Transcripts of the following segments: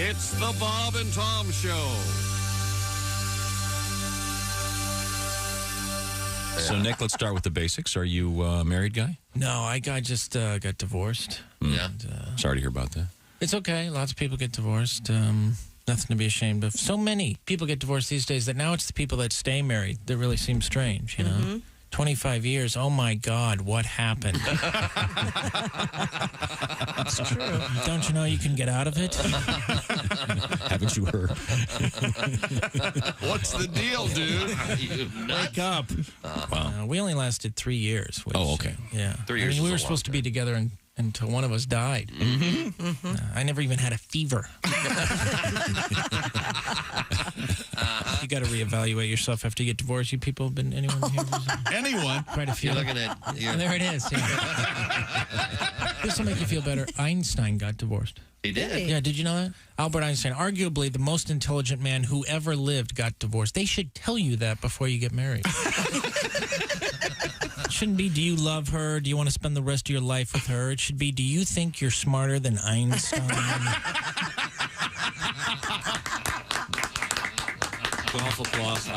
It's the Bob and Tom Show. So, Nick, let's start with the basics. Are you a married guy? No, I just got divorced. Yeah. Sorry to hear about that. It's okay. Lots of people get divorced. Nothing to be ashamed of. So many people get divorced these days that now it's the people that stay married that really seem strange, you know? 25 years, oh my God, what happened? It's true. Don't you know you can get out of it? Haven't you heard? What's the deal, dude? Wake up. Wow. We only lasted 3 years. Which, Oh, okay. Yeah. 3 years we is were a supposed to long be together until one of us died. I never even had a fever. You got to reevaluate yourself after you get divorced. You people have been, anyone here? Anyone? Quite a few. You're looking at... There it is. Yeah. This will make you feel better. Einstein got divorced. He did. Yeah, did you know that? Albert Einstein, arguably the most intelligent man who ever lived, got divorced. They should tell you that before you get married. It shouldn't be, do you love her? Do you want to spend the rest of your life with her? It should be, do you think you're smarter than Einstein? Awful applause.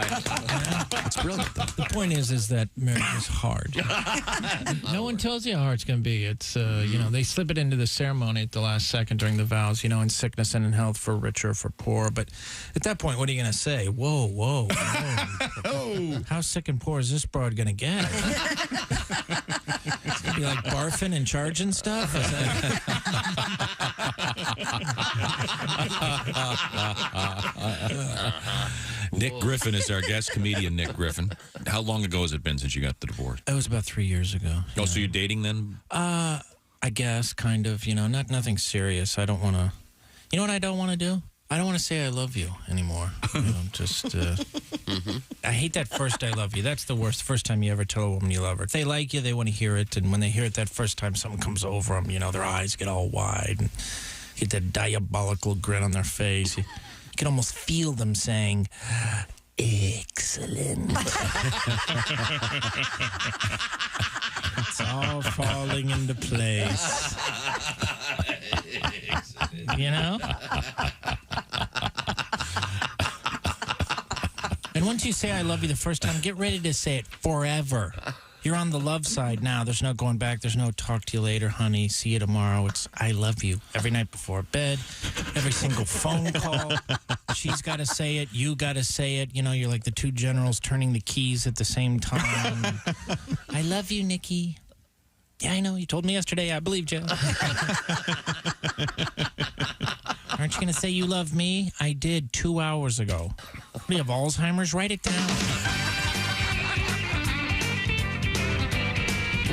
It's brilliant. The point is that marriage is hard. No one tells you how hard it's going to be. It's, you know, they slip it into the ceremony at the last second during the vows, you know, in sickness and in health, for richer, for poor. But at that point, what are you going to say? Whoa, whoa, whoa. How sick and poor is this broad going to get? It's going to be like barfing and charging stuff? Nick Griffin is our guest, comedian Nick Griffin. How long ago has it been since you got the divorce? It was about 3 years ago. Oh, so you're dating then? I guess, kind of, you know, nothing serious. I don't want to, you know what I don't want to do? I don't want to say I love you anymore. You know, just, I hate that first I love you. That's the worst. First time you ever tell a woman you love her. If they like you, they want to hear it. And when they hear it that first time, something comes over them, you know, their eyes get all wide and get that diabolical grin on their face. You can almost feel them saying, excellent. It's all falling into place. You know? And once you say I love you the first time, get ready to say it forever. You're on the love side now. There's no going back. There's no talk to you later, honey. See you tomorrow. It's I love you every night before bed, every single phone call. She's got to say it. You got to say it. You know, you're like the two generals turning the keys at the same time. I love you, Nikki. Yeah, I know. You told me yesterday. I believed you. Aren't you going to say you love me? I did 2 hours ago. What, do you have Alzheimer's? Write it down.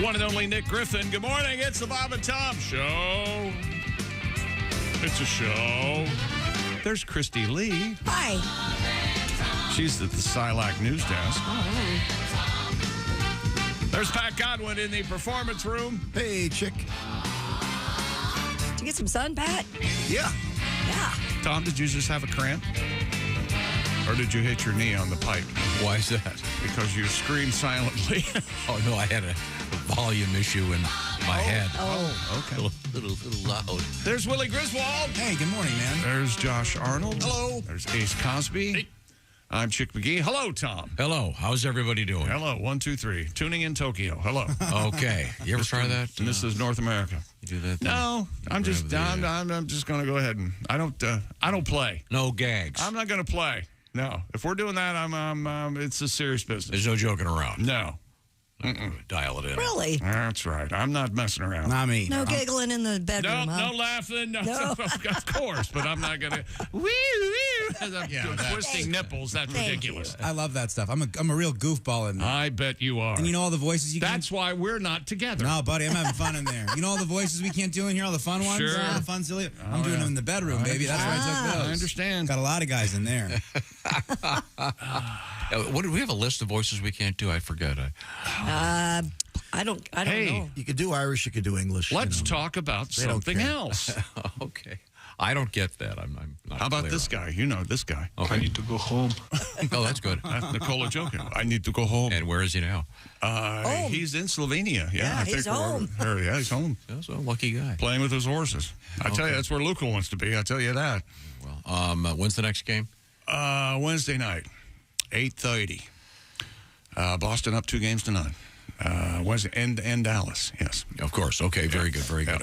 One and only Nick Griffin. Good morning. It's the Bob and Tom Show. It's a show. There's Christy Lee. Hi. She's at the Silac News Desk. There's Pat Godwin in the performance room. Hey, chick. Did you get some sun, Pat? Yeah. Yeah. Tom, did you just have a cramp? Or did you hit your knee on the pipe? Why is that? Because you screamed silently. Oh, no, I had a volume issue in my head. Oh. Okay. A little loud. There's Willie Griswold. Hey, good morning, man. There's Josh Arnold. Hello. There's Ace Cosby. Hey. I'm Chick McGee. Hello, Tom. Hello. How's everybody doing? Hello. 1, 2, 3. Tuning in Tokyo. Hello. Okay. You ever try that? And this is North America. You do that? No, I'm just grab the, I'm just going to go ahead and I don't play. No gags. I'm not going to play. No. If we're doing that, it's a serious business. There's no joking around. No. Dial it in. Really? That's right. I'm not messing around. Not me. No giggling in the bedroom, huh? No laughing. No. No. Of course, but I'm not going to. Twisting nipples. That's ridiculous. I love that stuff. I'm a real goofball in there. I bet you are. And you know all the voices you can... That's why we're not together. No, buddy, I'm having fun in there. You know all the voices we can't do in here, all the fun ones? Sure. All the fun, silly... I'm doing them in the bedroom, baby. That's where I took those. I understand. Got a lot of guys in there. What do we have a list of voices we can't do? I forgot. I don't Hey. know. You could do Irish, you could do English. Let's talk about They don't something care. else. Okay. I don't get that. I'm not How about clear this on guy? You know this guy. it. Okay. I need to go home. Oh, that's good. That's Nicola joking. I need to go home. And where is he now? Home. He's in Slovenia. Yeah, I he's think home. Yeah, he's home. That's a lucky guy. Playing with his horses. I tell you, that's where Luca wants to be. I tell you that. Well, When's the next game? Wednesday night, 8:30. Boston up 2-0. Wednesday and Dallas. Yes, of course. Okay, very good, very good.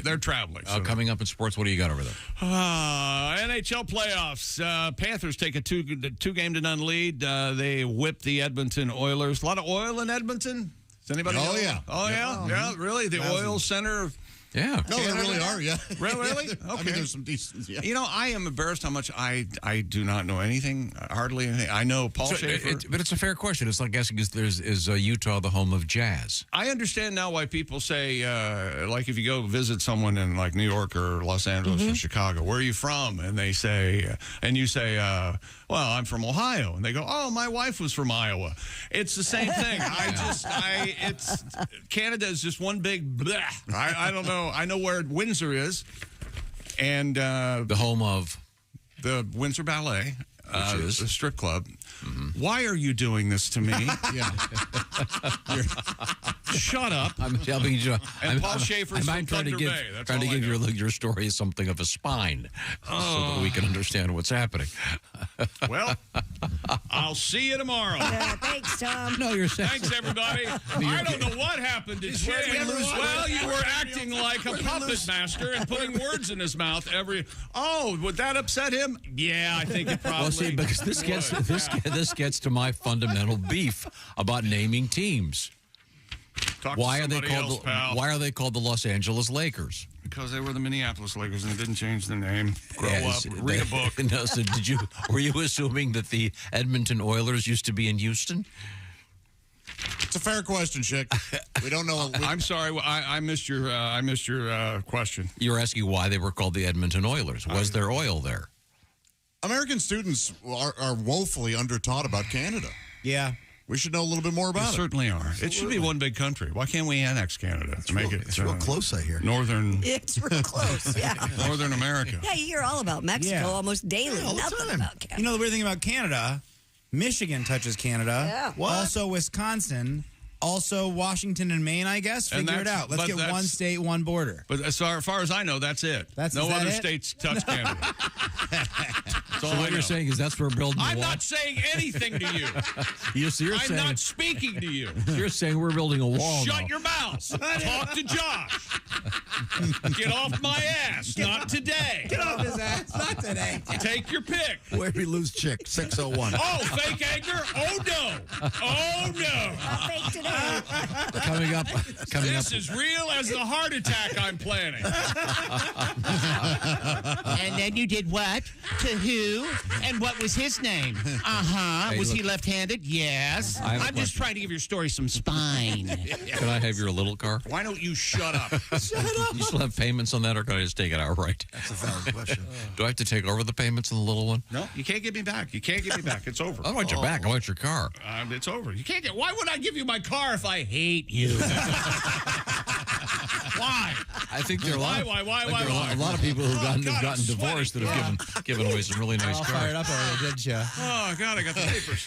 They're traveling. So coming up in sports, what do you got over there? NHL playoffs. Panthers take a 2-0 lead. They whip the Edmonton Oilers. A lot of oil in Edmonton. Does anybody know? Yeah. Oh yeah, yeah. Really, the oil center. Yeah. No, there really are, yeah. Really? Okay. I mean, there's some decent, yeah. You know, I am embarrassed how much I do not know anything, hardly anything. I know Paul Schaefer. But it's a fair question. It's like asking, is Utah the home of jazz? I understand now why people say, like if you go visit someone in like New York or Los Angeles or Chicago, where are you from? And they say, and you say, well, I'm from Ohio. And they go, oh, my wife was from Iowa. It's the same thing. Canada is just one big bleh. I don't know. I know where Windsor is, and the home of the Windsor Ballet, which is a strip club. Why are you doing this to me? Yeah. Shut up. I'm helping you. And Paul Schaefer's from Thunder Bay. That's trying to all I give know. your story something of a spine, so that we can understand what's happening. Well, I'll see you tomorrow. Thanks, Tom. No, you're saying. Thanks, everybody. I don't know what happened to Jay. Well, you were acting like a puppet master and putting words in his mouth Oh, would that upset him? Yeah, I think it probably. Well, see, because this gets to my fundamental beef about naming teams. Why are they called the Los Angeles Lakers? Because they were the Minneapolis Lakers and they didn't change the name. Grow up, read a book. No, so were you assuming that the Edmonton Oilers used to be in Houston? It's a fair question, Chick. We don't know. I'm sorry, I missed your question. You were asking why they were called the Edmonton Oilers. Was there oil there? American students are woefully undertaught about Canada. Yeah. We should know a little bit more about it. Certainly are. It should be one big country. Why can't we annex Canada? It's real close, I hear. Northern. It's real close, yeah. Northern America. Yeah, you hear all about Mexico almost daily. Nothing about Canada. You know the weird thing about Canada? Michigan touches Canada. Yeah. What? Also Wisconsin. Also Washington and Maine, I guess. Figure it out. Let's get one state, one border. But as far as I know, that's it. No other states touch Canada. So what you're saying is that's where we're building the wall? I'm not saying anything to you. I'm not speaking to you. You're saying we're building a wall. Shut your mouth. Talk to Josh. Get off my ass. Not today. Get off his ass. Not today. Take your pick. Where we lose Chick, 601. Oh, fake anger? Oh, no. Oh, no. Fake today. Coming up. This is real as the heart attack I'm planning. And then you did what? To who? And what was his name? Hey, was look, he left-handed? Yes. I have a I'm just trying to give your story some spine. Can I have your little car? Why don't you shut up? You still have payments on that, or can I just take it outright? That's a valid question. Do I have to take over the payments on the little one? No, you can't get me back. You can't get me back. It's over. I don't want your back. I want your car. It's over. You can't get. Why would I give you my car if I hate you? Why? I think there are a lot. Why? A lot of people who've gotten divorced that have given away some really nice cars. Fired up already, didn't you? Oh God, I got the papers.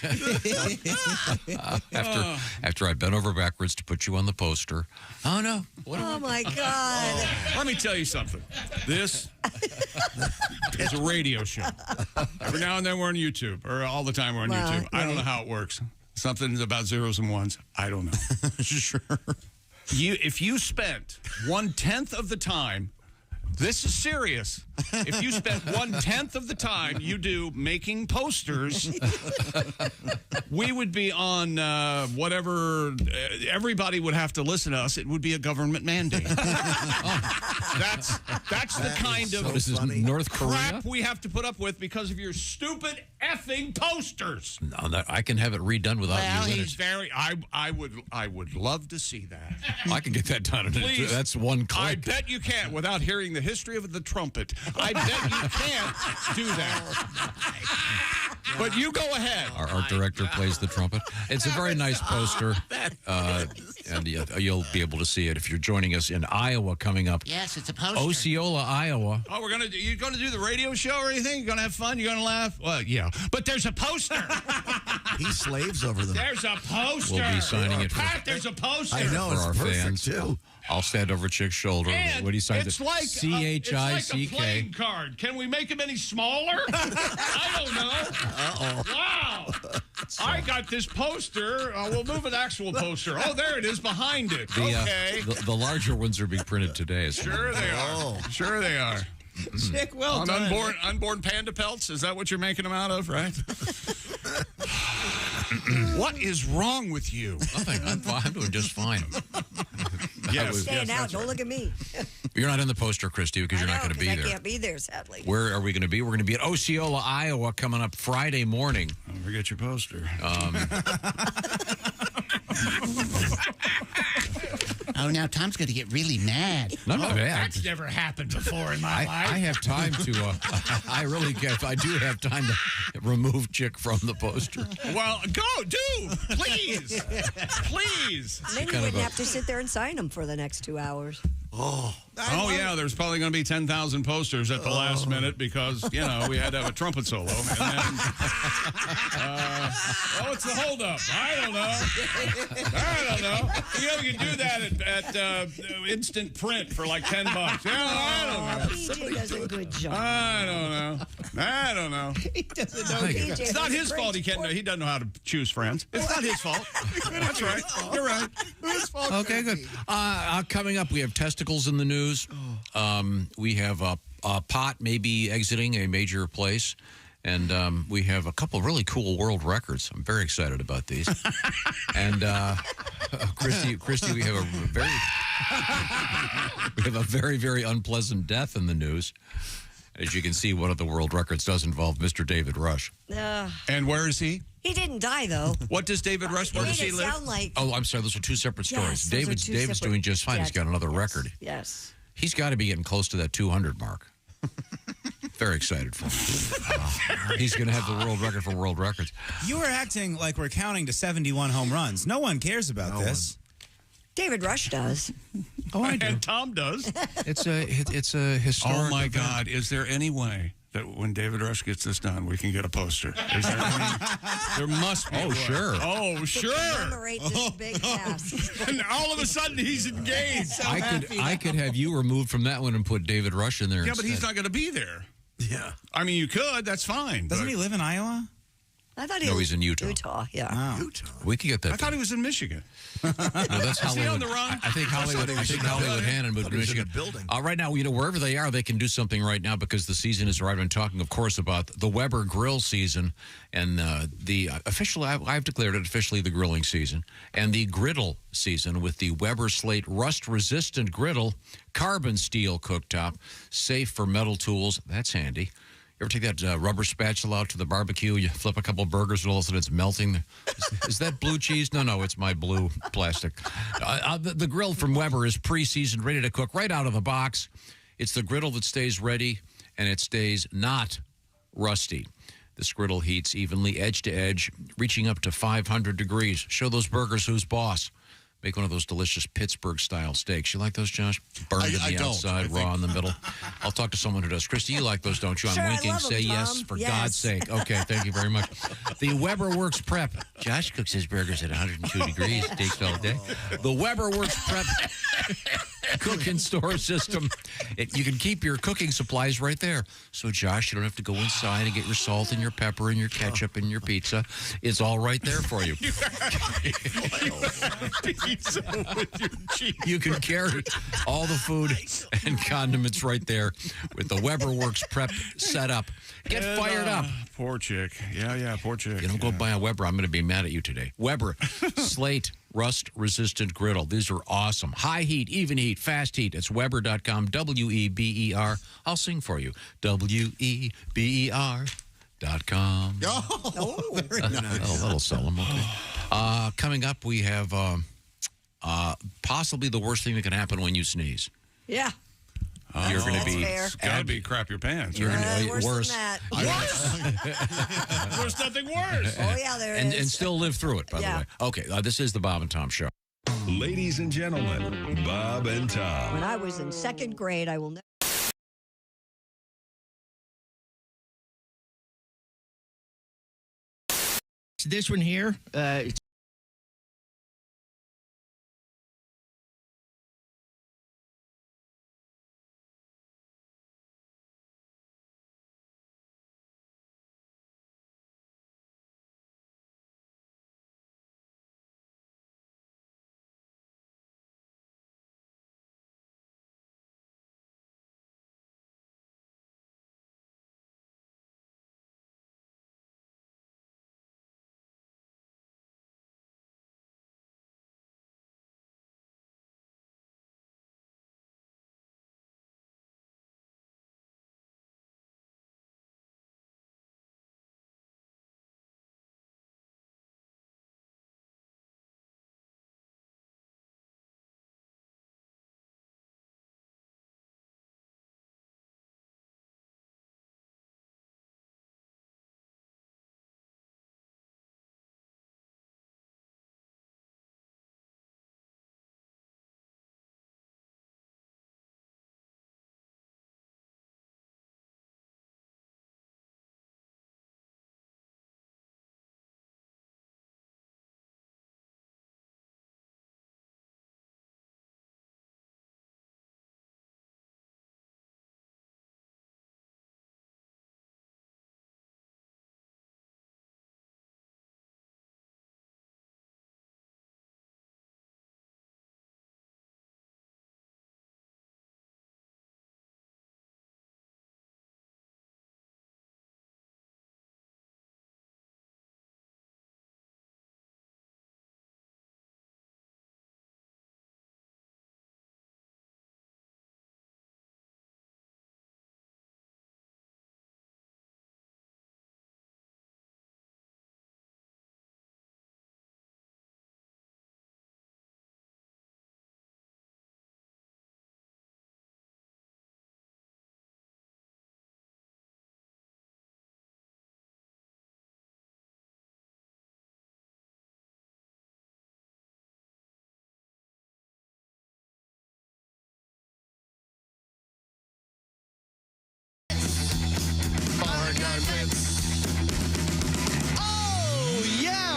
After I bent over backwards to put you on the poster. Oh no! Oh my God! Let me tell you something. This is a radio show. Every now and then we're on YouTube, or all the time we're on YouTube. I don't know how it works. Something about zeros and ones. I don't know. Sure. If you spent 1/10 of the time, this is serious. If you spent 1/10 of the time you do making posters, we would be on whatever. Everybody would have to listen to us. It would be a government mandate. That's the kind of This is North Korea. crap we have to put up with because of your stupid effing posters. No, I can have it redone without Well, you in he's it. very. I would love to see that. I can get that done. Please. That's one click. I bet you can't without hearing the history of the trumpet. I bet you can't do that. But you go ahead. Our art director plays the trumpet. It's a very nice poster, and you'll be able to see it if you're joining us in Iowa coming up. Yes, It's a poster. Osceola, Iowa. Oh, you're gonna do the radio show or anything? You're gonna have fun? You're gonna laugh? Well, yeah. But there's a poster. He slaves over them. There's a poster. We'll be signing it. Pat, there's a poster. I know, for it's our perfect, fans too. I'll stand over Chick's shoulder when he signs it's it. like CHICK. It's like a playing card. Can we make him any smaller? I don't know. Wow. I got this poster. We'll move an actual poster. Oh, there it is behind it. Okay. The larger ones are being printed today. Sure they are. Sure they are. Chick, well done. Unborn panda pelts? Is that what you're making them out of, right? What is wrong with you? Nothing. I'm doing just fine. Yes, Staying out. Don't look at me. You're not in the poster, Christy, because you're not going to be there. I can't be there, sadly. Where are we going to be? We're going to be at Osceola, Iowa, coming up Friday morning. Don't forget your poster. Oh, now Tom's going to get really mad. No, That's never happened before in my life. I have time to. I really get. I do have time to remove Chick from the poster. Well, do please, please. Then you wouldn't have to sit there and sign them for the next 2 hours. Oh yeah, there's probably going to be 10,000 posters at the last minute because, we had to have a trumpet solo. And then, what's the holdup? I don't know. You can do that at instant print for like $10. Yeah, I don't know. PJ does a good job. I don't know. He doesn't know. PJ It's not his fault. He doesn't know how to choose friends. It's not his fault. That's right. You're right. His fault. Okay, good. Coming up, we have testicles in the news. We have pot maybe exiting a major place. And we have a couple of really cool world records. I'm very excited about these. And Christy, we have a very, very unpleasant death in the news. As you can see, one of the world records does involve Mr. David Rush. And where is he? He didn't die, though. What does David Rush? Where does he live? Sound like... Oh, I'm sorry. Those are two separate stories. Yes, David's doing just fine. He's got another record. Yes. He's got to be getting close to that 200 mark. Very excited for him. He's going to have the world record for world records. You were acting like we're counting to 71 home runs. No one cares about this. David Rush does. Oh, I do. And Tom does. It's a historic. Oh my event. God! Is there any way that when David Rush gets this done, we can get a poster? Is there any? There must be. Oh, sure. Oh, sure. Commemorate this big task. And all of a sudden, he's engaged. I could have you removed from that one and put David Rush in there. Yeah, instead. but he's not going to be there. Yeah. I mean, you could. That's fine. Doesn't he live in Iowa? I thought he's in Utah. Utah, yeah. Oh. Utah. We could get that. I thought he was in Michigan. No, that's Is he Hollywood. on the run? I think Hollywood. Hannon moved to Michigan. Building. Right now, wherever they are, they can do something right now because the season has arrived. I'm talking, of course, about the Weber grill season and I've declared it officially the grilling season and the griddle season with the Weber Slate rust-resistant griddle, carbon steel cooktop, safe for metal tools. That's handy. You ever take that rubber spatula out to the barbecue? You flip a couple burgers and all of a sudden it's melting. Is that blue cheese? No, it's my blue plastic. The grill from Weber is pre-seasoned, ready to cook right out of the box. It's the griddle that stays ready and it stays not rusty. This griddle heats evenly edge to edge, reaching up to 500 degrees. Show those burgers who's boss. Make one of those delicious Pittsburgh-style steaks. You like those, Josh? Burned on the outside, raw in the middle. I'll talk to someone who does. Christy, you like those, don't you? Sure, I'm winking. I love them, Say Tom. yes, for Yes. God's sake. Okay, thank you very much. The Weber Works Prep. Josh cooks his burgers at 102 degrees. Takes all day. The Weber Works Prep cook and store system. You can keep your cooking supplies right there. So, Josh, you don't have to go inside and get your salt and your pepper and your ketchup and your pizza. It's all right there for you. You can carry all the food and condiments right there with the Weber Works Prep set up. Get fired up. Poor chick. Yeah, poor chick. You don't go buy a Weber, I'm going to be mad at you today. Weber Slate rust-resistant griddle. These are awesome. High heat, even heat, fast heat. It's Weber.com, W-E-B-E-R. I'll sing for you. W-E-B-E-R.com. Oh, very nice. That'll sell them, okay. Coming up, we have possibly the worst thing that can happen when you sneeze. Yeah. You're going to be... fair. It's got to be crap your pants. You're Right? going to Worse worse. than that. There's nothing worse. Oh, yeah, there And is. still live through it, by the Yeah. way. Okay, this is the Bob and Tom Show. Ladies and gentlemen, Bob and Tom. When I was in second grade, I will never. This one here,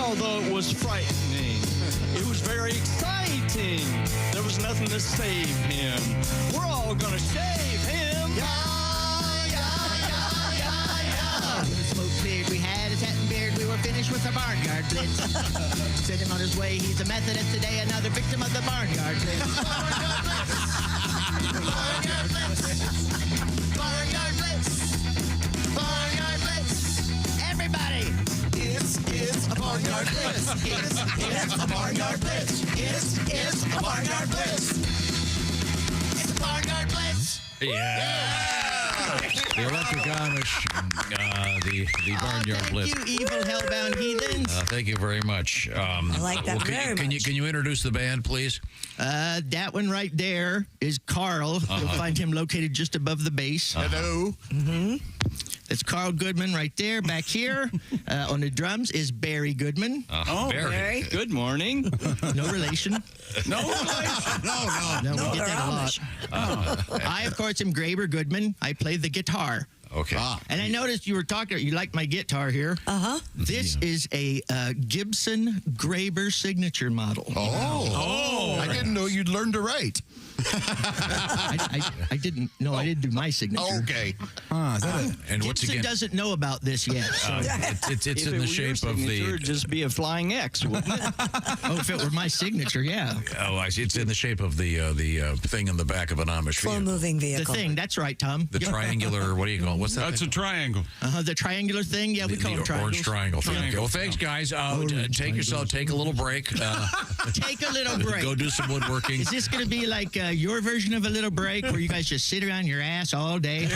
although it was frightening, it was very exciting. There was nothing to save him. We're all gonna shave him. Smoke beard, we had his hat and beard. We were finished with the barnyard blitz. Sent him on his way. He's a Methodist today, another victim of the barnyard blitz. Barnyard blitz. Barnyard blitz. Barnyard blitz. Everybody. It's a barnyard blitz. It's a barnyard blitz. It's a barnyard blitz. It's a barnyard blitz. Yeah. The Electric Amish, the Barnyard Blitz. Thank you, evil hellbound heathens. Thank you very much. I like that very much. Can you introduce the band, please? That one right there is Carl. You'll find him located just above the bass. Hello. Mm-hmm. That's Carl Goodman right there. Back here on the drums is Barry Goodman. Barry. Good morning. No relation. No relation. No, we get that a lot. I, of course, am Graber Goodman. I play the guitar. Okay. And I noticed you were talking, you liked my guitar here. Uh-huh. This is a Gibson Graber signature model. Oh. I didn't know you'd learned to write. I didn't. No, I didn't do my signature. Okay. And what's Gibson again? doesn't know about this yet. So. It's If in it the were shape your of signature, the. it'd just be a flying X, wouldn't it? Oh, if it were my signature, yeah. Oh, I see. It's in the shape of the thing in the back of an Amish vehicle. Slow-moving The vehicle. thing. That's right, Tom. The triangular. What do you call it? What's that? That's a triangle. The triangular thing. Yeah, we call them The triangles. orange triangle thing. Okay, well, thanks, guys. Take a little break. Take a little break. Go do some woodworking. Is this going to be like your version of a little break where you guys just sit around your ass all day?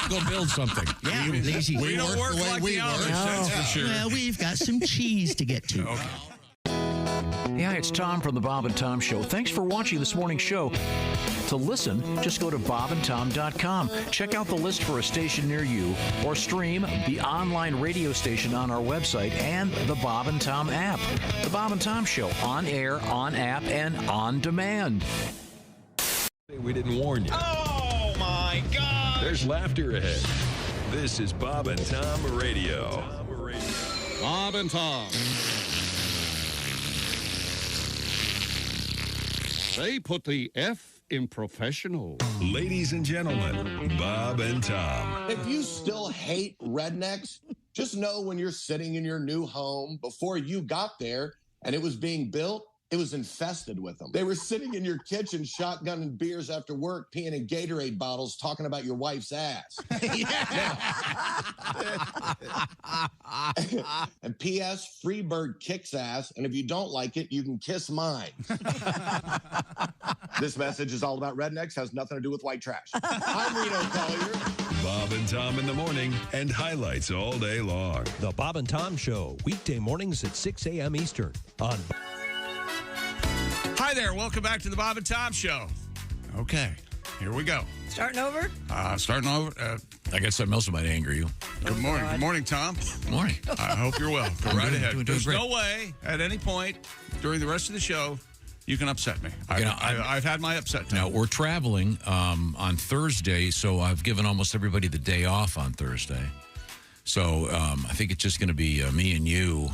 Go build something. Yeah, lazy. We don't work like the Amish, that's for sure. Well, we've got some cheese to get to. Yeah, it's Tom from the Bob and Tom Show. Thanks for watching this morning's show. To listen, just go to bobandtom.com. Check out the list for a station near you, or stream the online radio station on our website and the Bob and Tom app. The Bob and Tom Show, on air, on app, and on demand. We didn't warn you. Oh, my God. There's laughter ahead. This is Bob and Tom Radio. Bob and Tom. They put the F in professional. Ladies and gentlemen, Bob and Tom. If you still hate rednecks, just know when you're sitting in your new home, before you got there and it was being built, it was infested with them. They were sitting in your kitchen shotgunning beers after work, peeing in Gatorade bottles, talking about your wife's ass. And P.S., Freebird kicks ass, and if you don't like it, you can kiss mine. This message is all about rednecks, has nothing to do with white trash. I'm Reno Collier. Bob and Tom in the morning, and highlights all day long. The Bob and Tom Show, weekday mornings at 6 a.m. Eastern on... Hi there. Welcome back to the Bob and Tom Show. Okay, here we go. Starting over? Starting over. I got something else that might anger you. Good morning. Good morning, Tom. Good morning. I hope you're well. Go right ahead. Doing There's great. no way at any point during the rest of the show you can upset me. I've had my upset time. Now, we're traveling on Thursday, so I've given almost everybody the day off on Thursday. So I think it's just going to be me and you,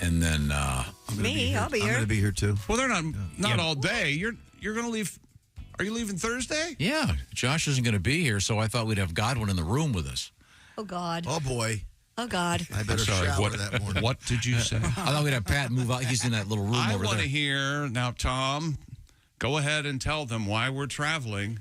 and then Me, I'll be here. I'm going to be here too. Well, they're not all day. You're going to leave. Are you leaving Thursday? Yeah, Josh isn't going to be here, so I thought we'd have Godwin in the room with us. Oh, God. Oh, boy. Oh, God. I better shower that morning. What did you say? I thought we'd have Pat move out. He's in that little room I over want there. to hear now, Tom. Go ahead and tell them why we're traveling,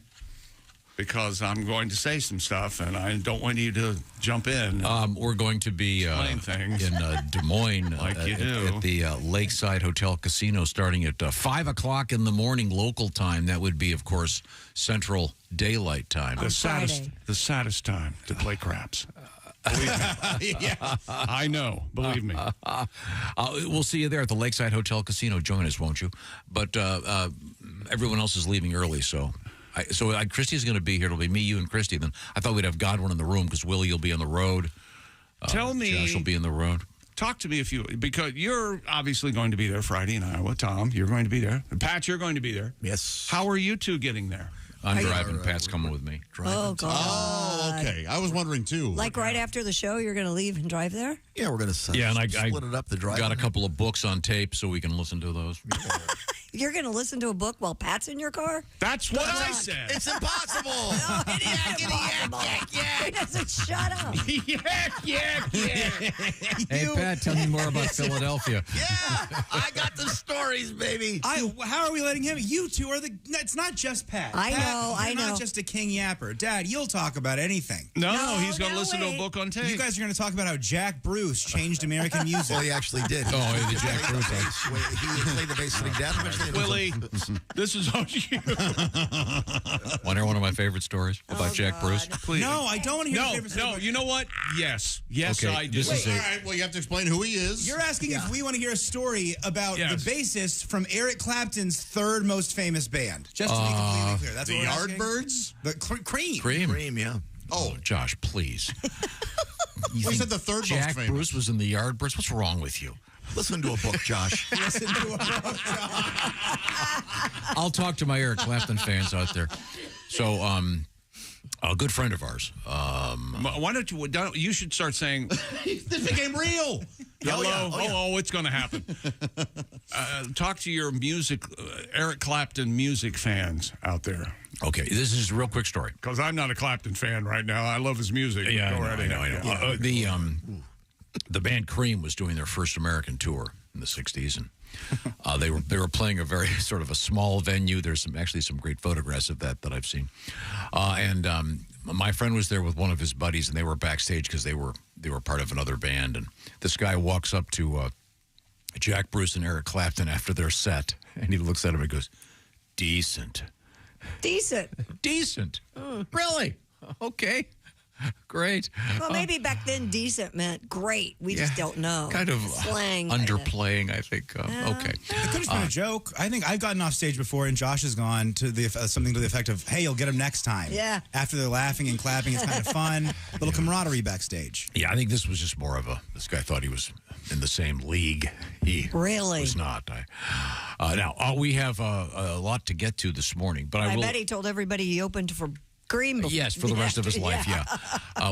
because I'm going to say some stuff, and I don't want you to jump in. We're going to be Explain things. in Des Moines Like you do. at the Lakeside Hotel Casino starting at 5 o'clock in the morning local time. That would be, of course, Central Daylight Time. The saddest time to play craps. Believe me. Yeah. I know. Believe me. We'll see you there at the Lakeside Hotel Casino. Join us, won't you? But everyone else is leaving early, so Christy's going to be here. It'll be me, you, and Christy. Then I thought we'd have Godwin in the room because Willie will be on the road. Tell me. Josh will be in the road. Talk to me because you're obviously going to be there Friday in Iowa. Tom, you're going to be there. Pat, you're going to be there. Yes. How are you two getting there? I'm driving. Pat's coming with me. Oh, God. Oh, okay. I was wondering, too. Like right after the show, you're going to leave and drive there? Yeah, we're going to and I split it up the drive. Got a couple of books on tape so we can listen to those. You're going to listen to a book while Pat's in your car? That's what I said. It's impossible. No, it's impossible. He doesn't shut up. Yeah. Hey, Pat, tell me more about Philadelphia. Yeah, I got the stories, baby. How are we letting him? You two are it's not just Pat. I You're know. not just a king yapper. Dad, you'll talk about anything. No, he's going to listen to a wait. book on tape. You guys are going to talk about how Jack Bruce changed American music. Well, he actually did. Oh, the Jack Bruce. He played the bass sitting down. Willie, this is on you. Want to hear one of my favorite stories about Jack Bruce? Please. No, I don't want to hear the favorite story. No, you know what? Yes, Okay, I do. this is All right, well, you have to explain who he is. You're asking if we want to hear a story about the bassist from Eric Clapton's third most famous band. Just to be completely clear. That's the what we're asking. Yardbirds? The Cream. Cream, yeah. Oh, Josh, please. He said the third Jack most famous. Bruce was in the Yardbirds. What's wrong with you? Listen to a book, Josh. Listen to a I'll talk to my Eric Clapton fans out there. So, a good friend of ours. Why don't you should start saying, This became real. hello, it's going to happen. Talk to your Eric Clapton music fans out there. Okay, this is a real quick story. Because I'm not a Clapton fan right now. I love his music. Yeah, Go right ahead. I know. The band Cream was doing their first American tour in the 60s, and they were playing a very sort of a small venue. There's actually some great photographs of that I've seen. And my friend was there with one of his buddies, and they were backstage because they were part of another band. And this guy walks up to Jack Bruce and Eric Clapton after their set, and he looks at him and goes, "Decent." Decent. Really? Okay. Great. Well, maybe back then decent meant great. We just don't know. Kind of slang. underplaying, I think. Okay. It could have been a joke. I think I've gotten off stage before, and Josh has gone to the something to the effect of, "Hey, you'll get them next time." Yeah. After they're laughing and clapping, it's kind of fun. Little camaraderie backstage. Yeah, I think this was just more of this guy thought he was in the same league. He really was not. Now, we have a lot to get to this morning, but I will. Bet he told everybody he opened for cream. Yes, for the rest of his life, yeah.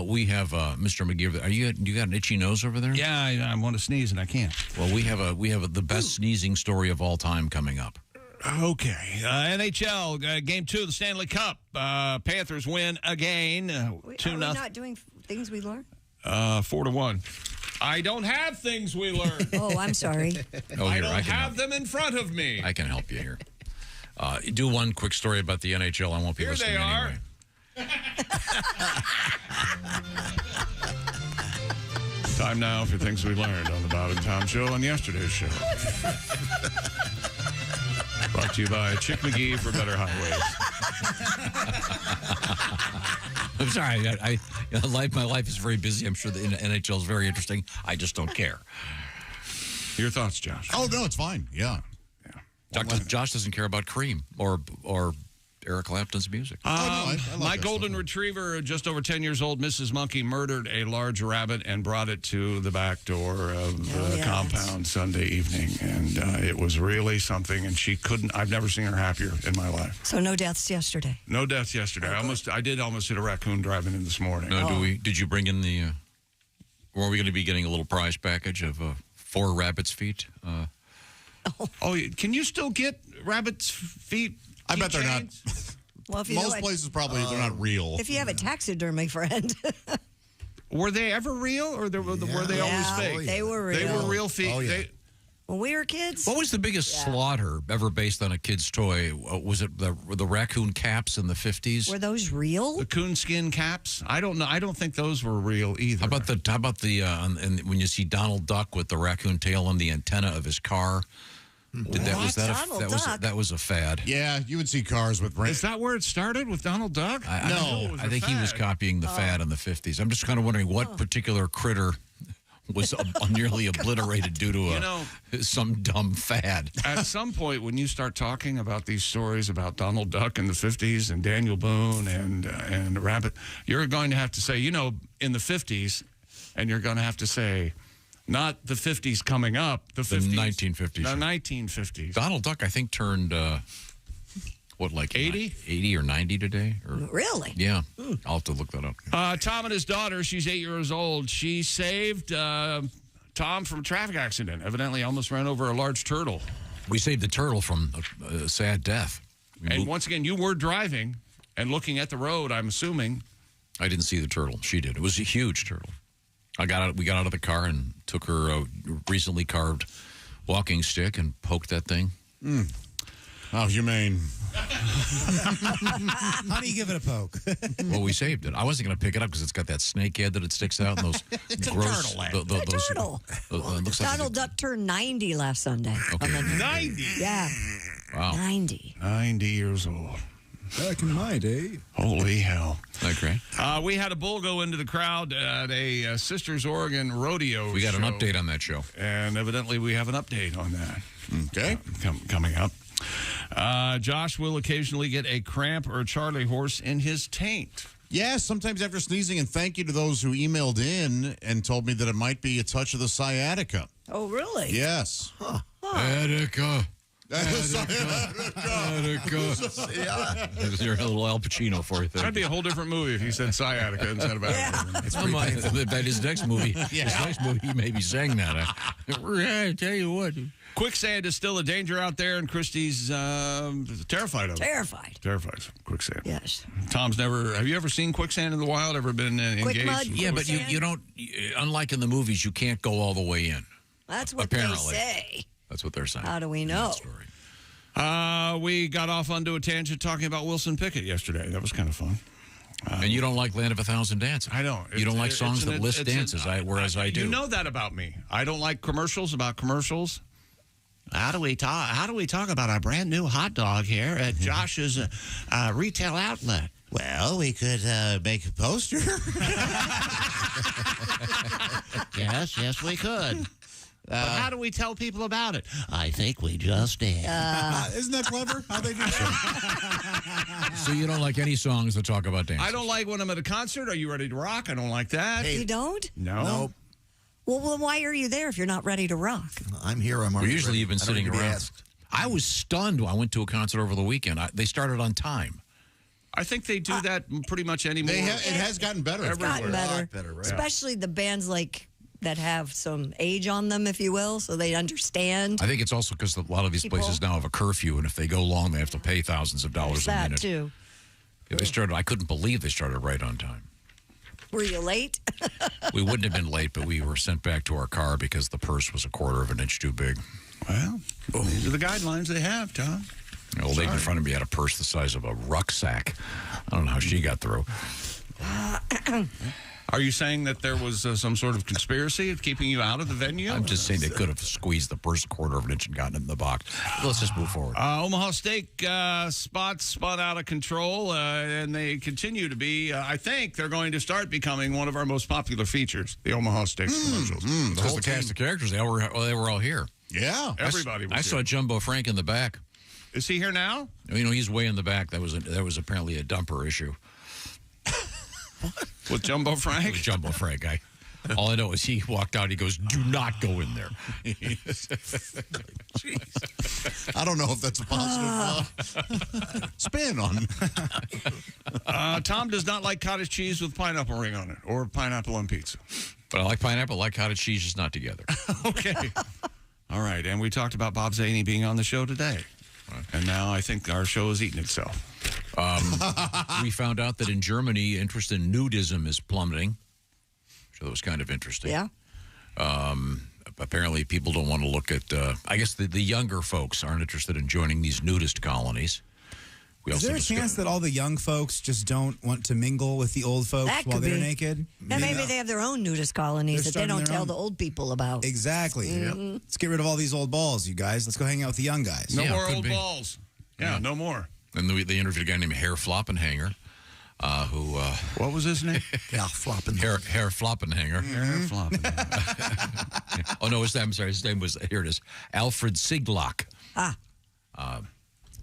We have Mr. McGee. You got an itchy nose over there? Yeah, I want to sneeze and I can't. Well, we have the best sneezing story of all time coming up. Okay. NHL, Game 2 of the Stanley Cup. Panthers win again. 2-0. Are we not doing things we learn? 4-1. I don't have things we learn. Oh, I'm sorry. I don't have them in front of me. I can help you here. Do one quick story about the NHL. I won't be listening anyway. Time now for things we learned on the Bob and Tom Show on yesterday's show. Brought to you by Chick McGee for better highways. I'm sorry. My life is very busy. I'm sure the NHL is very interesting. I just don't care. Your thoughts, Josh? Oh, no, it's fine. Yeah. Josh doesn't care about Cream or Eric Clapton's music. I my golden retriever, just over 10 years old, Mrs. Monkey, murdered a large rabbit and brought it to the back door of the compound Sunday evening. And it was really something. And she couldn't, I've never seen her happier in my life. So no deaths yesterday? No deaths yesterday. I did almost hit a raccoon driving in this morning. Did you bring in the, or are we going to be getting a little prize package of 4 rabbit's feet? Can you still get rabbit's feet? I bet they're not. Well, if you most places probably they're not real. If you have a taxidermy friend. Were they ever real, or were they always fake? They were real. They were real feet. Oh, yeah. When we were kids. What was the biggest slaughter ever based on a kid's toy? Was it the raccoon caps in the 50s? Were those real? The coonskin caps? I don't know. I don't think those were real either. How about the and when you see Donald Duck with the raccoon tail on the antenna of his car? That was a fad. Yeah, you would see cars with. Is that where it started with Donald Duck? I think he was copying the fad in the 50s. I'm just kind of wondering what particular critter was nearly obliterated due to some dumb fad. At some point, when you start talking about these stories about Donald Duck in the 50s and Daniel Boone and Rabbit, you're going to have to say, in the 50s, and you're going to have to say, not the 50s coming up, the 1950s. The 1950s. Donald Duck, I think, turned, 80? 80 or 90 today? Really? Yeah. I'll have to look that up. Tom and his daughter, she's 8 years old. She saved Tom from a traffic accident. Evidently almost ran over a large turtle. We saved the turtle from a sad death. And once again, you were driving and looking at the road, I'm assuming. I didn't see the turtle. She did. It was a huge turtle. We got out of the car and took her recently carved walking stick and poked that thing. How humane. How do you give it a poke? Well, we saved it. I wasn't going to pick it up because it's got that snake head that it sticks out and those gross. Turtle. Donald Duck turned 90 last Sunday. Okay. 90? Yeah. Wow. 90. 90 years old. Back in my day. Holy hell. Okay. We had a bull go into the crowd at a Sisters Oregon rodeo We got show, an update on that show. And evidently we have an update on that. Okay. Coming up. Josh will occasionally get a cramp or a Charlie horse in his taint. Yes, sometimes after sneezing, and thank you to those who emailed in and told me that it might be a touch of the sciatica. Oh, really? Yes. Sciatica. Sciatica. You're a little Al Pacino for you. That'd be a whole different movie if he said sciatica instead of It's about his next movie. His next movie, he may be saying that. I tell you what. Quicksand is still a danger out there, and Christy's terrified of it. Terrified of quicksand. Yes. Tom's never. Have you ever seen quicksand in the wild? Ever been engaged? Mud, yeah, but you don't. Unlike in the movies, you can't go all the way in. That's what Apparently. they say. That's what they're saying. How do we know? We got off onto a tangent talking about Wilson Pickett yesterday. That was kind of fun. And you don't like Land of a Thousand Dances. I don't. You don't like songs that list dances, whereas I do. You know that about me. I don't like commercials about commercials. How do we talk about our brand new hot dog here at Josh's retail outlet? Well, we could make a poster. Yes, we could. But how do we tell people about it? I think we just did. Isn't that clever? How they do that? So you don't like any songs that talk about dancing? I don't like when I'm at a concert. Are you ready to rock? I don't like that. You don't? No. Nope. Well, why are you there if you're not ready to rock? I'm here. I'm already Usually ready. you've been I don't sitting need to be around. asked. I was stunned when I went to a concert over the weekend. They started on time. I think they do that pretty much anymore. It has gotten better. It's gotten better. A lot better, right? Especially the bands that have some age on them, if you will, so they understand. I think it's also because a lot of these places now have a curfew, and if they go long, they have to pay thousands of dollars a that minute. too. Yeah, they started. I couldn't believe they started right on time. Were you late? We wouldn't have been late, but we were sent back to our car because the purse was a quarter of an inch too big. Well, these are the guidelines they have, Tom. The old lady in front of me had a purse the size of a rucksack. I don't know how she got through. Are you saying that there was some sort of conspiracy of keeping you out of the venue? I'm just saying they could have squeezed the purse a quarter of an inch and gotten it in the box. Let's just move forward. Omaha Steak spots spun out of control, and they continue to be. I think they're going to start becoming one of our most popular features, the Omaha Steaks commercials. Because the cast of characters, they were all here. Yeah. Everybody was I saw here. Jumbo Frank in the back. Is he here now? You know, he's way in the back. That was apparently a dumper issue. With Jumbo Frank? With Jumbo Frank. All I know is he walked out. He goes, "Do not go in there." I don't know if that's a positive spin on. Tom does not like cottage cheese with pineapple ring on it or pineapple on pizza. But I like pineapple. I like cottage cheese, just not together. Okay. All right. And we talked about Bob Zany being on the show today. And now I think our show has eaten itself. We found out that in Germany, interest in nudism is plummeting. So that was kind of interesting. Yeah. Apparently, people don't want to look at. I guess the younger folks aren't interested in joining these nudist colonies. Is there a chance that all the young folks just don't want to mingle with the old folks That while could they're be. naked? And maybe they have their own nudist colonies They're that they don't starting their tell own. the old people about. Exactly. Let's get rid of all these old balls, you guys. Let's go hang out with the young guys. No Yeah, more could old be. balls. Yeah, no more. And they interviewed a guy named Herr Floppenhanger, who. What was his name? Yeah, flopping. Herr Floppenhanger. Hair flopping. Oh no, I'm sorry. His name was, here it is, Alfred Siglock.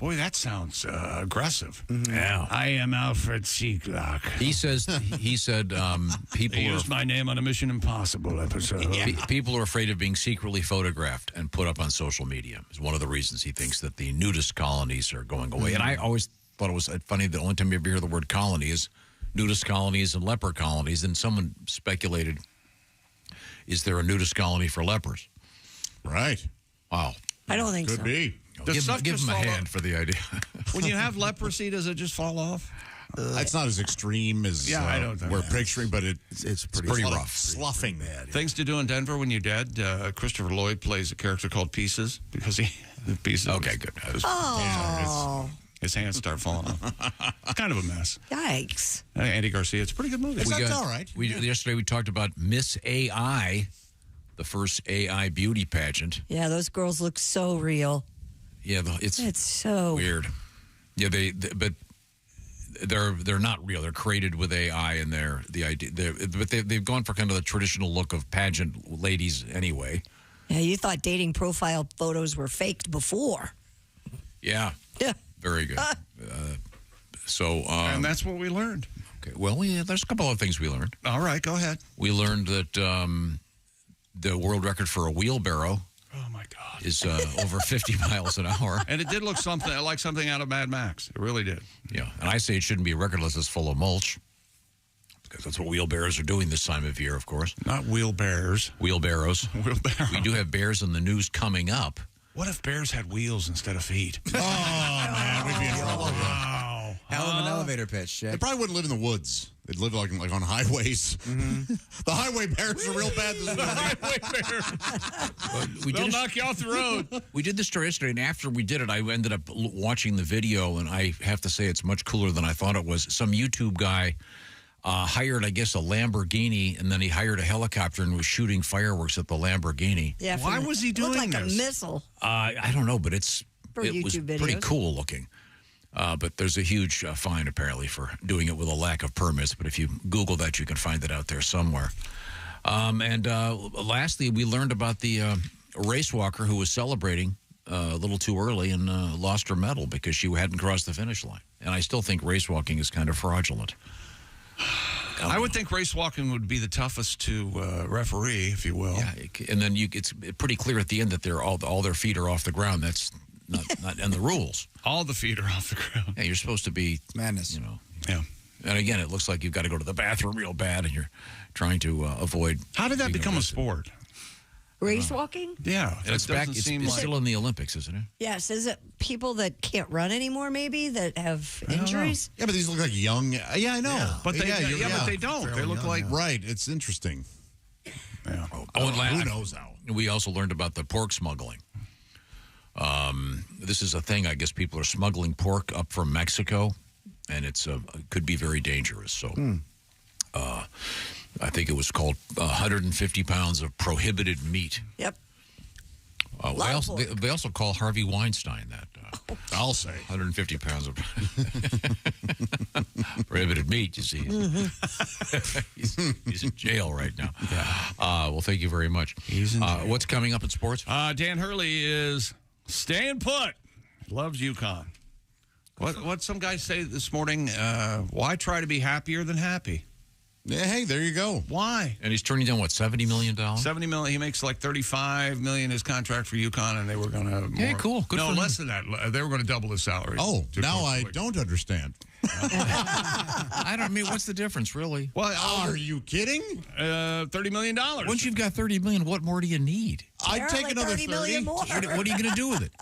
Boy, that sounds aggressive. Yeah. I am Alfred Seaglock. He said people He are used my name on a Mission Impossible episode. people are afraid of being secretly photographed and put up on social media. Is one of the reasons he thinks that the nudist colonies are going away. And I always thought it was funny. The only time you ever hear the word colony is nudist colonies and leper colonies. And someone speculated, is there a nudist colony for lepers? Right. Wow. I don't think so. Could be. Does stuff Give just him a fall hand off? for the idea. When you have leprosy, does it just fall off? It's not as extreme as I don't think we're that. picturing, but It's pretty pretty rough. rough. Sloughing. Things to do in Denver when you're dead. Christopher Lloyd plays a character called Pieces because the pieces. Okay, good. His hands start falling off. It's kind of a mess. Yikes. Andy Garcia. It's a pretty good movie. That's all right. Yesterday we talked about Miss AI, the first AI beauty pageant. Yeah, those girls look so real. Yeah, it's so weird. Yeah, but they're not real. They're created with AI, and they've gone for kind of the traditional look of pageant ladies anyway. Yeah, you thought dating profile photos were faked before. Yeah. Yeah. Very good. And that's what we learned. Okay. Well, there's a couple of things we learned. All right, go ahead. We learned that the world record for a wheelbarrow. Oh my God! Is over 50 miles an hour. And it did look like something out of Mad Max. It really did. Yeah, and I say it shouldn't be a record unless it's full of mulch, because that's what wheelbarrows are doing this time of year, of course. Not wheelbarrows. Wheelbarrows. Wheelbarrows. We do have bears in the news coming up. What if bears had wheels instead of feet? Oh, man, we'd be in trouble. Wow. Hell of an elevator pitch, Jay. They probably wouldn't live in the woods. They'd live like on highways. The highway bears are real bad. The highway bears. They'll knock you off the road. We did this story yesterday, and after we did it, I ended up watching the video, and I have to say it's much cooler than I thought it was. Some YouTube guy hired, I guess, a Lamborghini, and then he hired a helicopter and was shooting fireworks at the Lamborghini. Yeah. Why was he doing looked like this? a missile. I don't know, but it was YouTube pretty videos. cool looking. But there's a huge fine, apparently, for doing it with a lack of permits. But if you Google that, you can find it out there somewhere. And lastly, we learned about the race walker who was celebrating a little too early and lost her medal because she hadn't crossed the finish line. And I still think race walking is kind of fraudulent. I would think race walking would be the toughest to referee, if you will. Yeah, and then it's pretty clear at the end that they're all their feet are off the ground. That's not in the rules. All the feet are off the ground. Yeah, you're supposed to be madness. You know. Yeah. And again, it looks like you've got to go to the bathroom real bad, and you're trying to avoid. How did that become a sport? Race walking? Yeah, and it's back. It's still in the Olympics, isn't it? Yes. Is it people that can't run anymore, maybe, that have injuries? Yeah, but these look like young. Yeah, I know. Yeah. But they but they don't. Fairly They look young, like right. It's interesting. Yeah. Who knows how? We also learned about the pork smuggling. This is a thing. I guess people are smuggling pork up from Mexico, and it could be very dangerous. So, I think it was called 150 pounds of prohibited meat. Yep. They also call Harvey Weinstein that. I'll say 150 pounds of prohibited meat. You see, he's in jail right now. Yeah. Well, thank you very much. He's in jail. What's coming up in sports? Dan Hurley is staying put. Loves UConn. What some guys say this morning? Why try to be happier than happy? Yeah, hey, there you go. Why? And he's turning down what, $70 million? $70 million. He makes like $35 million his contract for UConn, and they were going to. Yeah, cool. Good no, for less him. than that. They were going to double his salary. Oh, now I don't understand. I don't mean, what's the difference, really? Well, are you kidding? $30 million. Once you've got $30 million, what more do you need? I'd take another 30 million more. What are you going to do with it?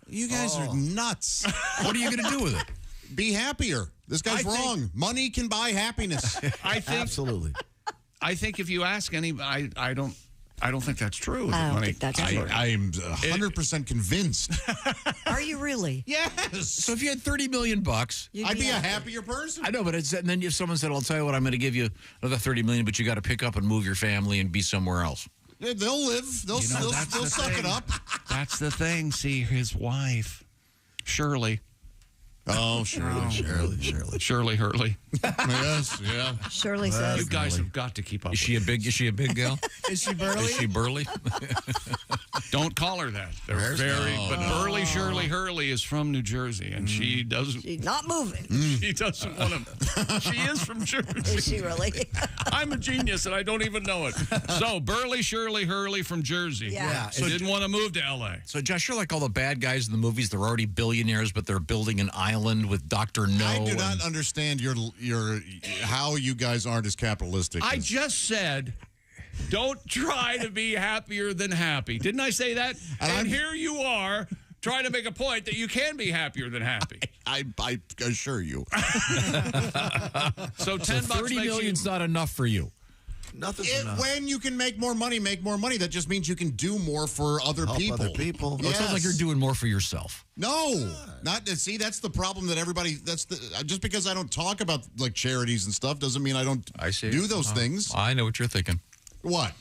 You guys are nuts. What are you going to do with it? Be happier. This guy's wrong. Money can buy happiness. I think absolutely. I think if you ask any, I don't think that's true. I don't think that's true. I'm 100% convinced. Are you really? Yes. So if you had $30 million, I'd be a happier person. I know, but and then if someone said, "I'll tell you what, I'm going to give you another $30 million, but you got to pick up and move your family and be somewhere else." They'll live. They'll suck it up. That's the thing. See, his wife, Shirley. Oh, Shirley Hurley. Yes, yeah. Shirley says. You guys have got to keep up. Is she a big gal? Is she burly? Is she burly? Don't call her that. They're but burly Shirley Hurley is from New Jersey, and she doesn't. She's not moving. She doesn't want to. She is from Jersey. Is she really? I'm a genius, and I don't even know it. So, burly Shirley Hurley from Jersey. Yeah. So didn't want to move to L.A. So, Josh, you're like all the bad guys in the movies. They're already billionaires, but they're building an island with Dr. No. I do not understand your how you guys aren't as capitalistic. I just said, don't try to be happier than happy. Didn't I say that? And here you are trying to make a point that you can be happier than happy. I assure you. So $10 $30 million's not enough for you. Nothing's enough. When you can make more money, that just means you can do more for other Help people. other people. Well, it sounds like you're doing more for yourself. No, not to see. That's the problem that everybody. Just because I don't talk about like charities and stuff doesn't mean I don't do those things. I know what you're thinking. What?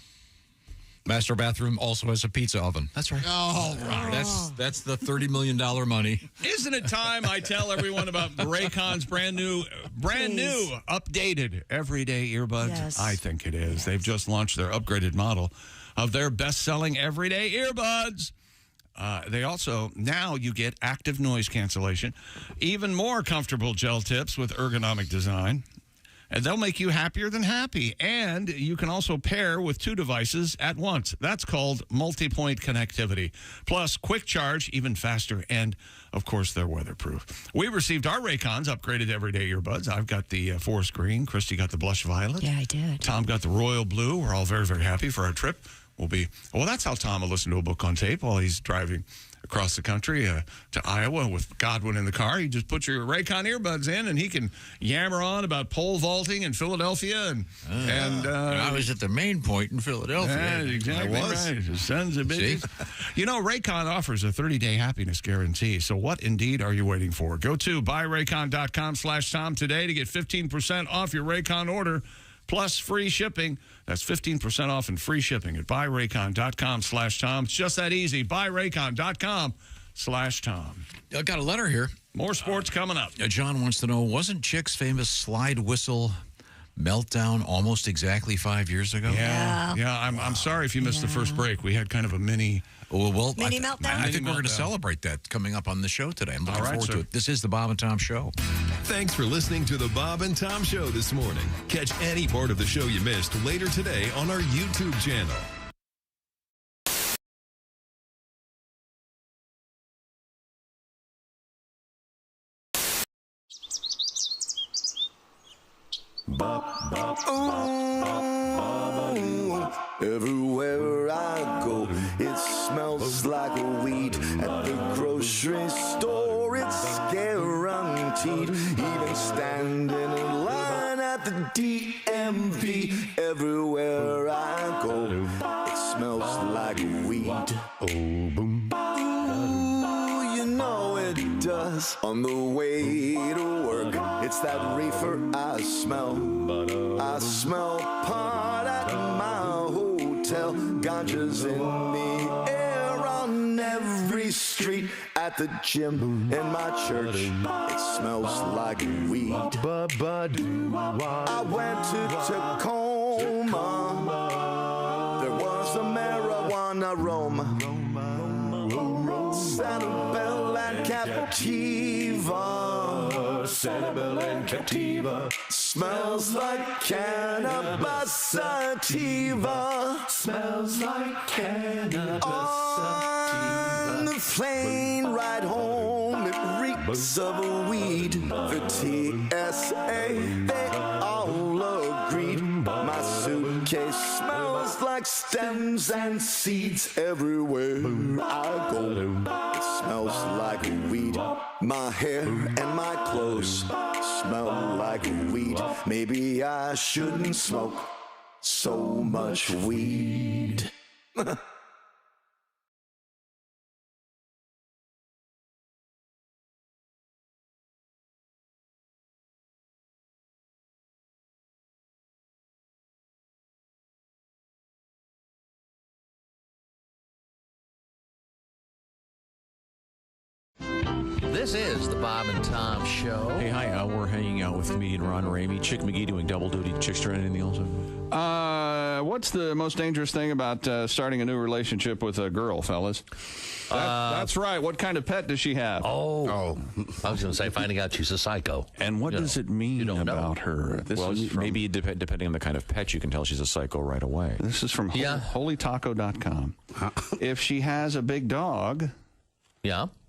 Master bathroom also has a pizza oven. That's right. Oh, right. That's the $30 million money. Isn't it time I tell everyone about Raycon's brand new, updated everyday earbuds? Yes. I think it is. They've just launched their upgraded model of their best-selling everyday earbuds. They also, now you get active noise cancellation, even more comfortable gel tips with ergonomic design. And they'll make you happier than happy. And you can also pair with 2 devices at once. That's called multi-point connectivity. Plus, quick charge, even faster. And, of course, they're weatherproof. We received our Raycons upgraded everyday earbuds. I've got the forest green. Christy got the blush violet. Yeah, I did. Tom got the royal blue. We're all very, very happy for our trip. Well, that's how Tom will listen to a book on tape while he's driving across the country to Iowa with Godwin in the car. You just put your Raycon earbuds in, and he can yammer on about pole vaulting in Philadelphia. And I was at the main point in Philadelphia. That's exactly right. Sons of bitches. You know, Raycon offers a 30-day happiness guarantee. So what indeed are you waiting for? Go to buyraycon.com/Tom today to get 15% off your Raycon order. Plus free shipping. That's 15% off and free shipping at buyraycon.com/Tom. It's just that easy. Buyraycon.com/Tom. /Tom. I got a letter here. More sports coming up. John wants to know, wasn't Chick's famous slide whistle meltdown almost exactly 5 years ago? Yeah. I'm sorry if you missed the first break. We had kind of a mini meltdown. I think we're going to celebrate that coming up on the show today. I'm looking forward to it. This is the Bob and Tom Show. Thanks for listening to the Bob and Tom Show this morning. Catch any part of the show you missed later today on our YouTube channel. Everywhere I go, it smells like a weed. At the grocery store, it's guaranteed. Even standing in line at the DMV, everywhere I go, it smells like weed. Oh, boom. Ooh, you know it does. On the way to work, it's that reefer I smell. I smell pot at my hotel. Ganja's in the air on every street. At the gym in my church, it smells like weed. I went to Tacoma. There was a marijuana aroma. Sanibel and Captiva. Sanibel and Captiva. Smells like cannabis sativa. Smells like cannabis sativa. On the plane ride home, it reeks of a weed. The TSA, they all agreed. My suitcase smells like stems and seeds. Everywhere I go, it smells like weed. My hair and my clothes smell like weed. Maybe I shouldn't smoke so much weed. This is the Bob and Tom Show. Hey, hi. We're hanging out with comedian Ron Ramey. Chick McGee doing double duty. Chick's trying anything else? What's the most dangerous thing about starting a new relationship with a girl, fellas? That's right. What kind of pet does she have? Oh. I was going to say finding out she's a psycho. And what does it mean about her? Maybe depending on the kind of pet, you can tell she's a psycho right away. This is from holytaco.com. If she has a big dog,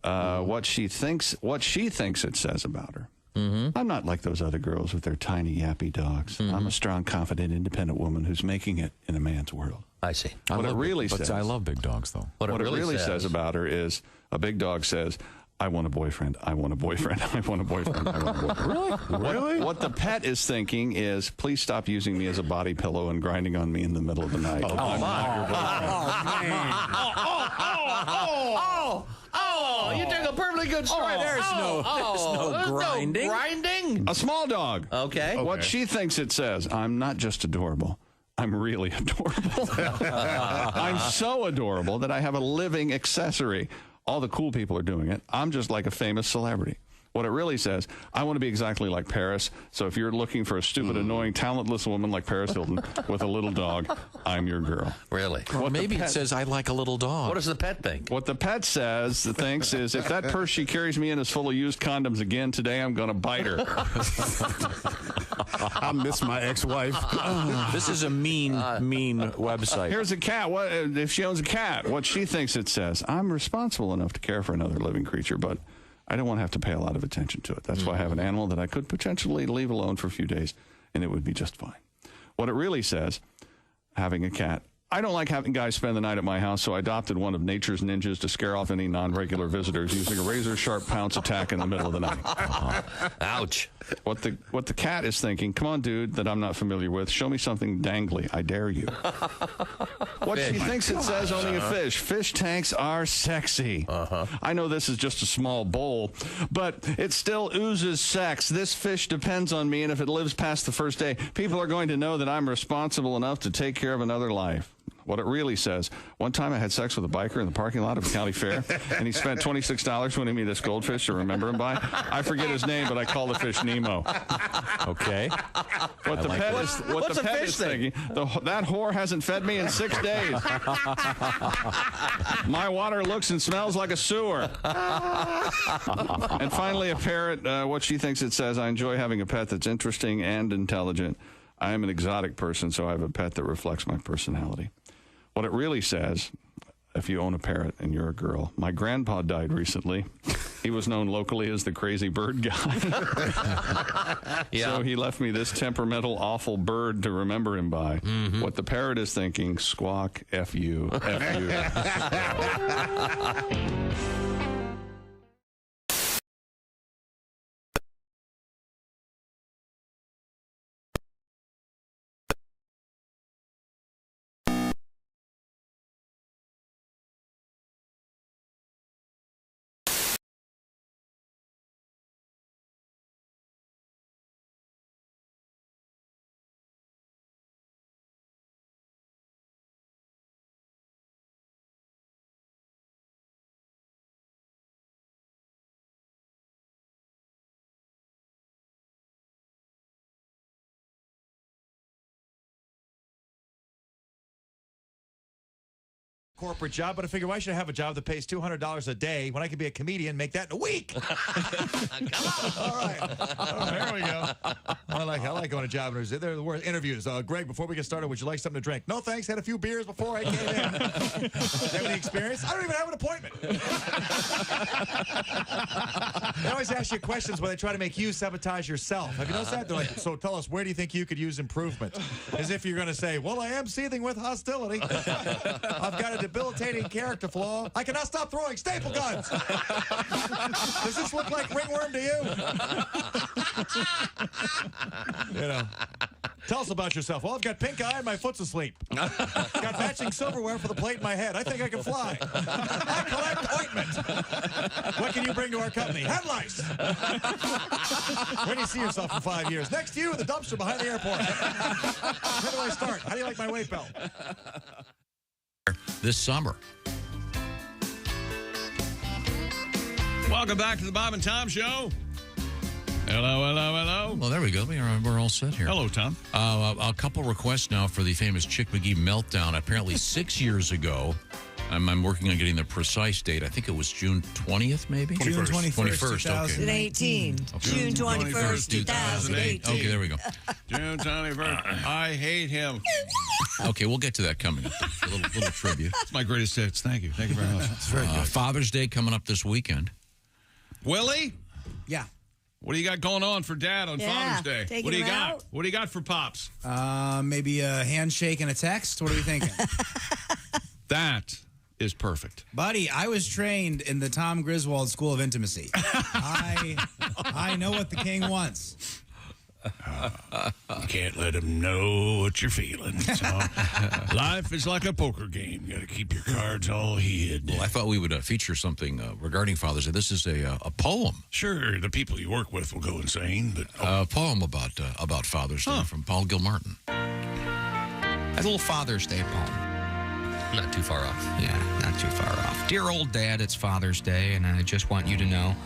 what she thinks it says about her. Mm-hmm. I'm not like those other girls with their tiny yappy dogs. Mm-hmm. I'm a strong, confident, independent woman who's making it in a man's world. I see. I love big dogs, though. What it really says about her is a big dog says, I want a boyfriend. I want a boyfriend. I want a boyfriend. I want a boyfriend. Really? What the pet is thinking is, please stop using me as a body pillow and grinding on me in the middle of the night. You took a perfectly good strike. There's no grinding. Grinding? A small dog. Okay. What she thinks it says, I'm not just adorable. I'm really adorable. I'm so adorable that I have a living accessory. All the cool people are doing it. I'm just like a famous celebrity. What it really says, I want to be exactly like Paris. So if you're looking for a stupid, annoying, talentless woman like Paris Hilton with a little dog, I'm your girl. Really? Or maybe it says, I like a little dog. What does the pet think? What the pet thinks is, if that purse she carries me in is full of used condoms again today, I'm going to bite her. I miss my ex-wife. This is a mean website. Here's a cat. What if she owns a cat? What she thinks it says, I'm responsible enough to care for another living creature, but I don't want to have to pay a lot of attention to it. That's why I have an animal that I could potentially leave alone for a few days, and it would be just fine. What it really says, having a cat, I don't like having guys spend the night at my house, so I adopted one of nature's ninjas to scare off any non-regular visitors using a razor-sharp pounce attack in the middle of the night. Ouch. What the cat is thinking, come on, dude, that I'm not familiar with, show me something dangly. I dare you. What she thinks it says, owning a fish. Fish tanks are sexy. I know this is just a small bowl, but it still oozes sex. This fish depends on me, and if it lives past the first day, people are going to know that I'm responsible enough to take care of another life. What it really says. One time I had sex with a biker in the parking lot of a county fair, and he spent $26 winning me this goldfish to remember him by. I forget his name, but I call the fish Nemo. Okay. What the pet is thinking, that whore hasn't fed me in 6 days. My water looks and smells like a sewer. And finally, a parrot, what she thinks it says, I enjoy having a pet that's interesting and intelligent. I am an exotic person, so I have a pet that reflects my personality. What it really says, if you own a parrot and you're a girl, my grandpa died recently. He was known locally as the crazy bird guy. So he left me this temperamental, awful bird to remember him by. Mm-hmm. What the parrot is thinking, squawk, F you, F you. Corporate job, but I figure why should I have a job that pays $200 a day when I could be a comedian and make that in a week? All right, here we go. I like going to job interviews. They're the worst interviews. Greg, before we get started, would you like something to drink? No, thanks. Had a few beers before I came in. Do you have any experience? I don't even have an appointment. They always ask you questions where they try to make you sabotage yourself. Have you noticed that? They're like, so tell us, where do you think you could use improvement? As if you're going to say, well, I am seething with hostility. I've got a debilitating character flaw. I cannot stop throwing staple guns. Does this look like ringworm to you? You know. Tell us about yourself. Well, I've got pink eye and my foot's asleep. Got matching silverware for the plate in my head. I think I can fly. I collect ointment. What can you bring to our company? Head lice. Where do you see yourself in 5 years? Next to you in the dumpster behind the airport. Where do I start? How do you like my weight belt? This summer. Welcome back to the Bob and Tom Show. Hello, hello, hello. Well, there we go. We're all set here. Hello, Tom. A couple requests now for the famous Chick McGee meltdown. Apparently 6 years ago. I'm working on getting the precise date. I think it was June 20th, maybe? June 21st, 2018. Okay. June 21st, 2018. Okay, there we go. June 21st. I hate him. Okay, we'll get to that coming up. A little tribute. It's my greatest hits. Thank you. Thank you very much. It's very good. Father's Day coming up this weekend. Willie? Yeah. What do you got going on for Dad on Father's Day? What do you got? Out? What do you got for Pops? Maybe a handshake and a text. What are we thinking? That is perfect. Buddy, I was trained in the Tom Griswold School of Intimacy. I know what the king wants. You can't let him know what you're feeling. So, life is like a poker game. You got to keep your cards all hid. Well, I thought we would feature something regarding Father's Day. This is a poem. Sure, the people you work with will go insane. But a poem about Father's Day from Paul Gilmartin. A little Father's Day poem. Not too far off. Yeah, not too far off. Dear old Dad, it's Father's Day, and I just want you to know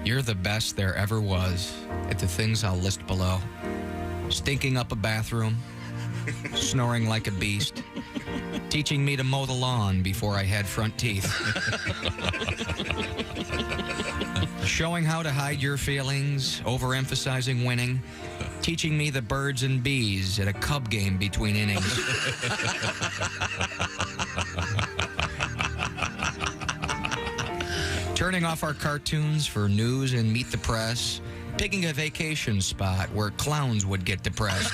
you're the best there ever was at the things I'll list below. Stinking up a bathroom, snoring like a beast, teaching me to mow the lawn before I had front teeth, showing how to hide your feelings, overemphasizing winning, teaching me the birds and bees at a Cub game between innings. Turning off our cartoons for news and meet the press. Picking a vacation spot where clowns would get depressed.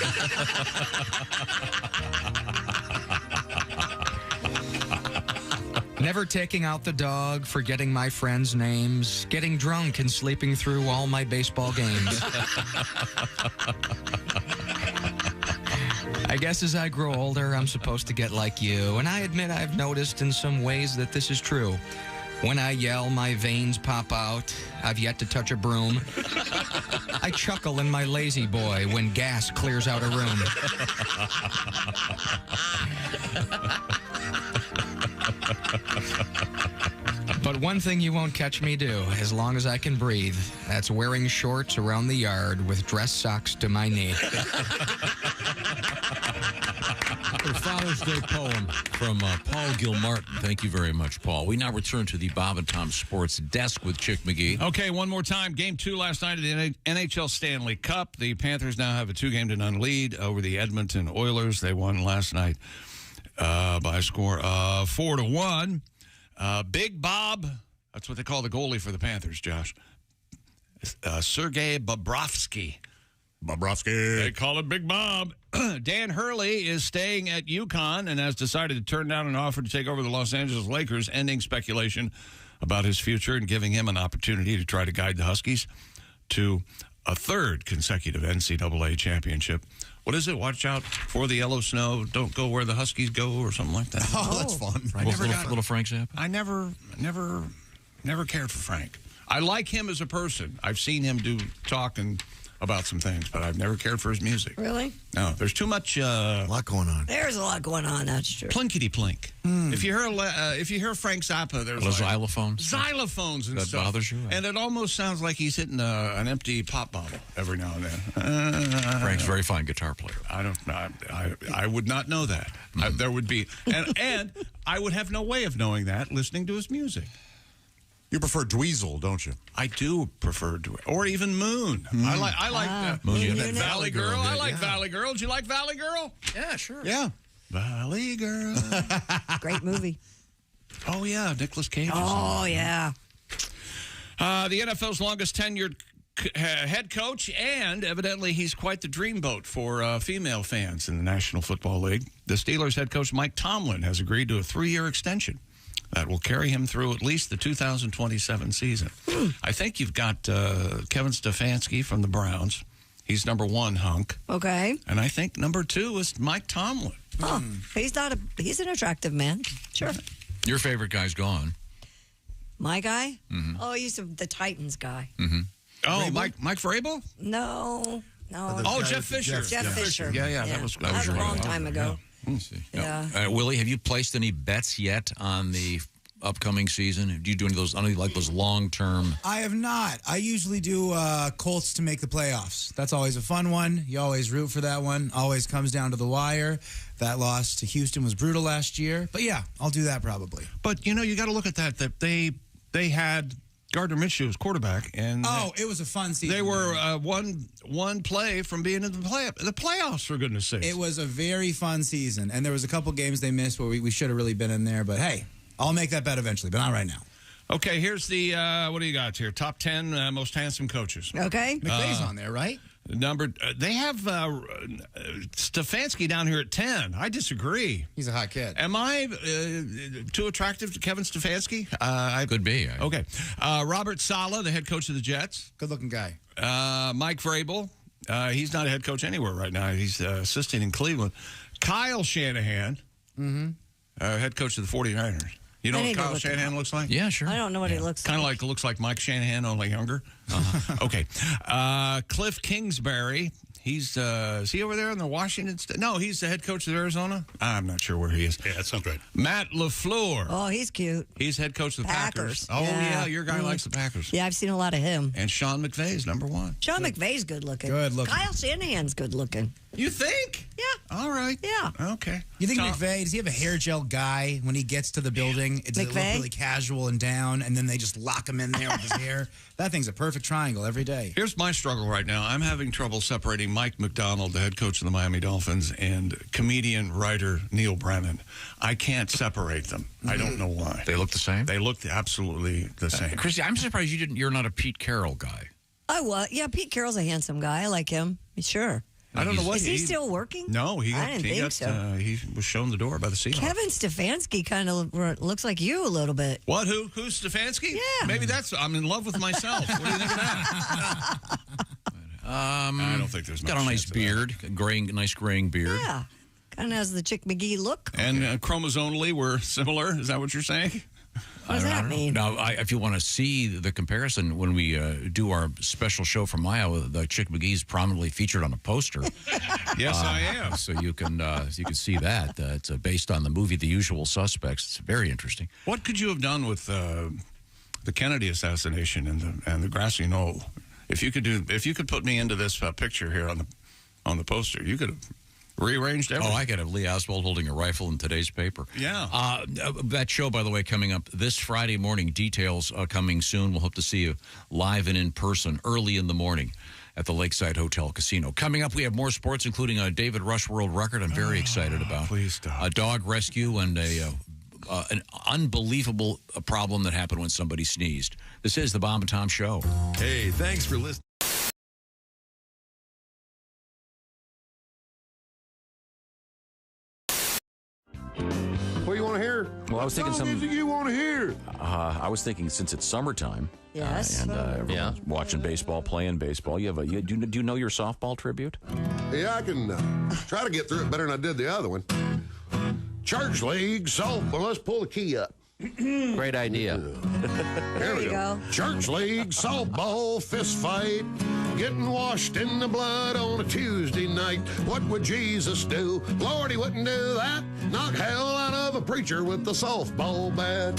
Never taking out the dog, forgetting my friends' names, getting drunk and sleeping through all my baseball games. I guess as I grow older, I'm supposed to get like you, and I admit I've noticed in some ways that this is true. When I yell, my veins pop out. I've yet to touch a broom. I chuckle in my lazy boy when gas clears out a room. But one thing you won't catch me do, as long as I can breathe, that's wearing shorts around the yard with dress socks to my knee. A Father's Day poem from Paul Gilmartin. Thank you very much, Paul. We now return to the Bob and Tom Sports Desk with Chick McGee. Okay, one more time. Game 2 last night of the NHL Stanley Cup. The Panthers now have a 2-0 lead over the Edmonton Oilers. They won last night by a score of 4-1. Big Bob, that's what they call the goalie for the Panthers, Josh. Sergei Bobrovsky. They call him Big Bob. Dan Hurley is staying at UConn and has decided to turn down an offer to take over the Los Angeles Lakers, ending speculation about his future and giving him an opportunity to try to guide the Huskies to a third consecutive NCAA championship. What is it? Watch out for the yellow snow. Don't go where the Huskies go, or something like that. Oh, that's fun. I never got little Frank Zappa. I never cared for Frank. I like him as a person. I've seen him talking about some things, but I've never cared for his music. Really? No, there's too much. A lot going on. There's a lot going on. That's true. Plinkety plink. If you hear Frank Zappa, there's xylophones and that stuff. Bothers you? And it almost sounds like he's hitting an empty pop bottle every now and then. Frank's a very fine guitar player. I would not know that. There would be, and I would have no way of knowing that listening to his music. You prefer Dweezil, don't you? I do prefer Dweezil, or even Moon. I like Moon. That Valley Girl. Yeah, I like Valley Girl. Do you like Valley Girl? Yeah, sure. Yeah. Valley Girl. Great movie. Oh yeah, Nicolas Cage. Oh yeah. The NFL's longest tenured head coach, and evidently he's quite the dreamboat for female fans in the National Football League. The Steelers head coach Mike Tomlin has agreed to a 3-year extension that will carry him through at least the 2027 season. I think you've got Kevin Stefanski from the Browns. He's number 1 hunk. Okay. And I think number 2 is Mike Tomlin. Oh, he's an attractive man. Sure. Your favorite guy's gone. My guy? Mm-hmm. Oh, he's the Titans guy. Mm-hmm. Oh, Mike Vrabel? No. Jeff Fisher. Jeff Fisher. Yeah. That was a long time ago. Yeah. Willie, have you placed any bets yet on the upcoming season? Do you do any of those long-term? I have not. I usually do Colts to make the playoffs. That's always a fun one. You always root for that one. Always comes down to the wire. That loss to Houston was brutal last year. But yeah, I'll do that probably. But, you know, you got to look at that they had Gardner Minshew as quarterback, and it was a fun season. They were one play from being in the playoffs, for goodness sakes. It was a very fun season, and there was a couple games they missed where we should have really been in there. But hey, I'll make that bet eventually, but not right now. Okay, here's the what do you got here? Top 10 most handsome coaches. Okay, McVay's on there, right? They have Stefanski down here at 10. I disagree. He's a hot kid. Am I too attractive to Kevin Stefanski? Could be. Okay. Robert Saleh, the head coach of the Jets. Good-looking guy. Mike Vrabel. He's not a head coach anywhere right now. He's assisting in Cleveland. Kyle Shanahan, head coach of the 49ers. You know what Kyle Shanahan looks like? Yeah, sure. I don't know what he looks like. Looks like Mike Shanahan, only younger. Okay. Cliff Kingsbury. He's is he over there in the Washington State? No, he's the head coach of Arizona. I'm not sure where he is. Yeah, that sounds right. Matt LaFleur. Oh, he's cute. He's head coach of the Packers. Oh, yeah, your guy likes the Packers. Yeah, I've seen a lot of him. And Sean McVay's number 1. Sean McVay's good looking. Good looking. Kyle Shanahan's good looking. You think? Yeah. All right. Yeah. Okay. You think McVay, does he have a hair gel guy when he gets to the building? It's look really casual and down, and then they just lock him in there with his hair? That thing's a perfect triangle every day. Here's my struggle right now. I'm having trouble separating Mike McDonald, the head coach of the Miami Dolphins, and comedian, writer Neil Brennan. I can't separate them. I don't know why. They look the same? They look absolutely the same. Christy, I'm surprised you're not a Pete Carroll guy. I was. Yeah, Pete Carroll's a handsome guy. I like him. Sure. I don't know what is he still working? No, I didn't think so. He was shown the door by the Seahawks. Kevin Stefanski kind of looks like you a little bit. What? Who's Stefanski? Yeah. Maybe I'm in love with myself. What do you think of that? I don't think there's much. Got a nice beard, nice graying beard. Yeah, kind of has the Chick McGee look. And chromosomally, we're similar. Is that what you're saying? What does that mean? Now, if you want to see the comparison, when we do our special show from Iowa, the Chick McGee's prominently featured on a poster. Yes, I am. So you can see that. It's based on the movie The Usual Suspects. It's very interesting. What could you have done with the Kennedy assassination and the grassy knoll? If you could put me into this picture here on the poster, you could have rearranged everything. Oh, I could have Lee Oswald holding a rifle in today's paper. Yeah. That show, by the way, coming up this Friday morning. Details coming soon. We'll hope to see you live and in person early in the morning at the Lakeside Hotel Casino. Coming up, we have more sports, including a David Rush world record I'm very excited about. Please stop. A dog rescue and an unbelievable problem that happened when somebody sneezed. This is the Bob and Tom Show. Hey, thanks for listening. What do you want to hear? Well, I was thinking some music you want to hear. I was thinking since it's summertime. Yes. And everyone's watching baseball, playing baseball. Do you know your softball tribute? Yeah, I can try to get through it better than I did the other one. Church league softball. Let's pull the key up. Great idea. There we go. Church league softball fist fight. Getting washed in the blood on a Tuesday night. What would Jesus do? Lord, he wouldn't do that. Knock hell out of a preacher with the softball bat.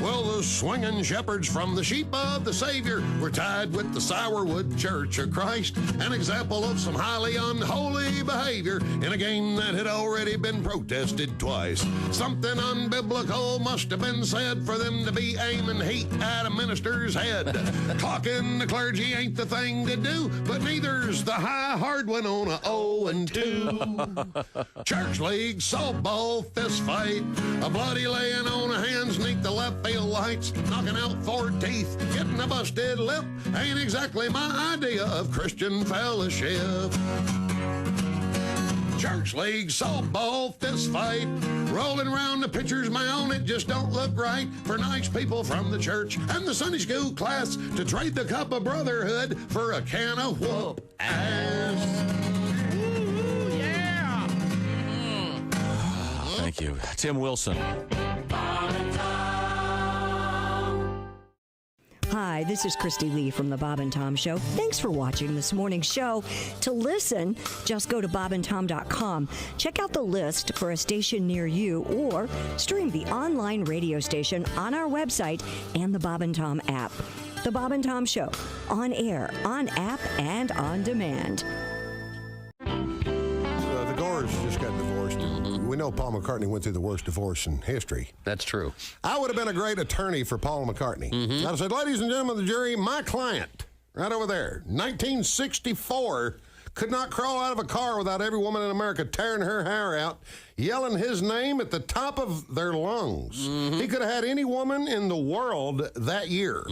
Well, the swinging shepherds from the sheep of the Savior were tied with the Sourwood Church of Christ, an example of some highly unholy behavior in a game that had already been protested twice. Something unbiblical must have been said for them to be aiming heat at a minister's head. Clocking the clergy ain't the thing to do, but neither's the high hard one on a 0-2. Church league softball fist fight, a bloody laying on of hands neath the left field lights, knocking out 4 teeth, getting a busted lip, ain't exactly my idea of Christian fellowship. Church league softball fist fight, rolling around the pitcher's mound, it just don't look right for nice people from the church and the Sunday school class to trade the cup of brotherhood for a can of whoop ass. Yeah. Thank you, Tim Wilson. Hi, this is Christy Lee from the Bob and Tom Show. Thanks for watching this morning's show. To listen, just go to bobandtom.com. Check out the list for a station near you or stream the online radio station on our website and the Bob and Tom app. The Bob and Tom Show, on air, on app, and on demand. The Gores just got divorced. We know Paul McCartney went through the worst divorce in history. That's true. I would have been a great attorney for Paul McCartney. I'd have said, ladies and gentlemen of the jury, my client, right over there, 1964, could not crawl out of a car without every woman in America tearing her hair out, yelling his name at the top of their lungs. He could have had any woman in the world that year.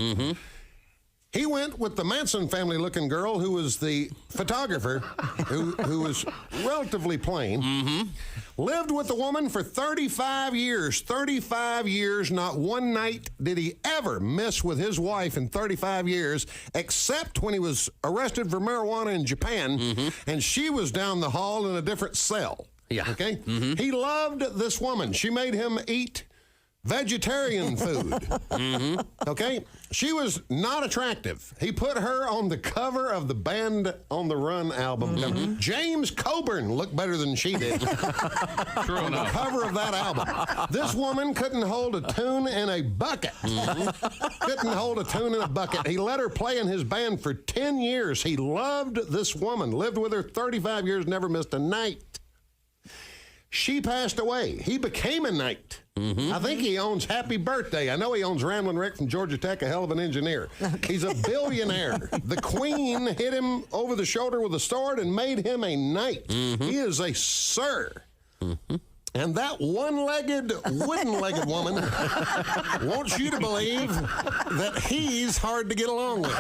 He went with the Manson family-looking girl who was the photographer, who was relatively plain. Lived with the woman for 35 years. 35 years, not one night did he ever miss with his wife in 35 years, except when he was arrested for marijuana in Japan, and she was down the hall in a different cell. Yeah. Okay? He loved this woman. She made him eat vegetarian food. Okay? She was not attractive. He put her on the cover of the Band on the Run album. Now, James Coburn looked better than she did. True on enough. the cover of that album. This woman couldn't hold a tune in a bucket. Couldn't hold a tune in a bucket. He let her play in his band for 10 years. He loved this woman. Lived with her 35 years, never missed a night. She passed away. He became a knight. I think he owns Happy Birthday. I know he owns Ramblin' Rick from Georgia Tech, a hell of an engineer. He's a billionaire. The Queen hit him over the shoulder with a sword and made him a knight. He is a sir. And that one-legged, wooden-legged woman wants you to believe that he's hard to get along with.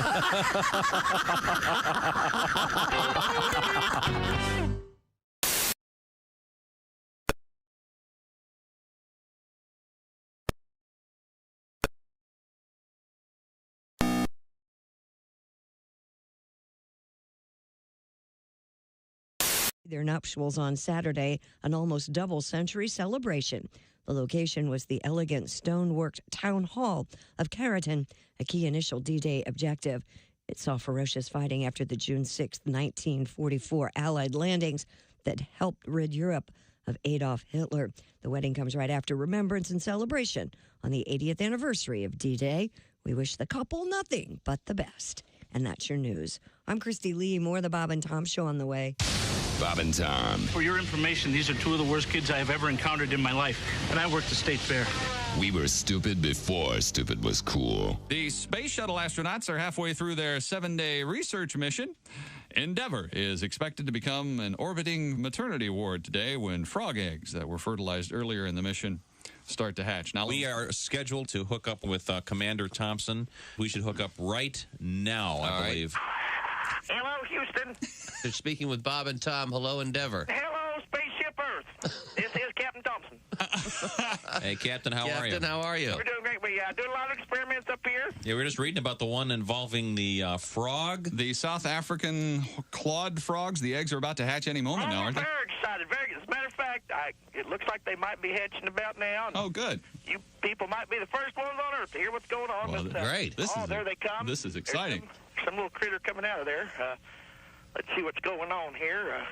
Their nuptials on Saturday, an almost double-century celebration. The location was the elegant stoneworked town hall of Carrollton, a key initial D-Day objective. It saw ferocious fighting after the June 6, 1944 Allied landings that helped rid Europe of Adolf Hitler. The wedding comes right after remembrance and celebration on the 80th anniversary of D-Day. We wish the couple nothing but the best. And that's your news. I'm Christy Lee. More of the Bob and Tom Show on the way. Bob and Tom. For your information, these are two of the worst kids I have ever encountered in my life, and I worked the state fair. We were stupid before stupid was cool. The Space Shuttle astronauts are halfway through their 7-day research mission. Endeavour is expected to become an orbiting maternity ward today when frog eggs that were fertilized earlier in the mission start to hatch. Now, we are scheduled to hook up with Commander Thompson. We should hook up right now, I believe. Hello, Houston. They're speaking with Bob and Tom. Hello, Endeavor. Hello, Spaceship Earth. This is Captain Thompson. Hey, Captain, how are you? Captain, how are you? We're doing great. We do a lot of experiments up here. Yeah, we're just reading about the one involving the frog. The South African clawed frogs. The eggs are about to hatch any moment now, aren't they? Very excited. Very. As a matter of fact, it looks like they might be hatching about now. Oh, good. You people might be the first ones on Earth to hear what's going on. Well, great. There they come. This is exciting. Some little critter coming out of there. Let's see what's going on here.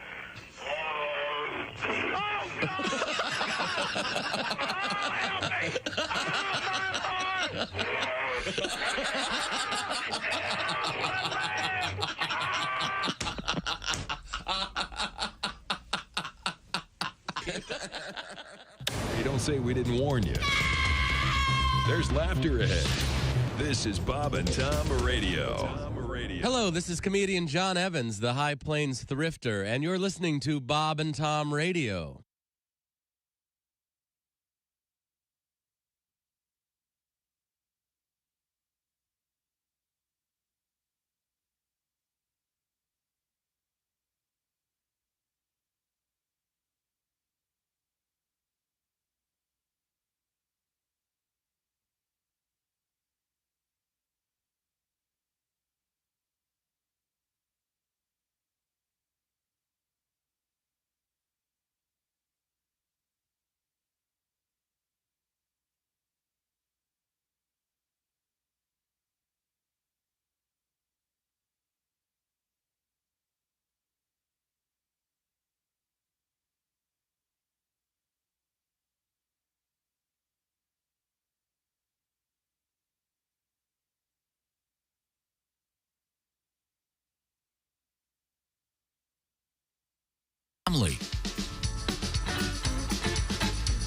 Hey, don't say we didn't warn you. There's laughter ahead. This is Bob and Tom Radio. Hello, this is comedian John Evans, the High Plains Thrifter, and you're listening to Bob and Tom Radio.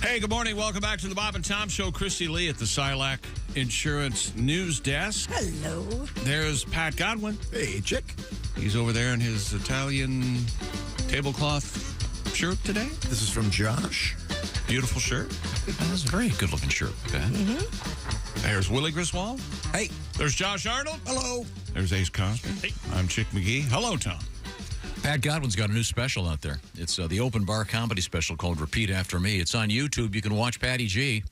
Hey, good morning. Welcome back to the Bob and Tom Show. Christy Lee at the Silac Insurance News Desk. Hello. There's Pat Godwin. Hey, chick. He's over there in his Italian tablecloth shirt today. This is from Josh. Beautiful shirt. That's a very good-looking shirt, Pat. There's Willie Griswold. Hey. There's Josh Arnold. Hello. There's Ace Cosby. Hey. I'm Chick McGee. Hello, Tom. Pat Godwin's got a new special out there. It's the open bar comedy special called Repeat After Me. It's on YouTube. You can watch Patty G,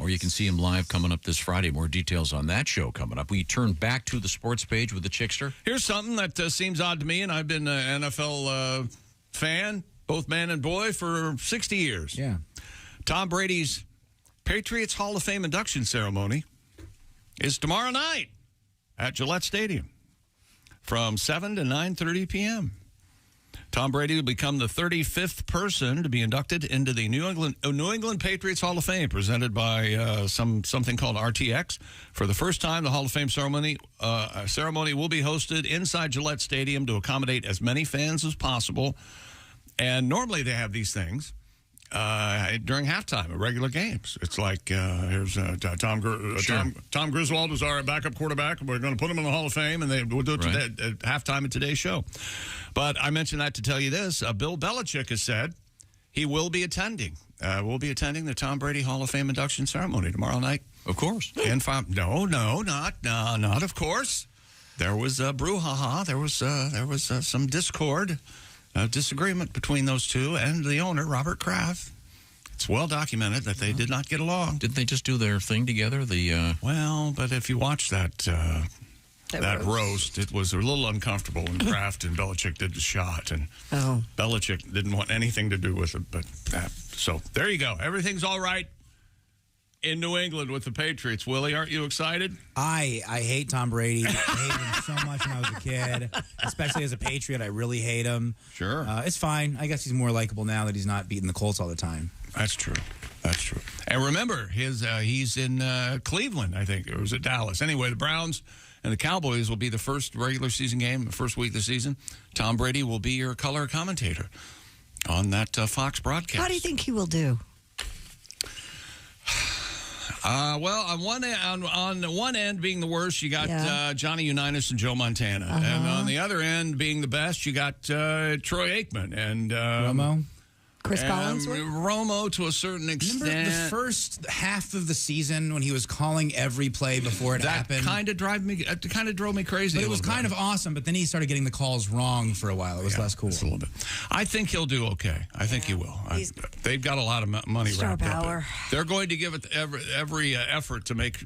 or you can see him live coming up this Friday. More details on that show coming up. We turn back to the sports page with the Chickster. Here's something that seems odd to me, and I've been an NFL fan, both man and boy, for 60 years. Yeah. Tom Brady's Patriots Hall of Fame induction ceremony is tomorrow night at Gillette Stadium from 7 to 9:30 p.m. Tom Brady will become the 35th person to be inducted into the New England Patriots Hall of Fame, presented by something called RTX. For the first time, the Hall of Fame ceremony will be hosted inside Gillette Stadium to accommodate as many fans as possible. And normally they have these things during halftime of regular games. It's like, here's Tom Griswold was our backup quarterback. We're going to put him in the Hall of Fame, and we'll do it today, at halftime of today's show. But I mentioned that to tell you this. Bill Belichick has said he will be attending. The Tom Brady Hall of Fame induction ceremony tomorrow night. Of course. And not of course. There was a brouhaha. There was some discord. Disagreement between those two and the owner, Robert Kraft. It's well documented that they did not get along. Didn't they just do their thing together? Well, but if you watch that that roast. It was a little uncomfortable when Kraft and Belichick did the shot, and Belichick didn't want anything to do with it. But so there you go. Everything's all right in New England with the Patriots. Willie, aren't you excited? I hate Tom Brady. I hated him so much when I was a kid, especially as a Patriot. I really hate him. Sure. It's fine. I guess he's more likable now that he's not beating the Colts all the time. That's true. That's true. And remember, he's in Cleveland, I think, or was it Dallas? Anyway, the Browns and the Cowboys will be the first regular season game, the first week of the season. Tom Brady will be your color commentator on that Fox broadcast. How do you think he will do? Well, on one end being the worst, you got Johnny Unitas and Joe Montana. And on the other end being the best, you got Troy Aikman and Romo. Chris Collinsworth? Romo to a certain extent. Remember the first half of the season when he was calling every play before it happened? That kind of drove me crazy. But it was kind of awesome, but then he started getting the calls wrong for a while. It was less cool. A little bit. I think he'll do okay. I think he will. They've got a lot of money wrapped up. They're going to give it every effort to make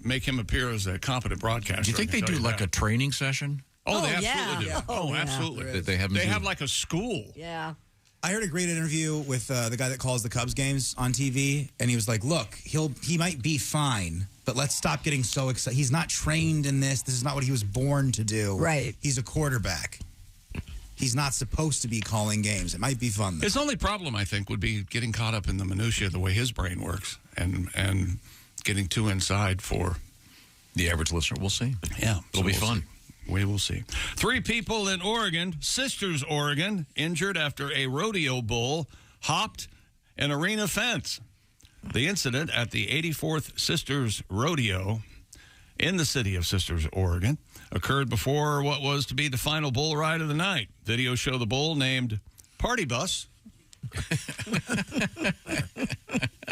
him appear as a competent broadcaster. Do you think they do like a training session? Oh, they absolutely do. Oh, absolutely. They have like a school. Yeah. I heard a great interview with the guy that calls the Cubs games on TV, and he was like, look, he might be fine, but let's stop getting so excited. He's not trained in this. This is not what he was born to do. Right. He's a quarterback. He's not supposed to be calling games. It might be fun, though. His only problem, I think, would be getting caught up in the minutia of the way his brain works and getting too inside for the average listener. We'll see. Yeah. It'll be fun. We will see. 3 people in Oregon, Sisters, Oregon, injured after a rodeo bull hopped an arena fence. The incident at the 84th Sisters Rodeo in the city of Sisters, Oregon, occurred before what was to be the final bull ride of the night. Videos show the bull named Party Bus.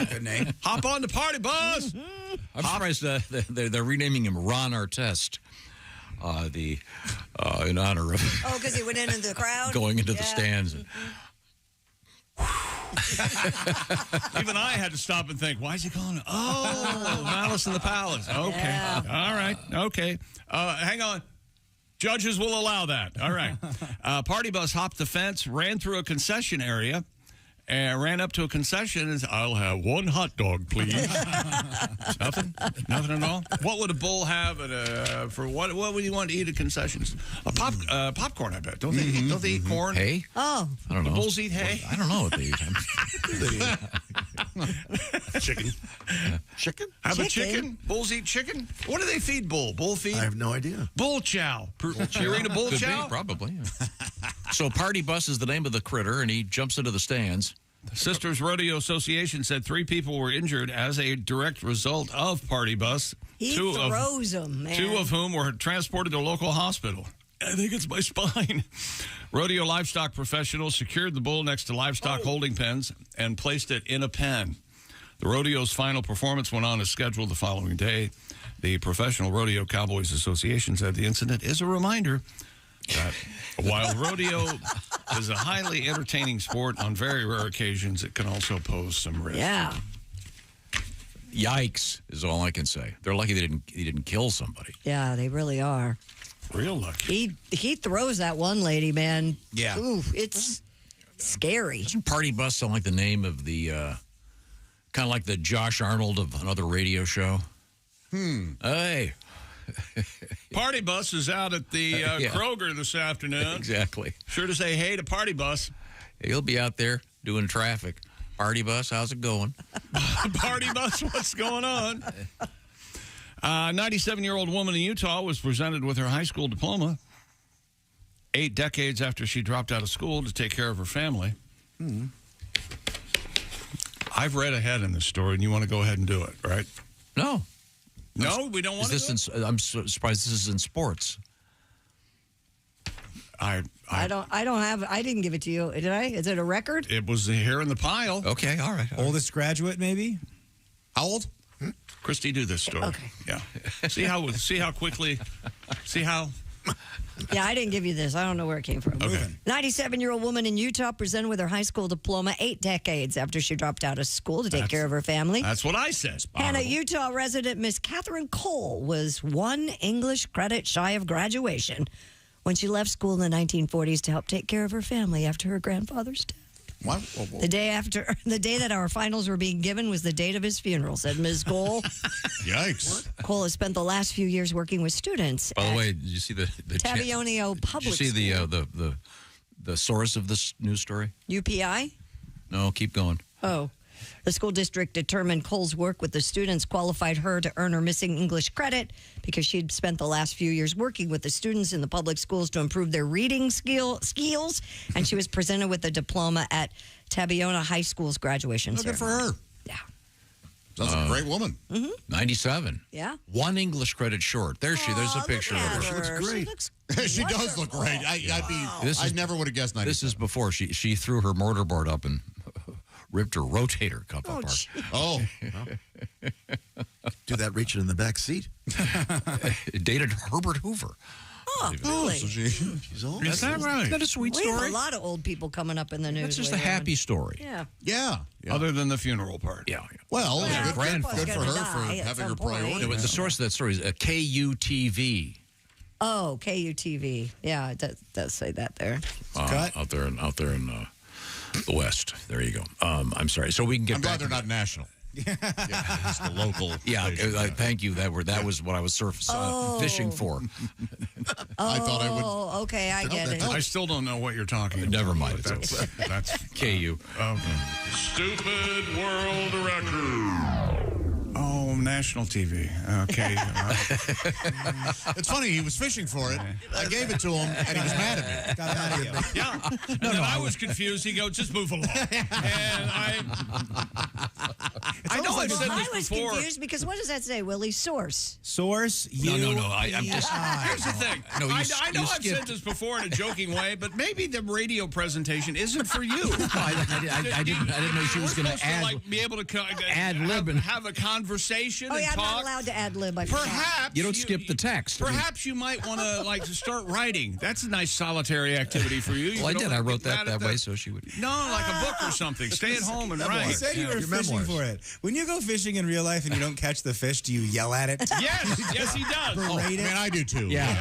Good name. Hop on the Party Bus. I'm surprised they're renaming him Ron Artest. In honor of because he went into the crowd going into the stands. Even I had to stop and think, why is he calling it? Oh, Malice in the Palace. Okay. Yeah. All right. Okay. Hang on. Judges will allow that. All right. Party Bus hopped the fence, ran through a concession area, and ran up to a concession and said, I'll have 1 hot dog, please. Nothing at all. What would a bull have for what would you want to eat at concessions? Popcorn, I bet. Don't they eat corn? Hay? Oh, I don't know. Do bulls eat hay? I don't know what they eat. Chicken. Chicken? How about chicken? Bulls eat chicken? What do they feed bull? Bull feed? I have no idea. Bull chow. You eat a bull Could chow? be, probably. Yeah. So Party Bus is the name of the critter, and he jumps into the stands. The Sisters Rodeo Association said 3 people were injured as a direct result of Party Bus. He throws them, man. 2 of whom were transported to a local hospital. I think it's my spine. Rodeo livestock professionals secured the bull next to livestock holding pens and placed it in a pen. The rodeo's final performance went on as scheduled the following day. The Professional Rodeo Cowboys Association said the incident is a reminder that while rodeo is a highly entertaining sport, on very rare occasions it can also pose some risk. Yeah. Yikes is all I can say. They're lucky he didn't kill somebody. Yeah, they really are. Real lucky. He throws that one lady, man. Yeah. Ooh, it's scary. Doesn't Party Bus sound like the name of the kind of like the Josh Arnold of another radio show? Hey. Party Bus is out at the Kroger this afternoon. Exactly. Sure to say hey to Party Bus. He'll be out there doing traffic. Party Bus, how's it going? Party Bus, what's going on? 97-year-old woman in Utah was presented with her high school diploma 8 decades after she dropped out of school to take care of her family. I've read ahead in this story, and you want to go ahead and do it, right? No. No, we don't want to do it? I'm surprised this is in sports. I didn't give it to you, did I? Is it a record? It was here in the pile. Okay, all right. Oldest graduate, maybe? How old? Christy, do this story. Okay. Yeah. See how quickly. See how Yeah, I didn't give you this. I don't know where it came from. Okay. 97-year-old woman in Utah presented with her high school diploma 8 decades after she dropped out of school to take care of her family. That's what I said. Hannah, Utah resident Miss Catherine Cole was 1 English credit shy of graduation when she left school in the 1940s to help take care of her family after her grandfather's death. What? The day that our finals were being given was the date of his funeral, said Ms. Cole. Yikes. Cole has spent the last few years working with students. By the way, did you see the Tabionio Public Did you see the source of this news story? UPI? No, keep going. Oh. The school district determined Cole's work with the students qualified her to earn her missing English credit because she'd spent the last few years working with the students in the public schools to improve their reading skills, and she was presented with a diploma at Tabiona High School's graduation Good for ceremony. her. Yeah. Sounds like a great woman. 97. Yeah. 1 English credit short. There's a picture of her. She looks great. She does look great. I never would have guessed 97. This is before she threw her mortarboard up and ripped her rotator cuff apart. Oh. Do that reaching in the back seat. It dated Herbert Hoover. Oh, really? So she's old. Is that right? Isn't that a sweet We story? have a lot of old people coming up in the news. That's just a later happy on. story. Yeah. Yeah. Other than the funeral part. Yeah. Well, Yeah, good grandpa's for gonna her die for at having some her point. priority. The source of that story is KUTV. Oh, KUTV. Yeah, it does say that there. Out there in the West. There you go. I'm sorry. So we can get I'm back glad they're not national. Yeah, it's the local. Yeah, thank you. That was what I was fishing for. I thought I would. Oh, okay, I get it. I still don't know what you're talking about. Never mind. That's KU. Stupid world record. Oh, national TV. Okay. It's funny. He was fishing for it. I gave it to him, and he was mad at me. Got mad at you. Yeah. No, I was confused. He goes, just move along. And I know I've said I this was before. confused because what does that say, Willie? Source. Source, you. No. I'm just. Here's the thing. No, I know I've said this before in a joking way, but maybe the radio presentation isn't for you. I didn't know she was going to add. Be able to ad lib and have a conversation. Oh, and yeah, I'm talk. not allowed to ad lib. Perhaps you don't skip the text. Perhaps you might want to start writing. That's a nice solitary activity for you. Well, I did. I wrote that way so she would. No, like a book or something. Stay at home and write. You said you were fishing for it. When you go fishing in real life and you don't catch the fish, do you yell at it? Yes, he does. Berate it? Man, I do too. Yeah.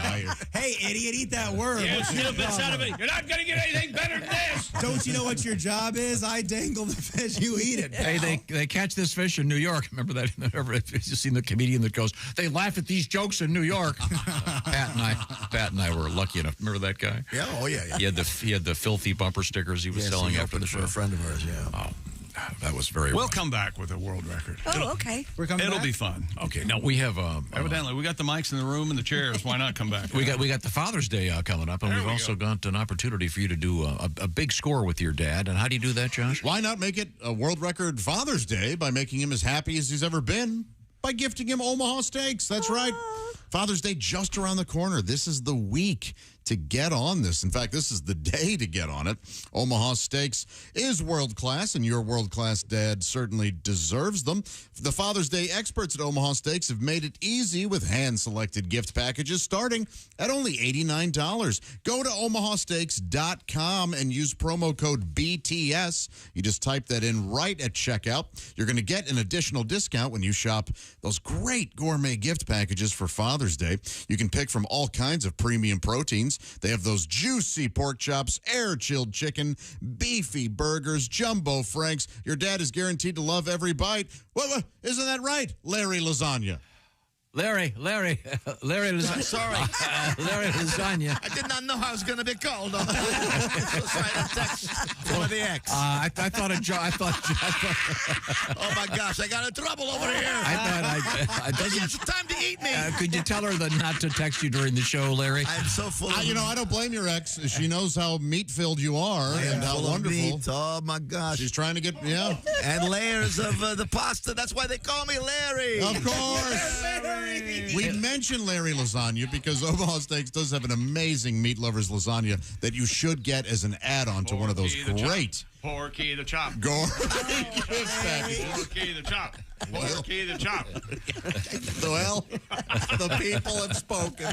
Hey, idiot, eat that worm. You What's your stupid son of a... problem? You're not going to get anything better than this. Don't you know what your job is? I dangle the fish, you eat it. Hey, they catch this fish in New York. Remember that? You seen the comedian that goes, they laugh at these jokes in New York. Pat and I were lucky enough. Remember that guy? Yeah. Oh yeah. He had the filthy bumper stickers he was selling after the show. For a friend of ours. Yeah. Oh, that was very. We'll come back with a world record. Oh, okay. We're coming It'll back? be fun. Okay. Now we have. Evidently, we got the mics in the room and the chairs. Why not come back? We got the Father's Day coming up, and There we've we also go. got an opportunity for you to do a big score with your dad. And how do you do that, Josh? Why not make it a world record Father's Day by making him as happy as he's ever been? By gifting him Omaha Steaks. That's right. Father's Day just around the corner. This is the week to get on this. In fact, this is the day to get on it. Omaha Steaks is world class, and your world class dad certainly deserves them. The Father's Day experts at Omaha Steaks have made it easy with hand-selected gift packages starting at only $89. Go to omahasteaks.com and use promo code BTS. You just type that in right at checkout. You're going to get an additional discount when you shop those great gourmet gift packages for Father's Day. You can pick from all kinds of premium proteins. They have those juicy pork chops, air-chilled chicken, beefy burgers, jumbo franks. Your dad is guaranteed to love every bite. What, isn't that right, Larry Lasagna? Larry Lasagna. Sorry. Larry Lasagna. I did not know I was going to be called. So sorry to text one of the ex. I thought. Oh my gosh, I got in trouble over here. I doesn't. It's time to eat me. Could you tell her not to text you during the show, Larry? I'm so full of I don't blame your ex. She knows how meat-filled you are and how full of wonderful. meat. Oh my gosh. She's trying to get, And layers of the pasta. That's why they call me Larry. Of course. We mentioned Larry Lasagna because Omaha Steaks does have an amazing meat lovers lasagna that you should get as an add-on to one of those great Porky the Chop. gourmet gift packages. Porky the Chop. Porky the Chop. Well, the people have spoken.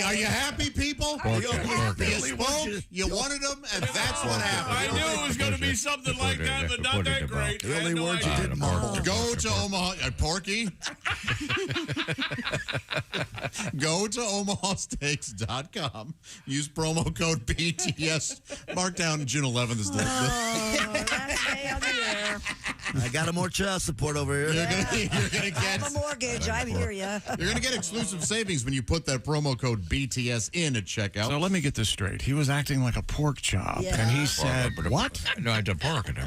Are you happy, people? You spoke, you wanted them, and that's what happened. I knew it was going to be something like that, but not that great. The only word you didn't mumble. Go to Omaha, Porky. Go to omahasteaks.com. Use promo code BTS. Mark down June 11th is the Last day of the year. I got a more child support over here. You're gonna get I'm a mortgage. I hear you. You're gonna get exclusive savings when you put that promo code BTS in at checkout. So let me get this straight. He was acting like a pork chop, and he said, "What?" No, I did pork. Okay,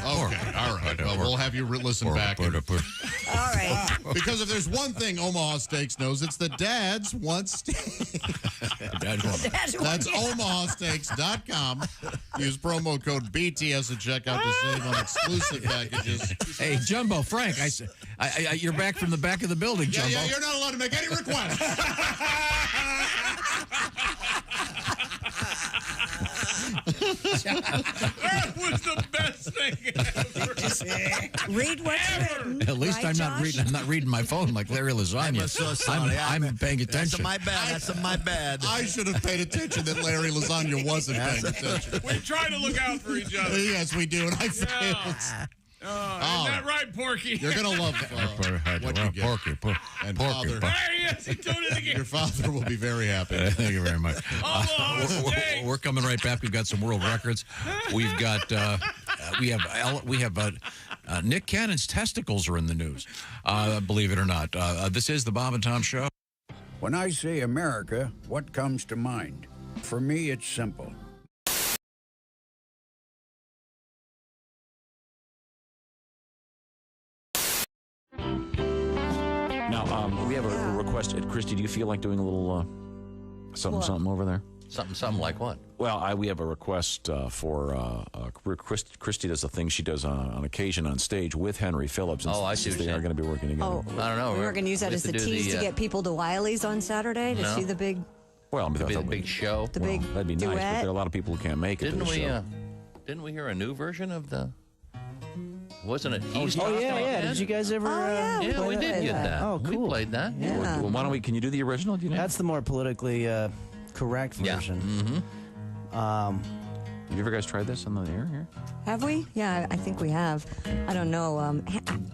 all right. Well, we'll have you listen back. All right. Because if there's one thing Omaha Steaks knows, it's that dads want steak. That's omahasteaks.com. Use promo code BTS at checkout to save on exclusive packages. Hey, Jumbo, Frank, you're back from the back of the building, Jumbo. Yeah, you're not allowed to make any requests. That was the best thing ever. Read what's written. At least right, I'm not reading my phone like Larry Lasagna. I'm so sorry. I'm paying attention. That's my bad. I should have paid attention that Larry Lasagna wasn't paying attention. We try to look out for each other. Yes, we do, and I failed. Isn't that right, Porky? You're going to love what you get. Porky. And Father, yes, he told it again. Your father will be very happy. Thank you very much. We're coming right back. We've got some world records. We've got Nick Cannon's testicles are in the news. Believe it or not. This is the Bob and Tom Show. When I say America, what comes to mind? For me, it's simple. Now, we have a request. Christy, do you feel like doing a little something over there? Something like what? Well, we have a request for Christy does a thing she does on occasion on stage with Henry Phillips. And I see. They are going to be working together. Oh, I don't know. We were going to use that as the tease to get people to Wiley's on Saturday to see the big. Well, the big show. The big that'd be nice, but duet. there are a lot of people who can't make it. Didn't we hear a new version of the? Wasn't it? Yeah. Did you guys ever? Yeah, we did get that. Oh, cool. We played that. Yeah. Well, why don't we? Can you do the original? Do you know? That's the more politically correct version. Mm-hmm. Have you ever guys tried this on the air here? Have we? Yeah, I think we have. I don't know.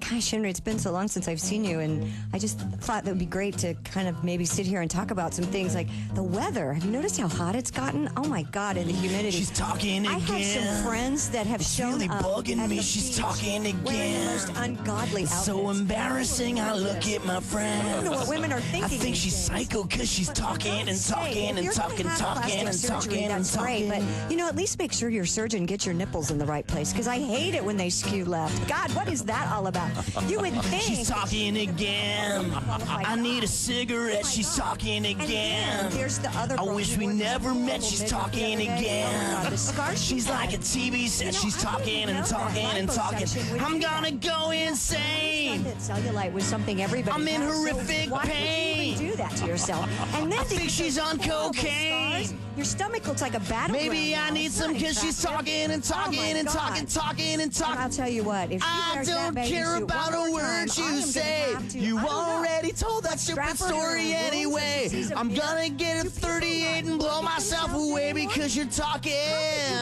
Gosh, Henry, it's been so long since I've seen you, and I just thought that would be great to kind of maybe sit here and talk about some things like the weather. Have you noticed how hot it's gotten? Oh my God, and the humidity. She's talking again. I have some friends that have shown really up bugging me. She's talking again. Wearing the most ungodly outfits. So embarrassing. I look at my friend. I don't know what women are thinking. I think she's psycho because she's talking and talking and talking and talking and talking and talking. But you know, at least make sure your surgeon gets your nipples in the right place, because I hate it when they skew left. God, what is that all about? You would think. She's talking again. I need a cigarette. She's talking again. Here's the other. I wish we never met. She's talking again. She's like a TV set. She's talking and talking and talking. I'm gonna go insane. Cellulite was something everybody. I'm in has, horrific so pain. Why would you even do that to yourself? And then I think she's on cocaine. Your stomach looks like a battleground. Maybe I need some because she's talking and talking and talking and talking. I'll tell you what. If she I wears don't that bathing care suit about one a more word time, you say. You already told that stupid story anyway. I'm gonna get a 38 and blow myself away because you're talking.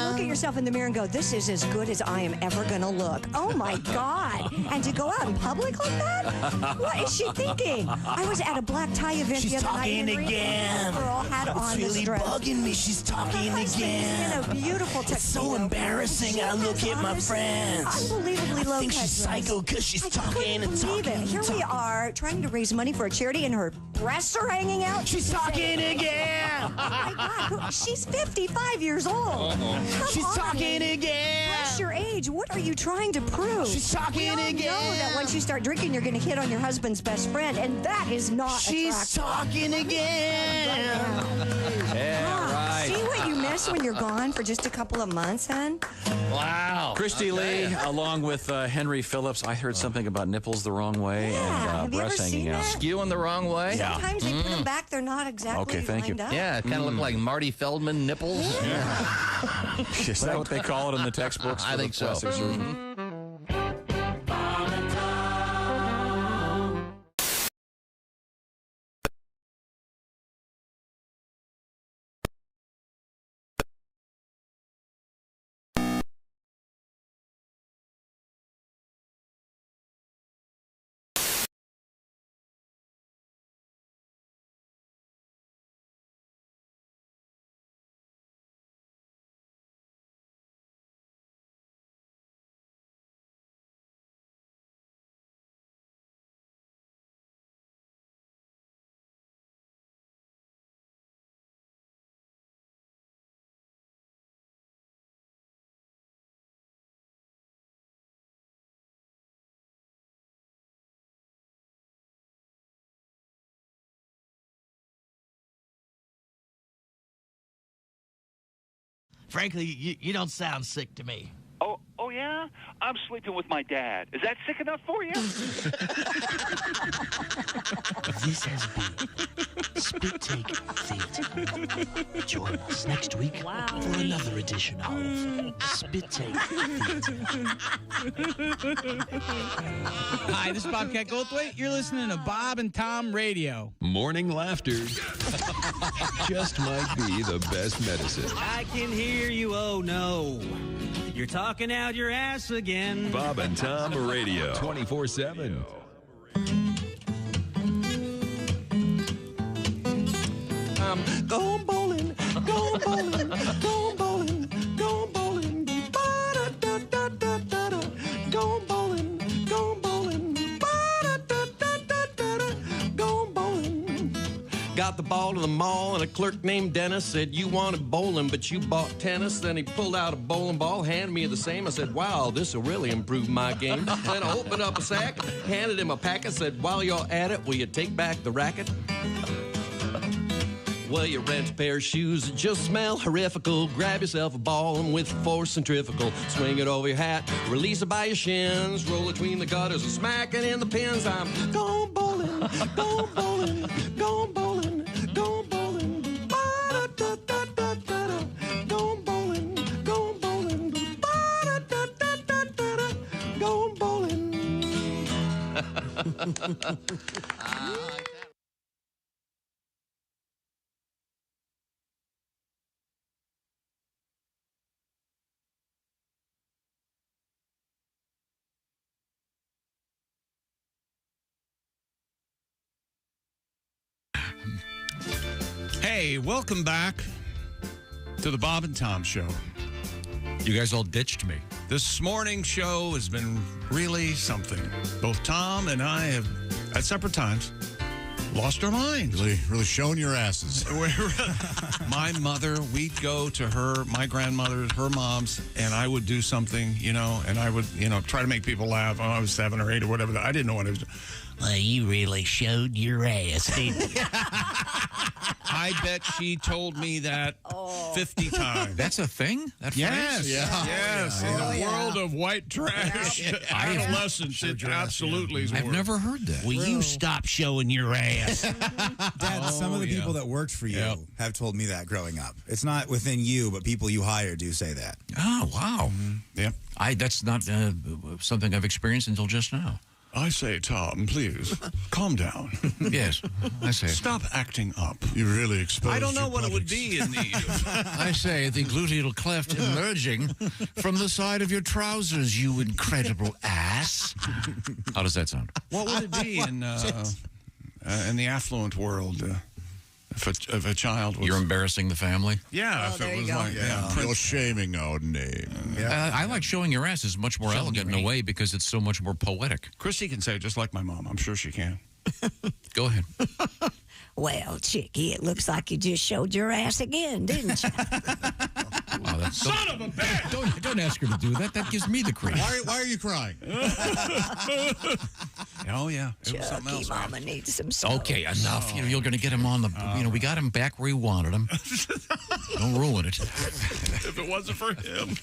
Look at yourself in the mirror and go, this is as good as I am ever gonna look. Oh my God. And to go out in public like that? What is she thinking? I was at a black tie event She's the other night. talking again. Girl had on It's really this dress. bugging me. She's talking again. In a beautiful It's tuxedo. so embarrassing. I look at my friends. Unbelievably low I think cut she's dress. psycho because she's talking and talking. Here we are trying to raise money for a charity, and her breasts are hanging out. She's talking again. Oh my God, she's 55 years old. She's talking again. What's your age? What are you trying to prove? She's talking again. We all know that once you start drinking, you're going to hit on your husband's best friend, and that is not She's attractive. talking again. Yeah, See what you miss when you're gone for just a couple of months, hon? Wow. Christy Lee, along with Henry Phillips. I heard something about nipples the wrong way and breasts hanging out. Skewing the wrong way? Yeah. Sometimes they put them back, they're not exactly Okay, thank you. lined up. Yeah, it kind of looked like Marty Feldman nipples. Is that what they call it in the textbooks? I think so. Frankly, you don't sound sick to me. Oh, yeah? I'm sleeping with my dad. Is that sick enough for you? This has been Spit Take Theater. Join us next week for another edition of Spit Take Theater. Hi, this is Bobcat Goldthwait. You're listening to Bob and Tom Radio. Morning laughter just might be the best medicine. I can hear you, oh no. You're talking out your ass again. Bob and Tom Radio, 24/7. Going bowling, going bowling, going bowling, going bowling. Ba-da-da-da-da-da-da. Going bowling, going bowling. Ba-da-da-da-da-da. Going bowling. Got the ball to the mall, and a clerk named Dennis said, you wanted bowling, but you bought tennis. Then he pulled out a bowling ball, handed me the same. I said, wow, this will really improve my game. Then I opened up a sack, handed him a packet, said, while you're at it, will you take back the racket? Well, you rent a pair of shoes that just smell horrifical. Grab yourself a ball and with force centrifugal, swing it over your hat, release it by your shins, roll it between the gutters and smack it in the pins. I'm going bowling, going bowling, going bowling, going bowling. Ba-da-da-da-da-da. Going bowling, going bowling. Ba-da-da-da-da-da. Going bowling. Hey, welcome back to the Bob and Tom Show. You guys all ditched me. This morning's show has been really something. Both Tom and I have, at separate times, lost our minds. Really showing your asses. My mother, we'd go to her, my grandmother, her mom's, and I would do something, and I would, try to make people laugh. Oh, I was 7 or 8 or whatever. I didn't know what I was doing. Well, you really showed your ass, didn't you? I bet she told me that 50 times. That's a thing? That yes. phrase? Yes. In the world of white trash, adolescence, it absolutely is. I've never heard that. Will you stop showing your ass? Dad, some of the people that worked for you have told me that growing up. It's not within you, but people you hire do say that. Oh, wow. Yep. That's not something I've experienced until just now. I say, Tom, please, calm down. Yes, I say. Stop acting up. You really exposed I don't know your what it would buttocks. be in the... I say, the gluteal cleft emerging from the side of your trousers, you incredible ass. How does that sound? What would it be in the affluent world if a child was... You're embarrassing the family? Yeah, if it was like... You're shaming our name. I like showing your ass is much more elegant in a way because it's so much more poetic. Christy can say it just like my mom. I'm sure she can. Go ahead. Well, Chickie, it looks like you just showed your ass again, didn't you? Wow, Son of a bitch! Don't ask her to do that. That gives me the creep. Why are you crying? Oh, yeah. It was something Chucky, else. Mama needs some soap. Okay, enough. You're going to get him on the... we got him back where he wanted him. Don't ruin it. If it wasn't for him.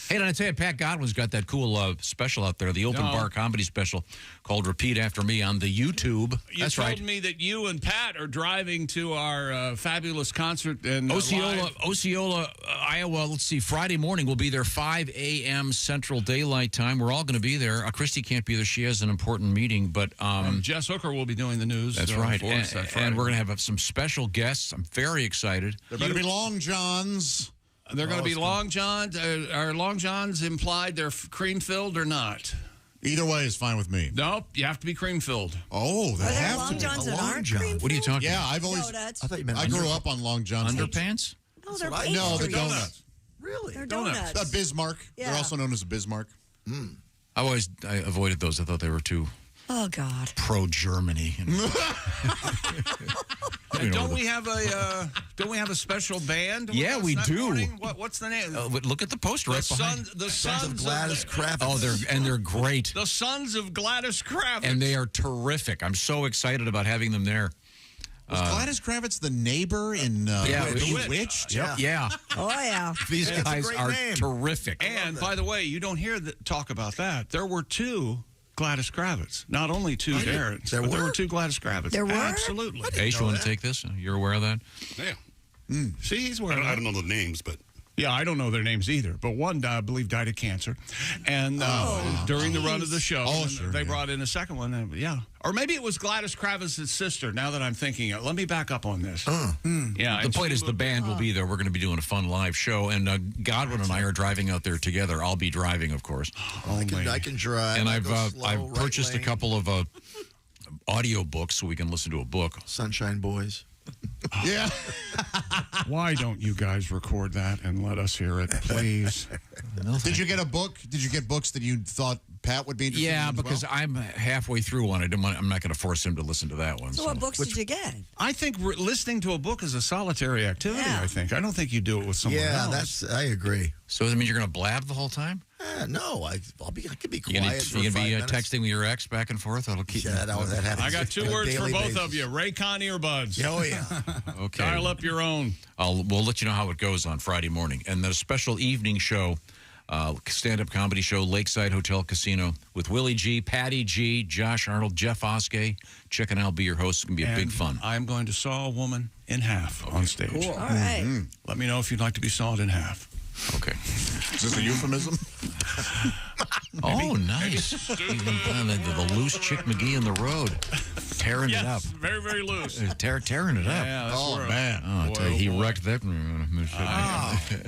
Hey, did I tell you, Pat Godwin's got that cool special out there, the open bar comedy special called Repeat After Me on the YouTube. That's right. You told me that you and Pat are driving to our fabulous concert in Osceola, Iowa. Let's see, Friday morning. We'll be there 5 a.m. Central Daylight Time. We're all going to be there. Christy can't be there. She has an important meeting, but... Jess Hooker will be doing the news. That's right. And we're going to have some special guests. I'm very excited. There better be Long Johns. They're going to be Long Johns. Are Long Johns implied they're cream-filled or not? Either way is fine with me. Nope, you have to be cream-filled. Oh, they have Long to be. Johns that aren't John. cream-filled? What are you talking Yeah, about? I've always... Donuts. I thought you meant I grew up on Long Johns. Underpants? No, they're No, the pastries. donuts. Really? They're donuts. A Bismarck. Yeah. They're also known as a Bismarck. I avoided those. I thought they were too Oh, God. pro-Germany. Don't we have a special band? Yeah, we do. Morning? What's the name? Look at the poster right behind. The Sons of Gladys Kravitz. Oh, they're great. The Sons of Gladys Kravitz. And they are terrific. I'm so excited about having them there. Was Gladys Kravitz the neighbor in Bewitched? Yep. Yeah. Oh, yeah. These guys are terrific. And, by the way, you don't hear talk about that. There were 2 Gladys Kravitz. Not only 2 Darrens, there were 2 Gladys Kravitz. There were? Absolutely. Ace, you want to take this? You're aware of that? Yeah. See, he's aware of that. I don't know the names, but... Yeah, I don't know their names either. But one, I believe, died of cancer. And during the run of the show, they brought in a second one. And, or maybe it was Gladys Kravitz's sister, now that I'm thinking. Let me back up on this. Yeah, the point is the band will be there. We're going to be doing a fun live show. And Godwin and I are driving out there together. I'll be driving, of course. I can drive. And I've purchased a couple of audio books so we can listen to a book. Sunshine Boys. Yeah. Why don't you guys record that and let us hear it, please? Did you get a book? Did you get books that you thought Pat would be interested in? Yeah, because I'm halfway through one. I'm not going to force him to listen to that one. So what books did you get? I think listening to a book is a solitary activity, I think. I don't think you do it with someone else. I agree. So that means you're going to blab the whole time? No, I could be quiet. You're going to be texting with your ex back and forth? That'll keep that happens. I got 2 words for both of you. Ray, Connie, or Buds. Oh, yeah. Okay. Dial up your own. We'll let you know how it goes on Friday morning. And the special evening show, stand-up comedy show, Lakeside Hotel Casino, with Willie G, Patty G, Josh Arnold, Jeff Oskey. Chick and I'll be your hosts. It's going to be a big fun. I'm going to saw a woman in half on stage. Cool. All right. Let me know if you'd like to be sawed in half. Okay. Is this a euphemism? Oh, nice. The loose Chick McGee in the road. Tearing it up. Very, very loose. Tearing it up. Yeah, oh, man. Oh, I tell you, he wrecked that.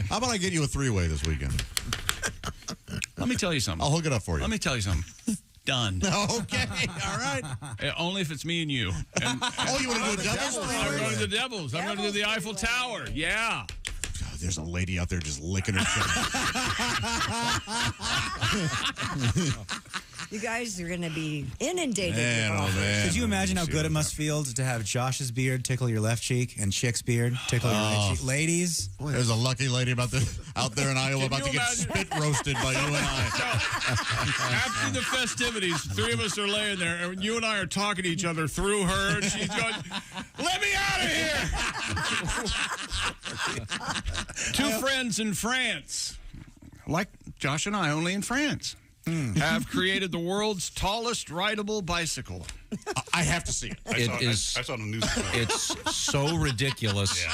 How about I get you a 3-way this weekend? Let me tell you something. I'll hook it up for you. Let me tell you something. Done. Okay. All right. Only if it's me and you. And, you want to do a Devils? I'm going to the Devils. I'm going to do the Eiffel Tower. Yeah. There's a lady out there just licking her chin. You guys are going to be inundated. Man. Could you imagine how good it must feel to have Josh's beard tickle your left cheek and Chick's beard tickle your right cheek? Ladies. There's a lucky lady out there in Iowa about to get spit roasted by you and I. After the festivities, 3 of us are laying there, and you and I are talking to each other through her, and she's going, "Let me out of here!" 2 friends in France, like Josh and I, only in France, have created the world's tallest rideable bicycle. I have to see it. I saw the news. It's so ridiculous.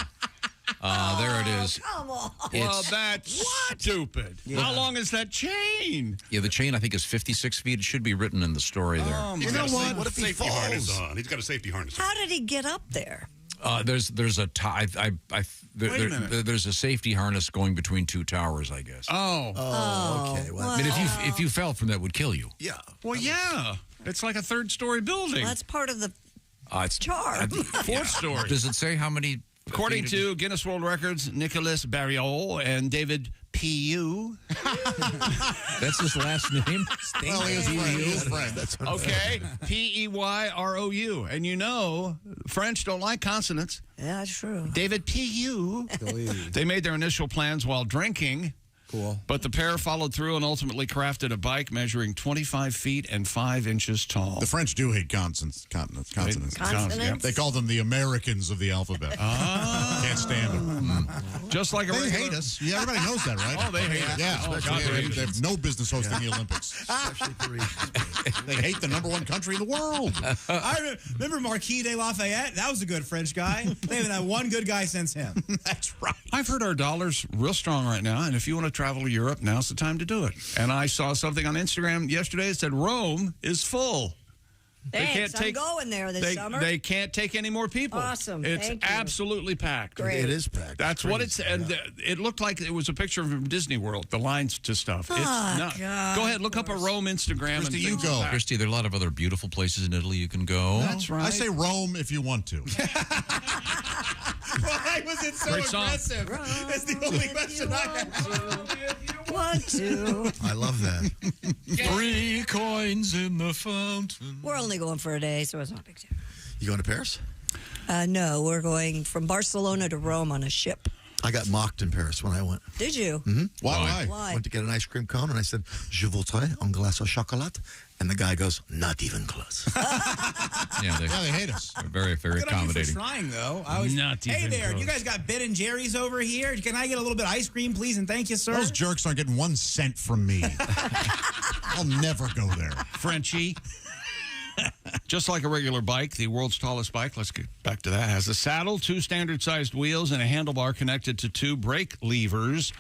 There it is. Come on. Well, that's stupid. Yeah. How long is that chain? Yeah, the chain, I think, is 56 feet. It should be written in the story there. You know what? What if he falls? Harness on. He's got a safety harness on. How did he get up there? There's a there's a safety harness going between 2 towers, I guess. Oh, okay. Well, I mean, if you fell from that, it would kill you. Yeah. Well, yeah. It's like a 3rd-story building. Well, that's part of the it's charm. 4th story. Does it say how many? According to Guinness World Records, Nicolas Barriol and David P.U. That's his last name? Well, he is friend. Okay, P-E-Y-R-O-U. And you know, French don't like consonants. Yeah, that's true. David P.U. They made their initial plans while drinking. Cool. But the pair followed through and ultimately crafted a bike measuring 25 feet and 5 inches tall. The French do hate consonants. Consonants? They call them the Americans of the alphabet. Can't stand them. Just like they hate us. Yeah, everybody knows that, right? Oh, they hate us. Yeah. They have no business hosting the Olympics. They hate the #1 country in the world. I remember Marquis de Lafayette. That was a good French guy. They haven't had one good guy since him. That's right. I've heard our dollar's real strong right now, and if you want to travel to Europe, now's the time to do it. And I saw something on Instagram yesterday that said Rome is full. Thanks, I'm going there this summer. They can't take any more people. Awesome. It's Thank you. absolutely packed. Great. It is packed. That's what it's. And it looked like it was a picture from Disney World. The lines to stuff. It's not. God, go ahead, look up a Rome Instagram. Christy, and you go. Christy, there are a lot of other beautiful places in Italy you can go. That's right. I say Rome if you want to. Why was it so aggressive? That's the only question I have. 1, 2. I love that. 3 coins in the fountain. We're only going for a day, so it's not a big deal. You going to Paris? No, we're going from Barcelona to Rome on a ship. I got mocked in Paris when I went. Did you? Mm-hmm. Why? I went to get an ice cream cone, and I said, "Je voudrais un glace au chocolat And the guy goes, not even close. Yeah, they hate us. They're very, very Good on you for accommodating. trying, though. I was, Not hey even there, close. you guys got Ben and Jerry's over here. Can I get a little bit of ice cream, please? And thank you, sir. Those jerks aren't getting 1 cent from me. I'll never go there. Frenchie. Just like a regular bike, the world's tallest bike, let's get back to that, has a saddle, 2 standard-sized wheels, and a handlebar connected to 2 brake levers.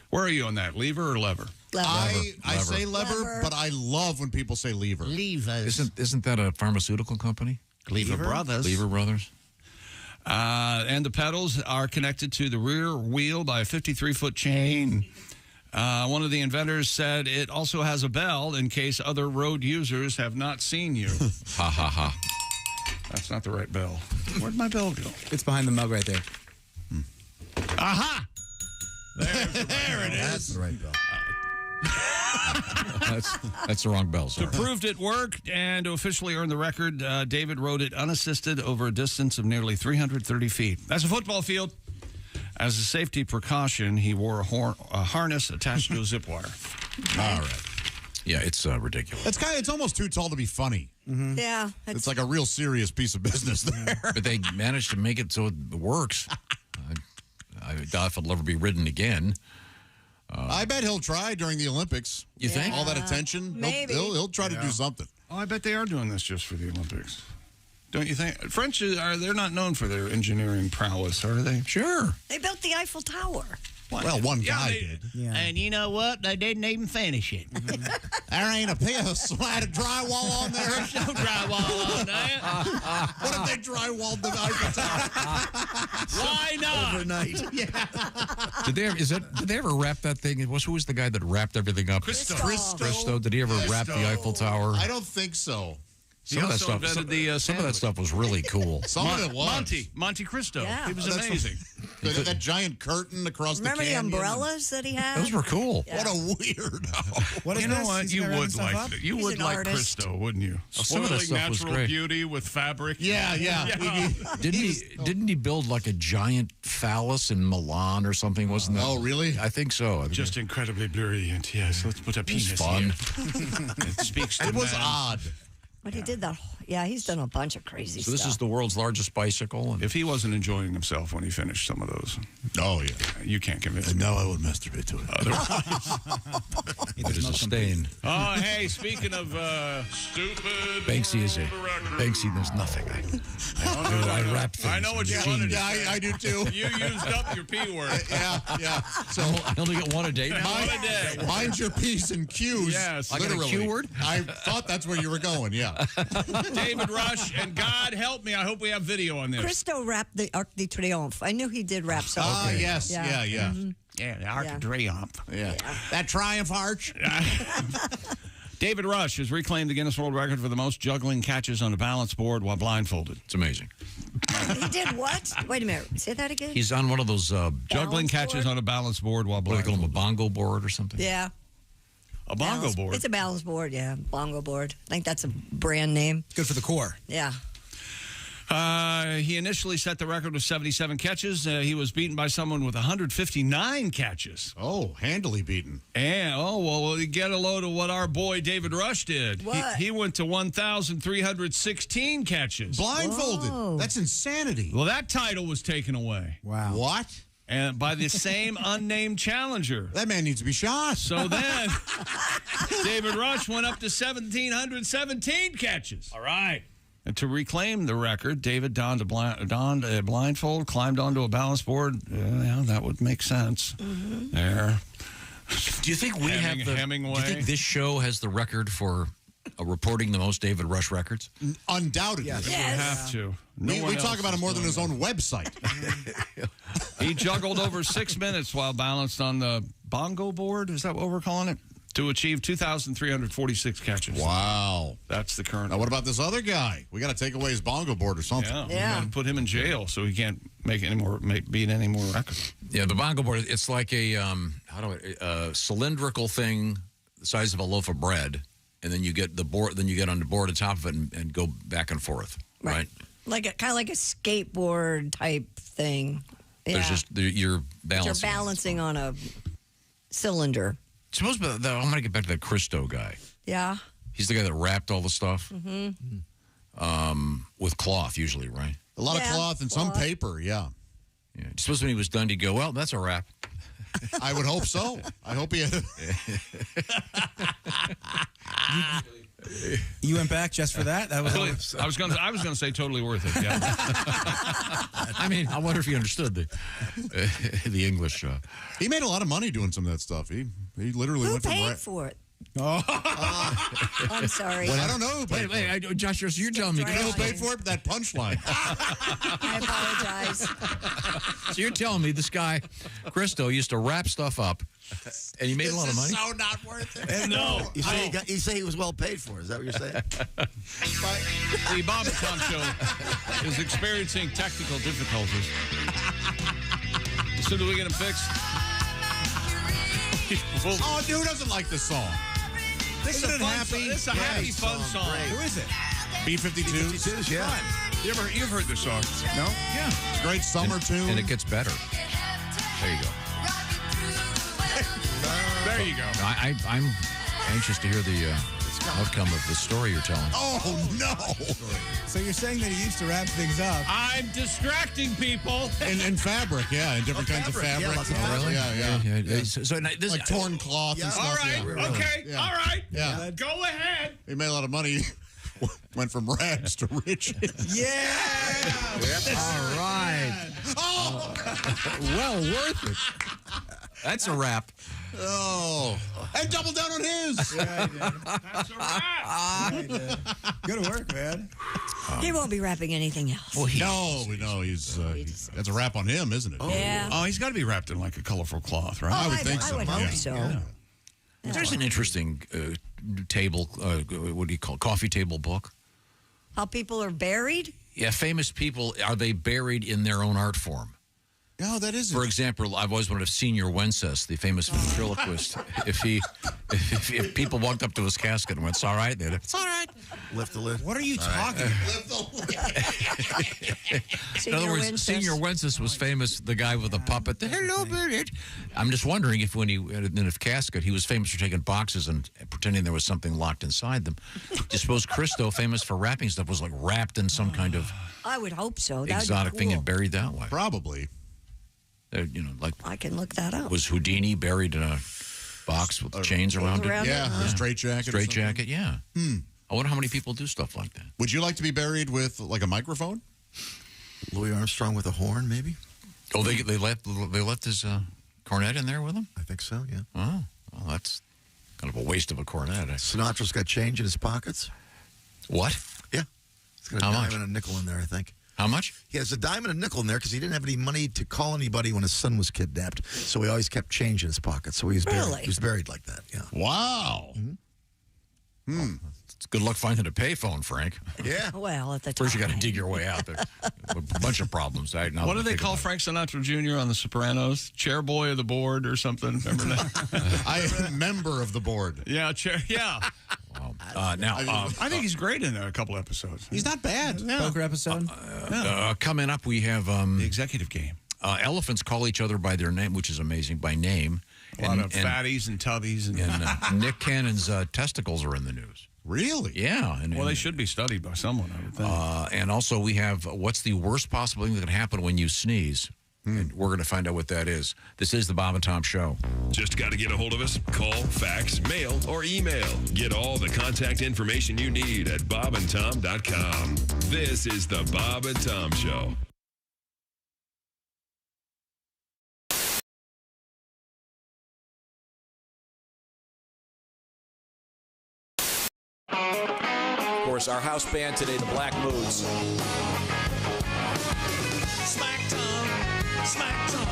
Where are you on that, lever or lever? I say lever, but I love when people say lever. Levers. Isn't that a pharmaceutical company? Lever Brothers. Lever Brothers. And the pedals are connected to the rear wheel by a 53-foot chain. One of the inventors said it also has a bell in case other road users have not seen you. Ha, ha, ha. That's not the right bell. Where'd my bell go? It's behind the mug right there. Aha! There it is. That's the right bell. That's the wrong bell, To sir. prove it worked and to officially earn the record, David rode it unassisted over a distance of nearly 330 feet. That's a football field. As a safety precaution, he wore a harness attached to a zip wire. All right. Yeah, it's ridiculous. It's almost too tall to be funny. Yeah. It's like a real serious piece of business there. But they managed to make it so it works. I doubt if it'll ever be ridden again. I bet he'll try during the Olympics. You think? All that attention? Maybe. He'll try to do something. Oh, I bet they are doing this just for the Olympics. Don't you think? French, they're not known for their engineering prowess, are they? Sure. They built the Eiffel Tower. Well, one guy did. Yeah. And you know what? They didn't even finish it. There ain't a slide of drywall on there. There's no drywall on there. What if they drywalled the Eiffel Tower? Why not? Overnight. Did they ever wrap that thing? Who was the guy that wrapped everything up? Christo. Did he ever wrap the Eiffel Tower? I don't think so. Some of that stuff. Some of that stuff was really cool. Some of it was. Monte Cristo. Yeah. He was That's amazing. That giant curtain across Remember the the canyon. umbrellas that he had? Those were cool. Yeah. What a weirdo. What is You know this? what? He's You gonna wrap would stuff like up? it. You He's would an like artist. Cristo, wouldn't you? Some of that Spoiling stuff was natural great. beauty with fabric. Yeah. Didn't he build like a giant phallus in Milan or something? Wasn't that? Oh, really? I think so. Just incredibly brilliant. Yes, let's put a penis fun. here. It speaks to It was man. odd. But he did that. Yeah, he's done a bunch of crazy So stuff. this is the world's largest bicycle. And If he wasn't enjoying himself when he finished some of those, Oh, yeah. you can't convince me. No, I would masturbate to it. it is a stain. Oh, hey, speaking of stupid. Banksy is a record. Banksy. There's nothing. I wrap things. I know what you in wanted to genius. say. I do too. You used up your P word. Yeah. So I only get one a day. One a day. mind your P's and Q's. Yes. I got a literally. Q word? I thought that's where you were going, yeah. David Rush, and God help me, I hope we have video on this. Christo rapped the Arc de Triomphe. I knew he did rap songs. Ah, yes. Yeah. Yeah, the Arc Yeah. of Triomph. Yeah. That Triumph Arch. David Rush has reclaimed the Guinness World Record for the most juggling catches on a balance board while blindfolded. It's amazing. He did what? Wait a minute. Say that again? He's on one of those Juggling catches on a balance board while what do they call them, a blindfolded. bongo board or something? Yeah. A bongo Balance- board. It's a balance board, yeah. Bongo board. I think that's a brand name. Good for the core. Yeah. He initially set the record with 77 catches. He was beaten by someone with 159 catches. Oh, handily beaten. And, well, get a load of what our boy David Rush did. What? He went to 1,316 catches. Blindfolded. Whoa. That's insanity. Well, that title was taken away. Wow. What? And by the same unnamed challenger. That man needs to be shot. So then, David Rush went up to 1,717 catches. All right. And to reclaim the record, David donned a blindfold, climbed onto a balance board. Yeah, that would make sense. Mm-hmm. There. Do you think we have the Hemingway? Do you think this show has the record for reporting the most David Rush records? Undoubtedly. Yes. We have to. No We one talk else about is him more than doing his that. own website. He juggled over 6 minutes while balanced on the bongo board. Is that what we're calling it? To achieve 2,346 catches. Wow. That's the current. Now, what about this other guy? We got to take away his bongo board or something. Yeah. And put him in jail so he can't beat any more records. Yeah, the bongo board. It's like a cylindrical thing the size of a loaf of bread, and then you get the board. Then you get on the board on top of it and go back and forth. Right. Like kind of like a skateboard type thing. Yeah. There's just you're But balancing. you're balancing on a cylinder. Suppose, but I'm going to get back to that Christo guy. Yeah. He's the guy that wrapped all the stuff with cloth, usually, right? A lot of cloth and some paper, yeah. Yeah. Supposed when he was done, he'd go, well, that's a wrap. I would hope so. I hope he had. You went back just for that? That was. I was gonna say totally worth it. Yeah. I mean, I wonder if he understood the English. He made a lot of money doing some of that stuff. He literally Who went from paid for it? I'm sorry. Well, I don't know. Wait, Josh, you're telling me who paid for it? That punchline. I apologize. So you're telling me this guy, Christo, used to wrap stuff up, and he made a lot of money? So not worth it. And no. You say he was well paid for. Is that what you're saying? The Bob and Tom Show is experiencing technical difficulties. As soon as we get them fixed. Oh, dude doesn't like this song. This is a happy, fun song. Who is it? B-52s? Yeah. You've heard this song? No? Yeah. Great summer tune. And it gets better. There you go. There you go. I'm anxious to hear the outcome of the story you're telling. Oh, no. So you're saying that he used to wrap things up? I'm distracting people. In fabric, yeah, in different kinds of fabric. Yeah, lots of fabric. Yeah. So this, like torn cloth and stuff. All right. Yeah. Okay. Yeah. All right. Yeah. Go ahead. He made a lot of money. Went from rags to riches. Yeah. all right. Oh. Well worth it. That's a wrap. Oh. And double down on his. Yeah, That's a wrap. Good work, man. He won't be wrapping anything else. Well, no, he's that's a wrap on him, isn't it? Yeah. Oh, he's got to be wrapped in like a colorful cloth, right? I would think so. I would hope so. Yeah. There's an interesting table, what do you call it, coffee table book. How people are buried? Yeah, famous people, are they buried in their own art form? No, that isn't. For example, I've always wanted Senior Wenceslas, the famous ventriloquist. If people walked up to his casket and went, "It's all right," they'd, "It's all right." Lift the lid. What are you talking about? In other words, Senior Wenceslas was famous, the guy with the puppet. Hello, Bernard. I'm just wondering if when he in a casket, he was famous for taking boxes and pretending there was something locked inside them. Do you suppose Christo, famous for wrapping stuff, was like wrapped in some kind of I would hope so. That'd exotic be thing cool. and buried that way? Probably. Like I can look that up. was Houdini buried in a box with chains around it? Yeah, a straight jacket. Straight jacket, yeah. I wonder how many people do stuff like that. Would you like to be buried with like a microphone? Louis Armstrong with a horn, maybe? Oh, they left his cornet in there with him? I think so, yeah. Oh, well, that's kind of a waste of a cornet. Sinatra's got change in his pockets. What? Yeah. He's got a How dime much? and a nickel in there, I think. How much? He has a dime and a nickel in there because he didn't have any money to call anybody when his son was kidnapped. So he always kept change in his pocket. So he was buried. He was buried like that. Yeah. Wow. It's good luck finding a payphone, Frank. Yeah. Well, at the First, you got to time. dig your way out there. A bunch of problems. What do they call Frank Sinatra Jr. on The Sopranos? Chairboy of the board or something? Remember that? I am a member of the board. Yeah, chair. Yeah. I think he's great in a couple episodes. He's not bad. Yeah. Poker episode? Coming up, we have the executive game. Elephants call each other by their name, which is amazing, by name. A lot of fatties and tubbies. And Nick Cannon's testicles are in the news. Really? Yeah. Well, they should be studied by someone, I would think. And also we have what's the worst possible thing that can happen when you sneeze? And we're going to find out what that is. This is the Bob and Tom Show. Just got to get a hold of us. Call, fax, mail, or email. Get all the contact information you need at bobandtom.com. This is the Bob and Tom Show. Of course, our house band today, the Black Moods. Smack Tom. Smack Tom.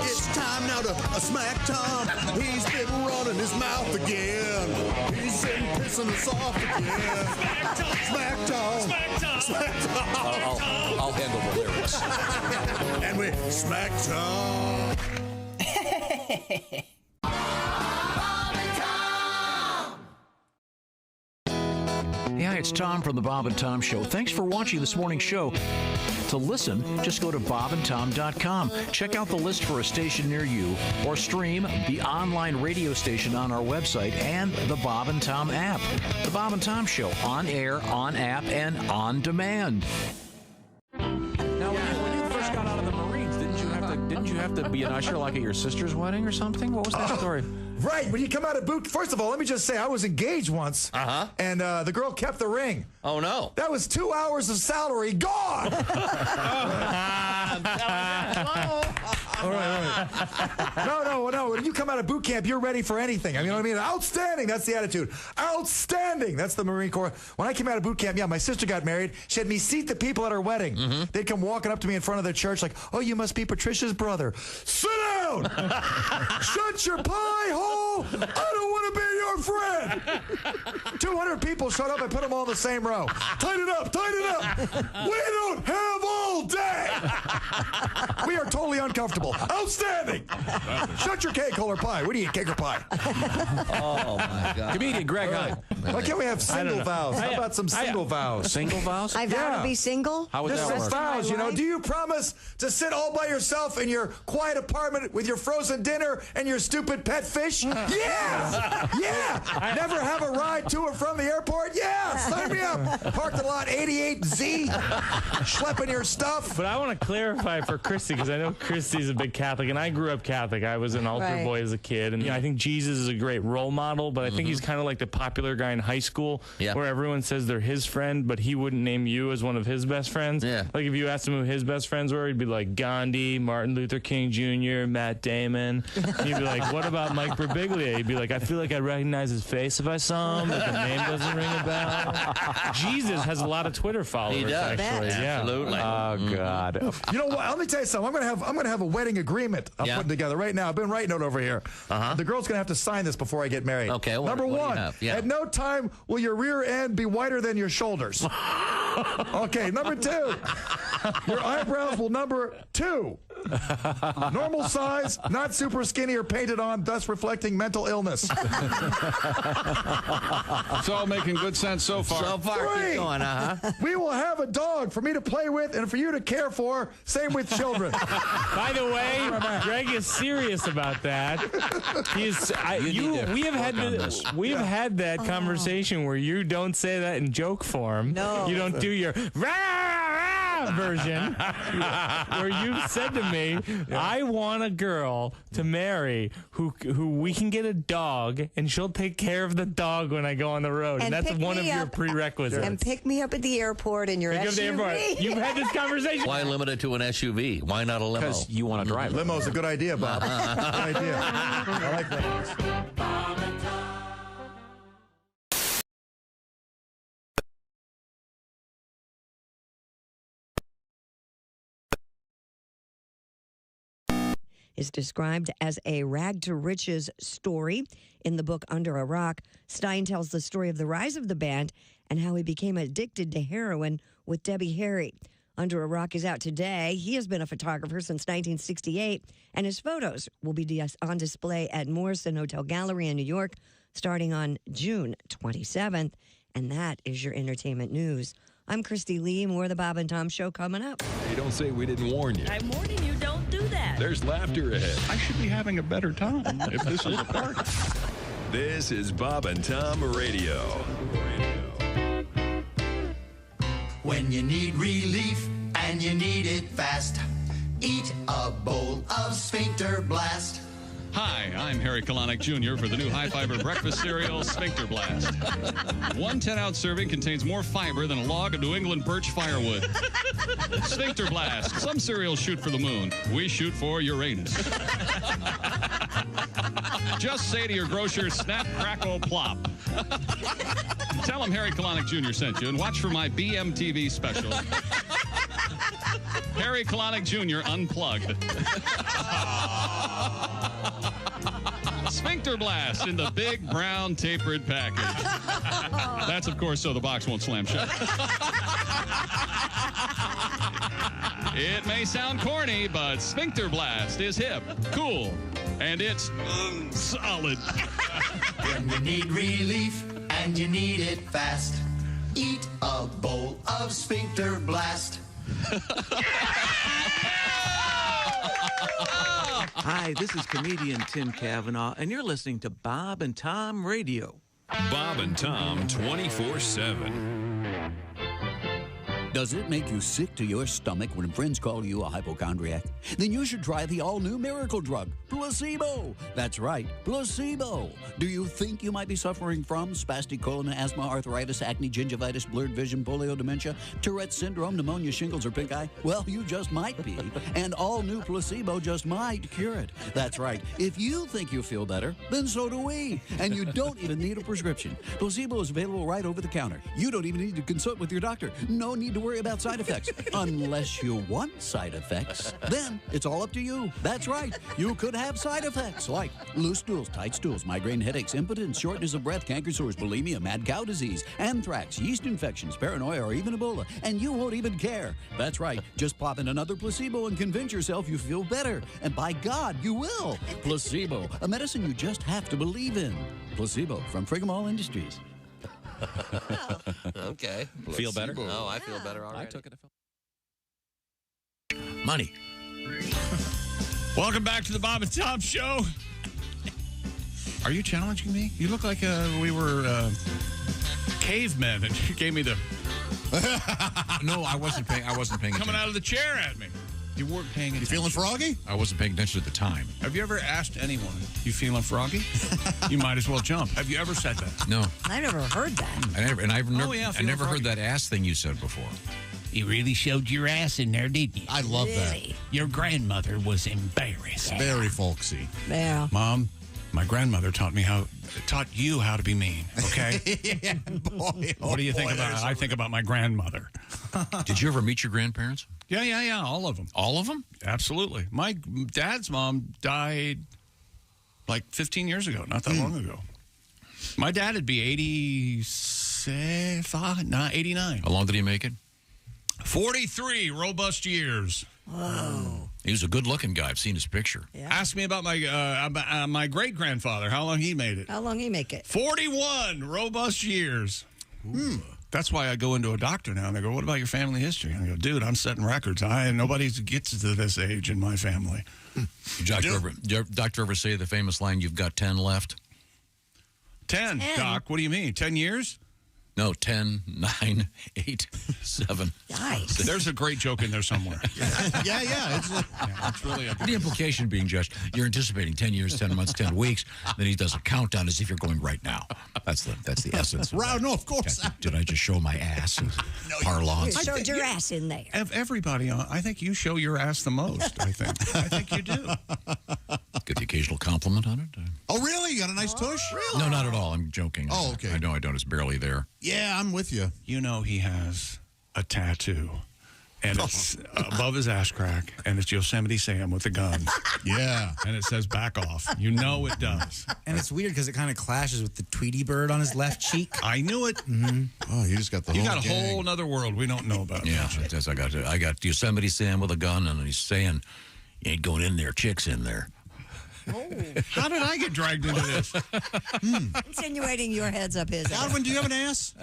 It's time now to smack Tom. He's been running his mouth again. He's been pissing us off again. Smack Tom. Smack Tom. Smack Tom. I'll handle the lyrics. And we smack Tom. Yeah, it's Tom from the Bob and Tom Show. Thanks for watching this morning's show. To listen, just go to bobandtom.com. Check out the list for a station near you, or stream the online radio station on our website and the Bob and Tom app. The Bob and Tom Show, on air, on app, and on demand. Now, when you first got out of the Marines, didn't you have to be an usher like at your sister's wedding or something? What was that story? Right, when you come out of boot, first of all, let me just say I was engaged once, and the girl kept the ring. Oh, no. That was 2 hours of salary gone. All right. No. When you come out of boot camp, you're ready for anything. I mean, you know what I mean? Outstanding. That's the attitude. Outstanding. That's the Marine Corps. When I came out of boot camp, my sister got married. She had me seat the people at her wedding. They'd come walking up to me in front of the church like, oh, you must be Patricia's brother. Sit down. Shut your pie hole. I don't want to be your friend. 200 people showed up. I put them all in the same row. Tighten it up. We don't have all day. We are totally uncomfortable. Outstanding. Shut your cake, hole, or pie. What do you eat, cake or pie? Oh, my God. Comedian Greg Hunt. Why can't we have single vows? How about some single vows? Single vows? I vow to be single? How would that work? Vows, do you promise to sit all by yourself in your quiet apartment with your frozen dinner and your stupid pet fish? Yeah! Never have a ride to or from the airport? Yeah! Sign me up! Parked the lot 88Z, schlepping your stuff. But I want to clarify for Christy, because I know Christy's a big Catholic, and I grew up Catholic. I was an altar boy as a kid, and I think Jesus is a great role model, but I think he's kind of like the popular guy in high school where everyone says they're his friend, but he wouldn't name you as one of his best friends. Like if you asked him who his best friends were, he'd be like Gandhi, Martin Luther King Jr., Matt Damon. And you'd be like, what about Mike Birbiglia? He'd be like, I feel like I'd recognize his face if I saw him, but the name doesn't ring a bell. Jesus has a lot of Twitter followers. He does. Actually. Absolutely. Oh God. You know what? Let me tell you something. I'm gonna have a wedding agreement I'm putting together right now. I've been writing it over here. The girl's gonna have to sign this before I get married. Okay. Number one, at no time will your rear end be wider than your shoulders. Okay. Number two, your eyebrows will number 2. Normal size, not super skinny or painted on, thus reflecting mental illness. It's all making good sense so far. So far, keep going, We will have a dog for me to play with and for you to care for. Same with children. By the way, Greg is serious about that. We have had that conversation where you don't say that in joke form. No. You don't do your version where you've said to me, I want a girl to marry who we can get a dog and she'll take care of the dog when I go on the road. And that's one of your prerequisites. And pick me up at the airport in your SUV. You've had this conversation. Why limit it to an SUV? Why not a limo? Because you want to drive it. Limo's a good idea, Bob. Good idea. I like limos. Is described as a rag to riches story. In the book Under a Rock, Stein tells the story of the rise of the band and how he became addicted to heroin with Debbie Harry. Under a Rock is out today. He has been a photographer since 1968, and his photos will be on display at Morrison Hotel Gallery in New York starting on June 27th. And that is your entertainment news. I'm Christy Lee. More of the Bob and Tom Show coming up. Hey, don't say we didn't warn you. I'm warning you, don't do that. There's laughter ahead. I should be having a better time if this is a party. This is Bob and Tom Radio. When you need relief and you need it fast, eat a bowl of Sphincter Blast. Hi, I'm Harry Kalanick Jr. for the new high-fiber breakfast cereal, Sphincter Blast. One 10-ounce serving contains more fiber than a log of New England birch firewood. Sphincter Blast. Some cereals shoot for the moon. We shoot for Uranus. Just say to your grocer, snap, crackle, plop. Tell him Harry Kalanick Jr. sent you and watch for my BMTV special. Harry Kalanick Jr. Unplugged. Sphincter Blast in the big brown tapered package. That's, of course, so the box won't slam shut. It may sound corny, but Sphincter Blast is hip, cool, and it's solid. When you need relief and you need it fast, Eat a bowl of sphincter blast. Hi, this is comedian Tim Cavanaugh, and you're listening to Bob and Tom Radio. Bob and Tom 24/7. Does it make you sick to your stomach when friends call you a hypochondriac? Then you should try the all-new miracle drug, placebo. That's right, placebo. Do you think you might be suffering from spastic colon, asthma, arthritis, acne, gingivitis, blurred vision, polio, dementia, Tourette's syndrome, pneumonia, shingles, or pink eye? Well, you just might be, and all-new placebo just might cure it. That's right. If you think you feel better, then so do we. And you don't even need a prescription. Placebo is available right over the counter. You don't even need to consult with your doctor. No need to worry about side effects. Unless you want side effects, then it's all up to you. That's right. You could have side effects like loose stools, tight stools, migraine headaches, impotence, shortness of breath, canker sores, bulimia, mad cow disease, anthrax, yeast infections, paranoia, or even Ebola. And you won't even care. That's right. Just pop in another placebo and convince yourself you feel better. And by God, you will. Placebo, a medicine you just have to believe in. Placebo from Frigamall Industries. Okay. Feel better? No, I feel better already. I took it. Money. Welcome back to the Bob and Tom Show. Are you challenging me? You look like we were cavemen, and you gave me the. No, I wasn't paying. Coming attention. out of the chair at me. You weren't paying attention. You feeling froggy? I wasn't paying attention at the time. Have you ever asked anyone, you feeling froggy? You might as well jump. Have you ever said that? No. I never heard that. I never froggy. heard that ass thing you said before. You really showed your ass in there, didn't you? I love that. Your grandmother was embarrassed. Very folksy. Yeah. Mom, my grandmother taught you how to be mean, okay? Yeah, boy. What do you think about it? I think about my grandmother. Did you ever meet your grandparents? Yeah, all of them. All of them? Absolutely. My dad's mom died like 15 years ago, not that long ago. My dad would be 89. How long did he make it? 43 robust years. Whoa. He was a good-looking guy. I've seen his picture. Yeah. Ask me about my great-grandfather, how long he made it. How long he make it? 41 robust years. That's why I go into a doctor now, and they go, what about your family history? And I go, dude, I'm setting records. Nobody gets to this age in my family. Did doctor ever say the famous line, you've got 10 left? 10, Doc. What do you mean, 10 years? No, 10, 9, 8, 7. Yikes. There's a great joke in there somewhere. Yeah. It's really the implication being, Josh, you're anticipating 10 years, 10 months, 10 weeks. Then he does a countdown as if you're going right now. That's the essence. Wow, no, of course. Did I just show my ass? Parlance. You showed your ass in there. Everybody, I think you show your ass the most, I think you do. Get the occasional compliment on it. Oh, really? You got a nice tush? Really? No, not at all. I'm joking. Oh, okay. I know I don't. It's barely there. Yeah, I'm with you. You know he has a tattoo, and it's above his ass crack, and it's Yosemite Sam with a gun. Yeah. And it says back off. You know it does. And it's weird because it kind of clashes with the Tweety bird on his left cheek. I knew it. Mm-hmm. Oh, you just got the You whole got a gang. whole nother world we don't know about. Yeah, it says I got Yosemite Sam with a gun, and he's saying, you ain't going in there, chicks in there. How did I get dragged into this? Insinuating your head's up his. Godwin, do you have an ass?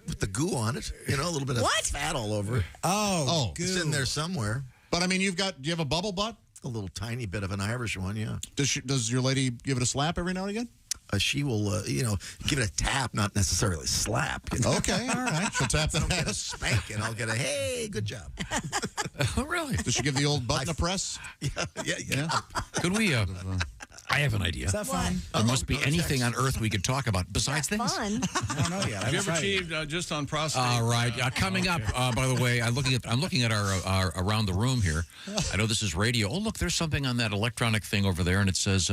With the goo on it. You know, a little bit of fat all over it. Oh, It's in there somewhere. But I mean, do you have a bubble butt? A little tiny bit of an Irish one, yeah. Does your lady give it a slap every now and again? She will, give it a tap, not necessarily slap. You know? Okay, all right. She'll tap the I'll get a ass. spank, and I'll get a, hey, good job. Oh, really? Does she give the old button a press? Yeah. Could we, I have an idea. Is that fun? There must be anything on earth we could talk about besides this. Fun. I don't know yet. Have you ever achieved just on prostate? All right. Coming up, by the way, I'm looking at our around the room here. I know this is radio. Oh, look, there's something on that electronic thing over there, and it says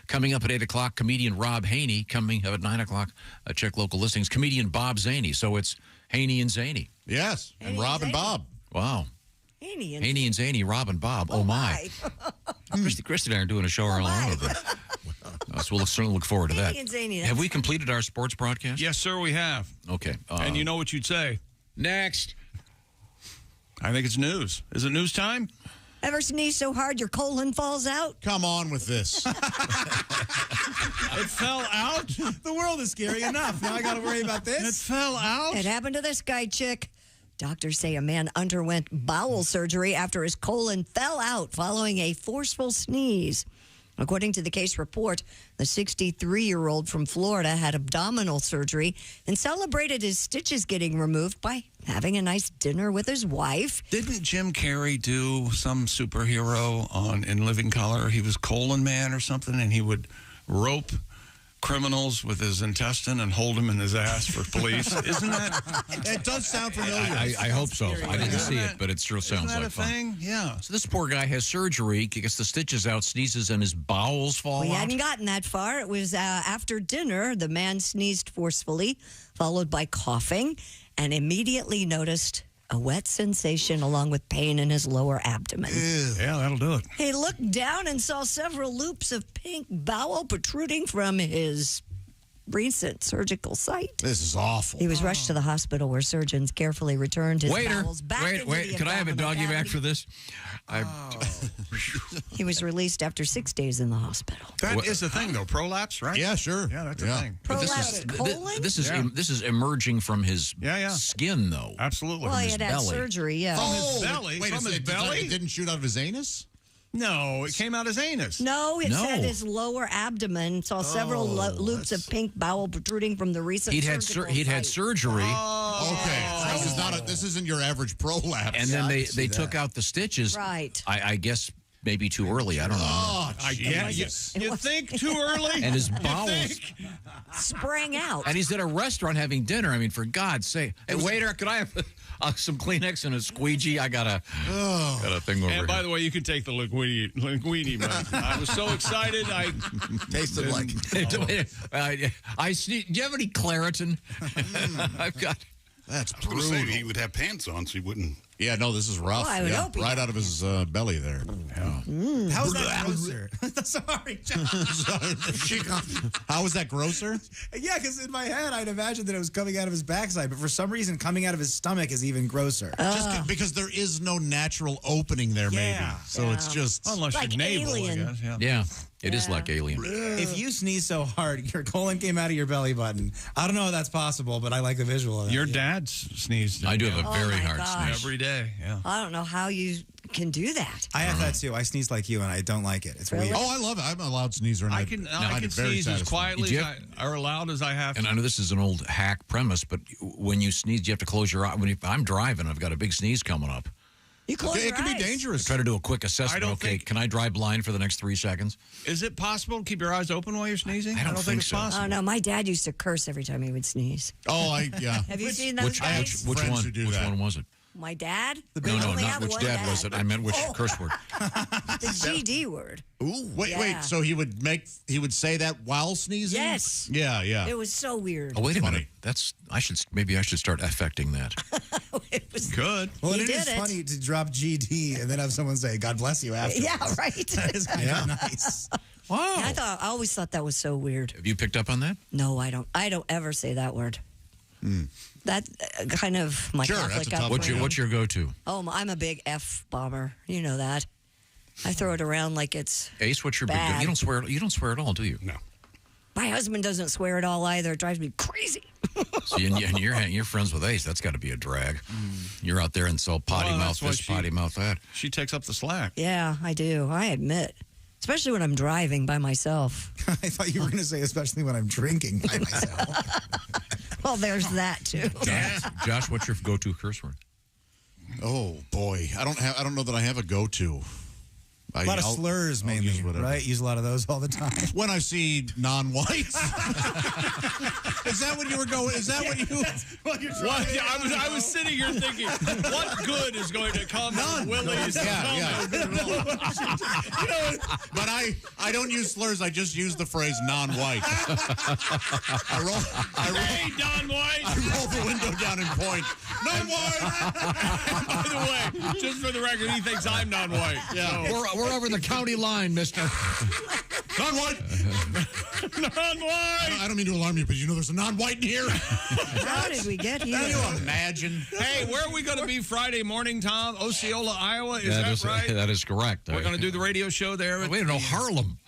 coming up at 8 o'clock, comedian Rob Haney. Coming up at 9 o'clock, check local listings, comedian Bob Zany. So it's Haney and Zany. Yes, and Rob and Bob. Wow. Haney and Zany, Rob and Bob. Oh, my. Christy and I are doing a show our own over. So we'll certainly look forward to that. Haney and Zany, Have we completed our sports broadcast? Yes, sir, we have. Okay. And you know what you'd say? Next. I think it's news. Is it news time? Ever sneeze so hard your colon falls out? Come on with this. It fell out? The world is scary enough. Now I got to worry about this. It fell out? It happened to this guy, chick. Doctors say a man underwent bowel surgery after his colon fell out following a forceful sneeze. According to the case report, the 63-year-old from Florida had abdominal surgery and celebrated his stitches getting removed by having a nice dinner with his wife. Didn't Jim Carrey do some superhero in Living Color? He was Colon Man or something, and he would rope criminals with his intestine and hold him in his ass for police. Isn't that? It does sound familiar. I hope so. I didn't see it, but it sure sounds like fun. Thing? Yeah. So this poor guy has surgery, gets the stitches out, sneezes, and his bowels fall We out. hadn't gotten that far. It was after dinner. The man sneezed forcefully, followed by coughing, and immediately noticed a wet sensation along with pain in his lower abdomen. Yeah, that'll do it. He looked down and saw several loops of pink bowel protruding from his recent surgical site. This is awful. He was rushed to the hospital where surgeons carefully returned his Waiter, bowels back into the Can I have a doggy abdominal bag for this? He was released after 6 days in the hospital. That is the thing, though. Prolapse, right? Yeah, sure. Yeah, that's the thing. But this is emerging from his skin, though. Absolutely. Well, from he his had belly. surgery, yeah. From his belly? Wait, From his belly? It didn't shoot out of his anus? No, it came out his anus. No, it said his lower abdomen saw several loops of pink bowel protruding from the recent He'd had surgery. So this isn't your average prolapse. And then they took out the stitches. Right. I guess maybe too early. I don't know. Oh, You think too early? And his bowels sprang out. And he's at a restaurant having dinner. I mean, for God's sake. Hey, waiter, could I have some Kleenex and a squeegee? I got a thing over here. And by the way, you can take the linguine, but I was so excited. I tasted like I sneeze. Do you have any Claritin? I've got. That's I was going to say he would have pants on, so he wouldn't. Yeah, no, this is rough. I would hope he right out of his belly there. Yeah. How's that grosser? Sorry. How is that grosser? Yeah, because in my head, I'd imagine that it was coming out of his backside, but for some reason, coming out of his stomach is even grosser. Just because there is no natural opening there, maybe. So it's just... Unless like your navel, Alien. I guess. Yeah, it is like Alien. If you sneeze so hard, your colon came out of your belly button. I don't know if that's possible, but I like the visual of that. Your dad sneezed. I do have a very hard sneeze. Every day, yeah. I don't know how you can do that. I have that too. I sneeze like you, and I don't like it. It's weird. Oh, I love it. I'm a loud sneezer. And I can sneeze as quietly or loud as I have to. And I know this is an old hack premise, but when you sneeze, you have to close your eyes. I'm driving, I've got a big sneeze coming up. You close your It can eyes. be dangerous. Try to do a quick assessment. don't Can I drive blind for the next 3 seconds? Is it possible to keep your eyes open while you're sneezing? I don't think it's so. possible. Oh, no. My dad used to curse every time he would sneeze. Oh, yeah. Have you seen those guys? Which friends one? who do Which that. one was it? My dad? No, only not have which one dad was it. I meant which curse word. The GD word. Ooh, wait. Yeah. So he would say that while sneezing? Yes. Yeah. It was so weird. Oh, wait a minute. Maybe I should start affecting that. Good. Well, He it is did it. funny to drop GD and then have someone say, God bless you after. Yeah, right. That is kind of nice. Wow. Yeah, I always thought that was so weird. Have you picked up on that? No, I don't. I don't ever say that word. That kind of my Catholic that's a tough upbringing. What's your go-to? Oh, I'm a big F bomber. You know that. I throw it around like it's Ace, what's your big bad. go? You don't swear at all, do you? No. My husband doesn't swear at all either. It drives me crazy. See, and you're friends with Ace. That's got to be a drag. You're out there and so potty mouth that's why this, potty mouth that. She takes up the slack. Yeah, I do. I admit. Especially when I'm driving by myself. I thought you were going to say, especially when I'm drinking by myself. Well, there's that too. Josh, what's your go-to curse word? Oh boy, I don't know that I have a go-to. A lot of slurs, mainly, right? Use a lot of those all the time. When I see non-whites. Is that what you were going? Is that what you? I was sitting here thinking, what good is going to come from Willie's? Yeah. But I don't use slurs. I just use the phrase non-white. Hey, non-white. I roll the window down and point. Non-white. By the way, just for the record, he thinks I'm non-white. Yeah. We're over the county line, mister. Non-white. Non-white. I don't mean to alarm you, but you know there's a non-white in here. How did we get here? Can you imagine? Hey, where are we going to be Friday morning, Tom? Osceola, Iowa? Is that right? That is correct. We're going to do the radio show there. We don't know Harlem.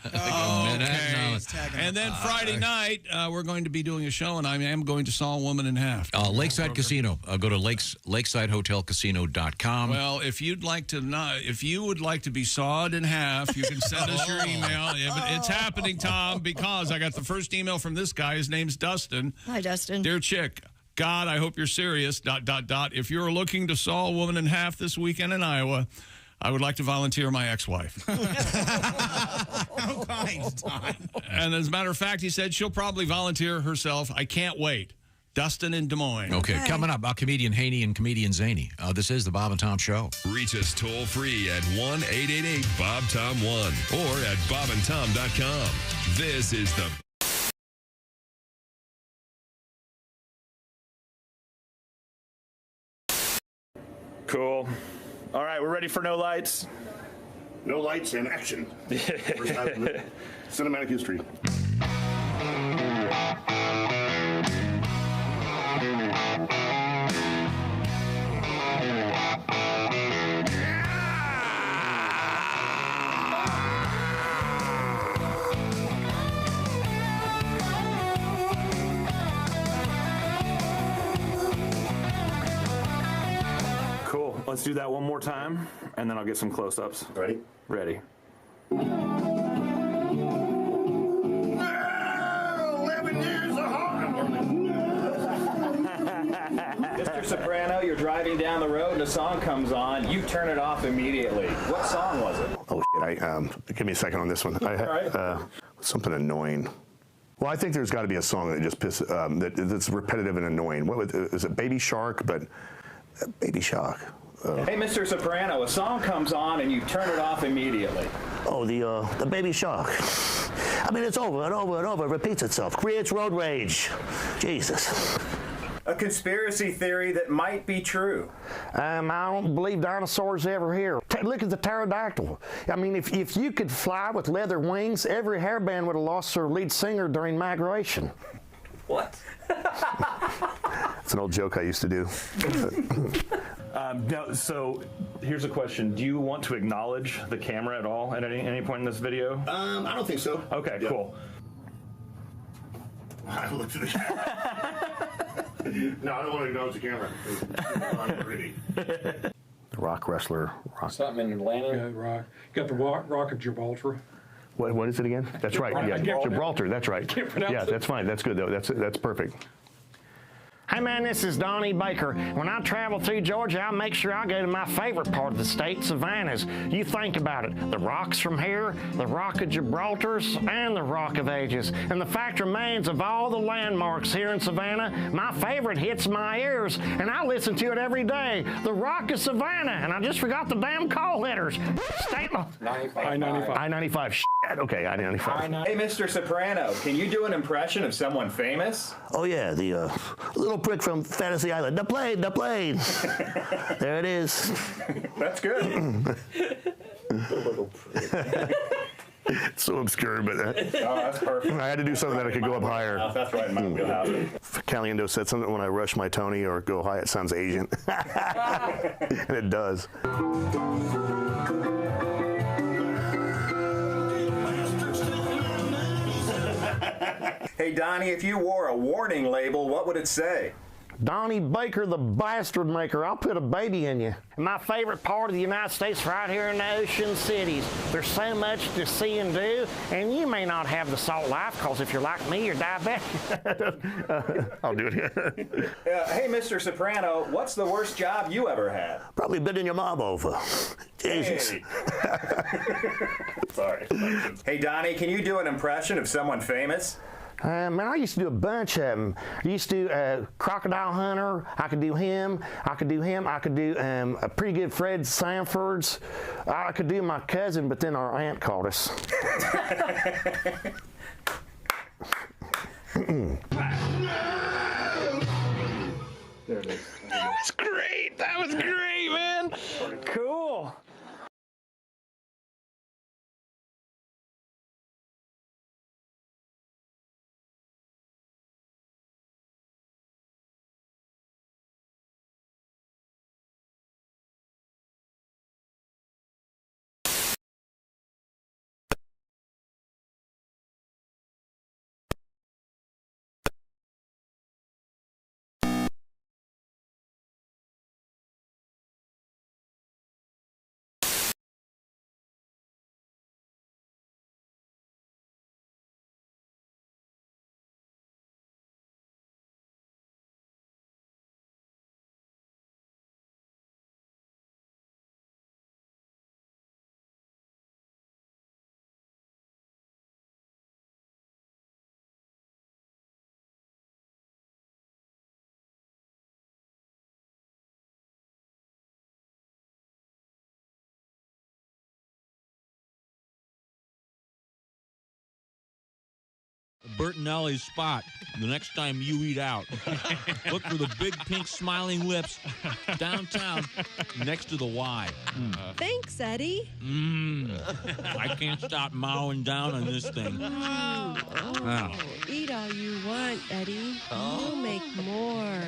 Okay. And then Friday night, we're going to be doing a show, and I am going to saw a woman in half. Lakeside Casino. Go to lakesidehotelcasino.com. Well, if you would like to be sawed in half, you can send us your email. Yeah, but it's happening, Tom, because I got the first email from this guy. His name's Dustin. Hi, Dustin. Dear Chick, God, I hope you're serious. ... If you're looking to saw a woman in half this weekend in Iowa, I would like to volunteer my ex-wife. How kind, Don. And as a matter of fact, he said she'll probably volunteer herself. I can't wait. Dustin in Des Moines. Okay, coming up, comedian Haney and comedian Zany. This is the Bob and Tom Show. Reach us toll free at 1-888-BOB-TOM-1 or at bobandtom.com. This is the Cool. All right, we're ready for No Lights. No lights and action. First time in cinematic history. Cool. Let's do that one more time, and then I'll get some close-ups. Ready? Ready. 11 years of Mr. Soprano, you're driving down the road and a song comes on. You turn it off immediately. What song was it? Oh, shit. Give me a second on this one. Something annoying. Well, I think there's got to be a song that just pisses, that's repetitive and annoying. Is it Baby Shark? But Baby Shark. Hey, Mr. Soprano, a song comes on and you turn it off immediately. Oh, the Baby Shark. I mean, it's over and over and over. It repeats itself. Creates road rage. Jesus. A conspiracy theory that might be true. I don't believe dinosaurs ever here. Look at the pterodactyl. I mean, if you could fly with leather wings, every hairband would have lost their lead singer during migration. What? It's an old joke I used to do. No, so here's a question. Do you want to acknowledge the camera at all at any point in this video? I don't think so. Okay, cool. I looked at the camera. No, I don't want to acknowledge the camera. The rock wrestler. Something in Atlanta. Yeah, rock. Got the rock of Gibraltar. What is it again? That's right. Yeah, Gibraltar. That's right. Yeah, that's fine. That's good though. That's perfect. Hey man, this is Donnie Baker. When I travel through Georgia, I make sure I go to my favorite part of the state, Savannah's. You think about it. The rocks from here, the Rock of Gibraltar's, and the Rock of Ages. And the fact remains, of all the landmarks here in Savannah, my favorite hits my ears, and I listen to it every day. The Rock of Savannah, and I just forgot the damn call letters. State law. I-95. I-95. Shit. Okay, I-95. Hey, Mr. Soprano, can you do an impression of someone famous? Oh yeah, the little prick from Fantasy Island. The plane. There it is. That's good. So obscure, but that's perfect. I had to do something that I could go up higher. That's right in my wheelhouse. Caliendo said something when I rush my Tony or go high, it sounds Asian. And it does. Hey, Donnie, if you wore a warning label, what would it say? Donnie Baker, the bastard maker. I'll put a baby in you. My favorite part of the United States right here in the ocean cities. There's so much to see and do, and you may not have the salt life, because if you're like me, you're diabetic. I'll do it. Hey, Mr. Soprano, what's the worst job you ever had? Probably bidding your mom over. Jesus. Hey. Sorry. Hey, Donnie, can you do an impression of someone famous? Man, I used to do a bunch of them. I used to do Crocodile Hunter. I could do him. I could do a pretty good Fred Sanford's. I could do my cousin, but then our aunt called us. There it is. That was great. That was great, man. Cool. Bert and Ellie's spot the next time you eat out. Look for the big pink smiling lips downtown next to the Y. Thanks, Eddie. I can't stop mowing down on this thing. Eat all you want, Eddie. We'll make more.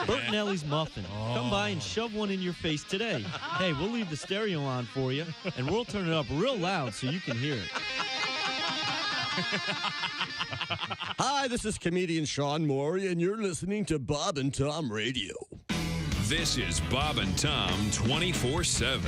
Bert and Ellie's muffin. Come by and shove one in your face today. Hey, we'll leave the stereo on for you, and we'll turn it up real loud so you can hear it. Hi, this is comedian Sean Morey, and you're listening to Bob and Tom Radio. This is Bob and Tom 24/7.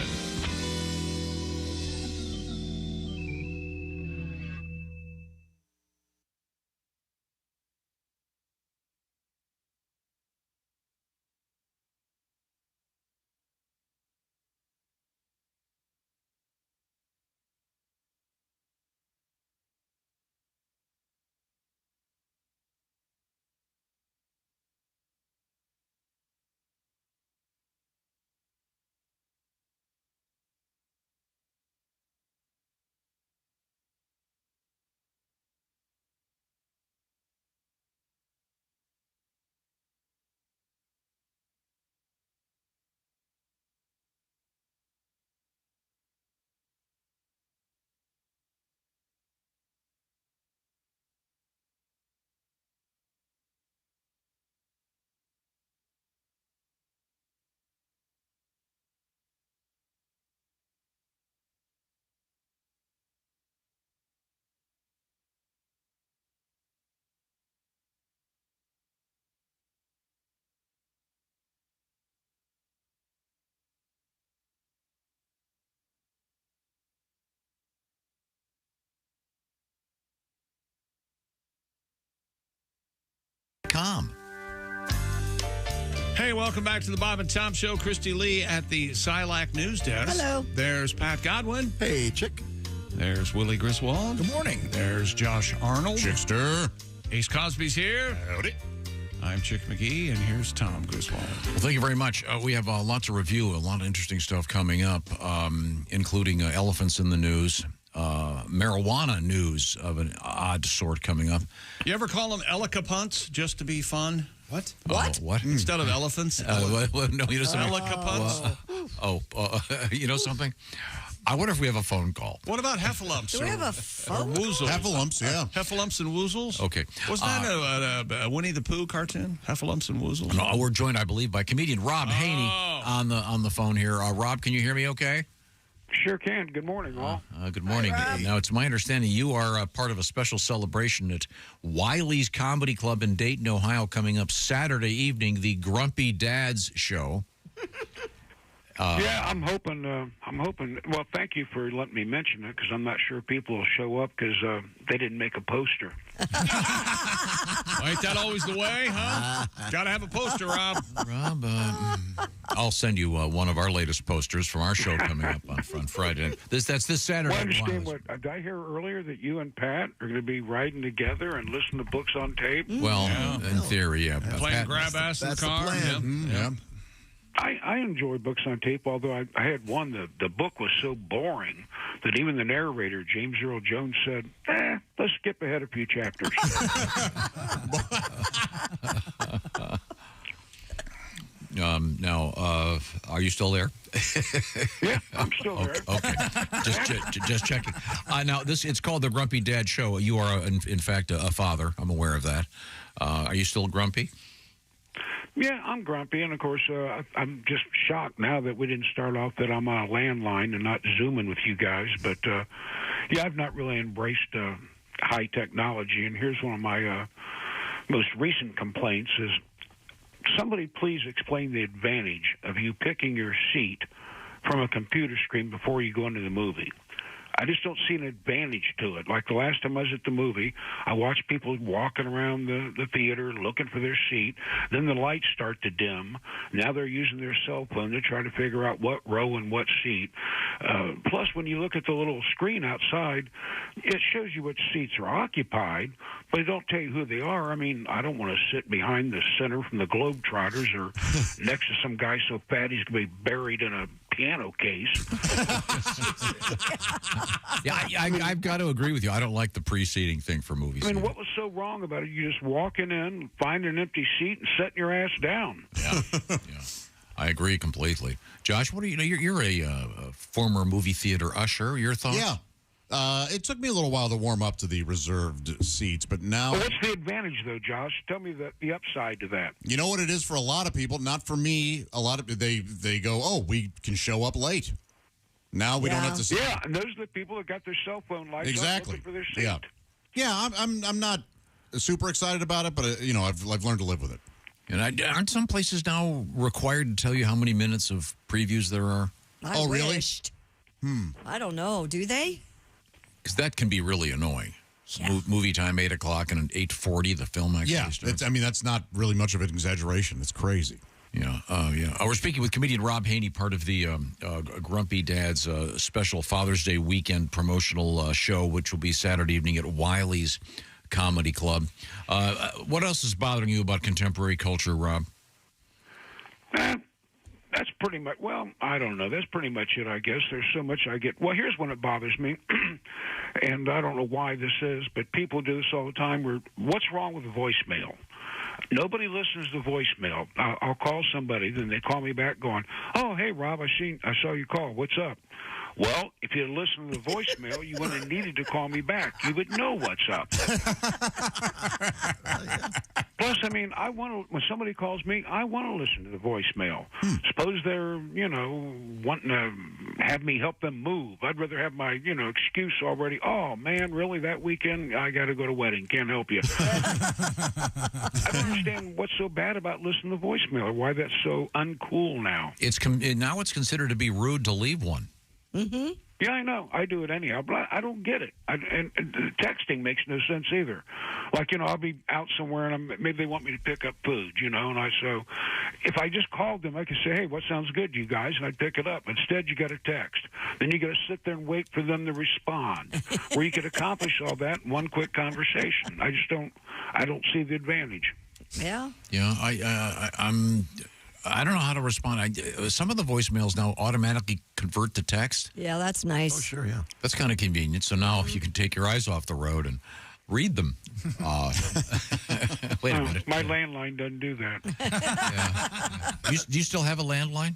Hey, welcome back to the Bob and Tom Show. Christy Lee at the Silac News Desk. Hello. There's Pat Godwin. Hey, Chick. There's Willie Griswold. Good morning. There's Josh Arnold. Chickster. Ace Cosby's here. Howdy. I'm Chick McGee, and here's Tom Griswold. Well, thank you very much. We have a lot to review, a lot of interesting stuff coming up, including elephants in the news, marijuana news of an odd sort coming up. You ever call them elecapunts just to be fun? What? What? Instead of elephants? No, you know something. Elecapunts? You know something? I wonder if we have a phone call. What about heffalumps? Do we have a phone or woozles? Heffalumps, yeah. Heffalumps and woozles? Okay. Wasn't that a Winnie the Pooh cartoon? Heffalumps and woozles? No, we're joined, I believe, by comedian Rob Haney on the phone here. Rob, can you hear me okay? Sure can. Good morning, all. Good morning. Now, it's my understanding you are part of a special celebration at Wiley's Comedy Club in Dayton, Ohio, coming up Saturday evening, the Grumpy Dads Show. Yeah, I'm hoping. Well, thank you for letting me mention it, because I'm not sure people will show up because they didn't make a poster. Ain't that always the way, huh? Got to have a poster, Rob. Rob, I'll send you one of our latest posters from our show coming up on Friday. That's this Saturday. Well, I understand did I hear earlier that you and Pat are going to be riding together and listening to books on tape? Well, in theory, yeah. Playing grab ass in the car. That's the plan. Yeah. I enjoy books on tape, although I had one, the book was so boring that even the narrator, James Earl Jones, said, let's skip ahead a few chapters. Now, are you still there? Yeah, I'm still there. Okay, just checking. Now, it's called the Grumpy Dad Show. You are, in fact, a father. I'm aware of that. Are you still grumpy? Yeah, I'm grumpy, and of course, I'm just shocked now that we didn't start off that I'm on a landline and not Zooming with you guys. But yeah, I've not really embraced high technology, and here's one of my most recent complaints: is somebody please explain the advantage of you picking your seat from a computer screen before you go into the movie. I just don't see an advantage to it. Like the last time I was at the movie, I watched people walking around the theater looking for their seat. Then the lights start to dim. Now they're using their cell phone to try to figure out what row and what seat. Plus, when you look at the little screen outside, it shows you which seats are occupied, but it don't tell you who they are. I mean, I don't want to sit behind the center from the Globetrotters or next to some guy so fat he's going to be buried in a piano case. Yeah, I've got to agree with you. I don't like the preceding thing for movies. I mean, what was so wrong about it? You just walking in, find an empty seat, and setting your ass down. Yeah. I agree completely. Josh, what do you know? You're a former movie theater usher. Your thoughts? Yeah. It took me a little while to warm up to the reserved seats, but now... Well, what's the advantage, though, Josh? Tell me the upside to that. You know what it is for a lot of people, not for me. A lot of they go, oh, we can show up late. Now we don't have to... Yeah, and those are the people that got their cell phone lights exactly. up looking for their seat. Yeah, I'm not super excited about it, but, I've learned to live with it. And aren't some places now required to tell you how many minutes of previews there are? I wished. I don't know. Do they? Because that can be really annoying. Yeah. Movie time, 8 o'clock, and at 8:40, the film actually starts. That's not really much of an exaggeration. It's crazy. Yeah. We're speaking with comedian Rob Haney, part of the Grumpy Dad's special Father's Day weekend promotional show, which will be Saturday evening at Wiley's Comedy Club. What else is bothering you about contemporary culture, Rob? That's pretty much, well, I don't know. That's pretty much it, I guess. There's so much I get. Well, here's when it bothers me, and I don't know why this is, but people do this all the time. What's wrong with the voicemail? Nobody listens to voicemail. I'll call somebody, then they call me back going, oh, hey, Rob, I saw you call. What's up? Well, if you had listened to the voicemail, you wouldn't have needed to call me back. You would know what's up. Plus, I mean, when somebody calls me, I want to listen to the voicemail. Suppose they're, wanting to have me help them move. I'd rather have my, excuse already. Oh, man, really, that weekend, I got to go to a wedding. Can't help you. I don't understand what's so bad about listening to voicemail or why that's so uncool now. Now it's considered to be rude to leave one. Mm-hmm. Yeah, I know. I do it anyhow, but I don't get it. And texting makes no sense either. Like, I'll be out somewhere and maybe they want me to pick up food, and so if I just called them, I could say, hey, what sounds good to you guys? And I'd pick it up. Instead, you got to text. Then you got to sit there and wait for them to respond, where you could accomplish all that in one quick conversation. I don't see the advantage. Yeah. Yeah, I don't know how to respond. Some of the voicemails now automatically convert to text. Yeah, that's nice. Oh, sure, yeah. That's kind of convenient. So now you can take your eyes off the road and read them. Wait a minute. My landline doesn't do that. Do you still have a landline?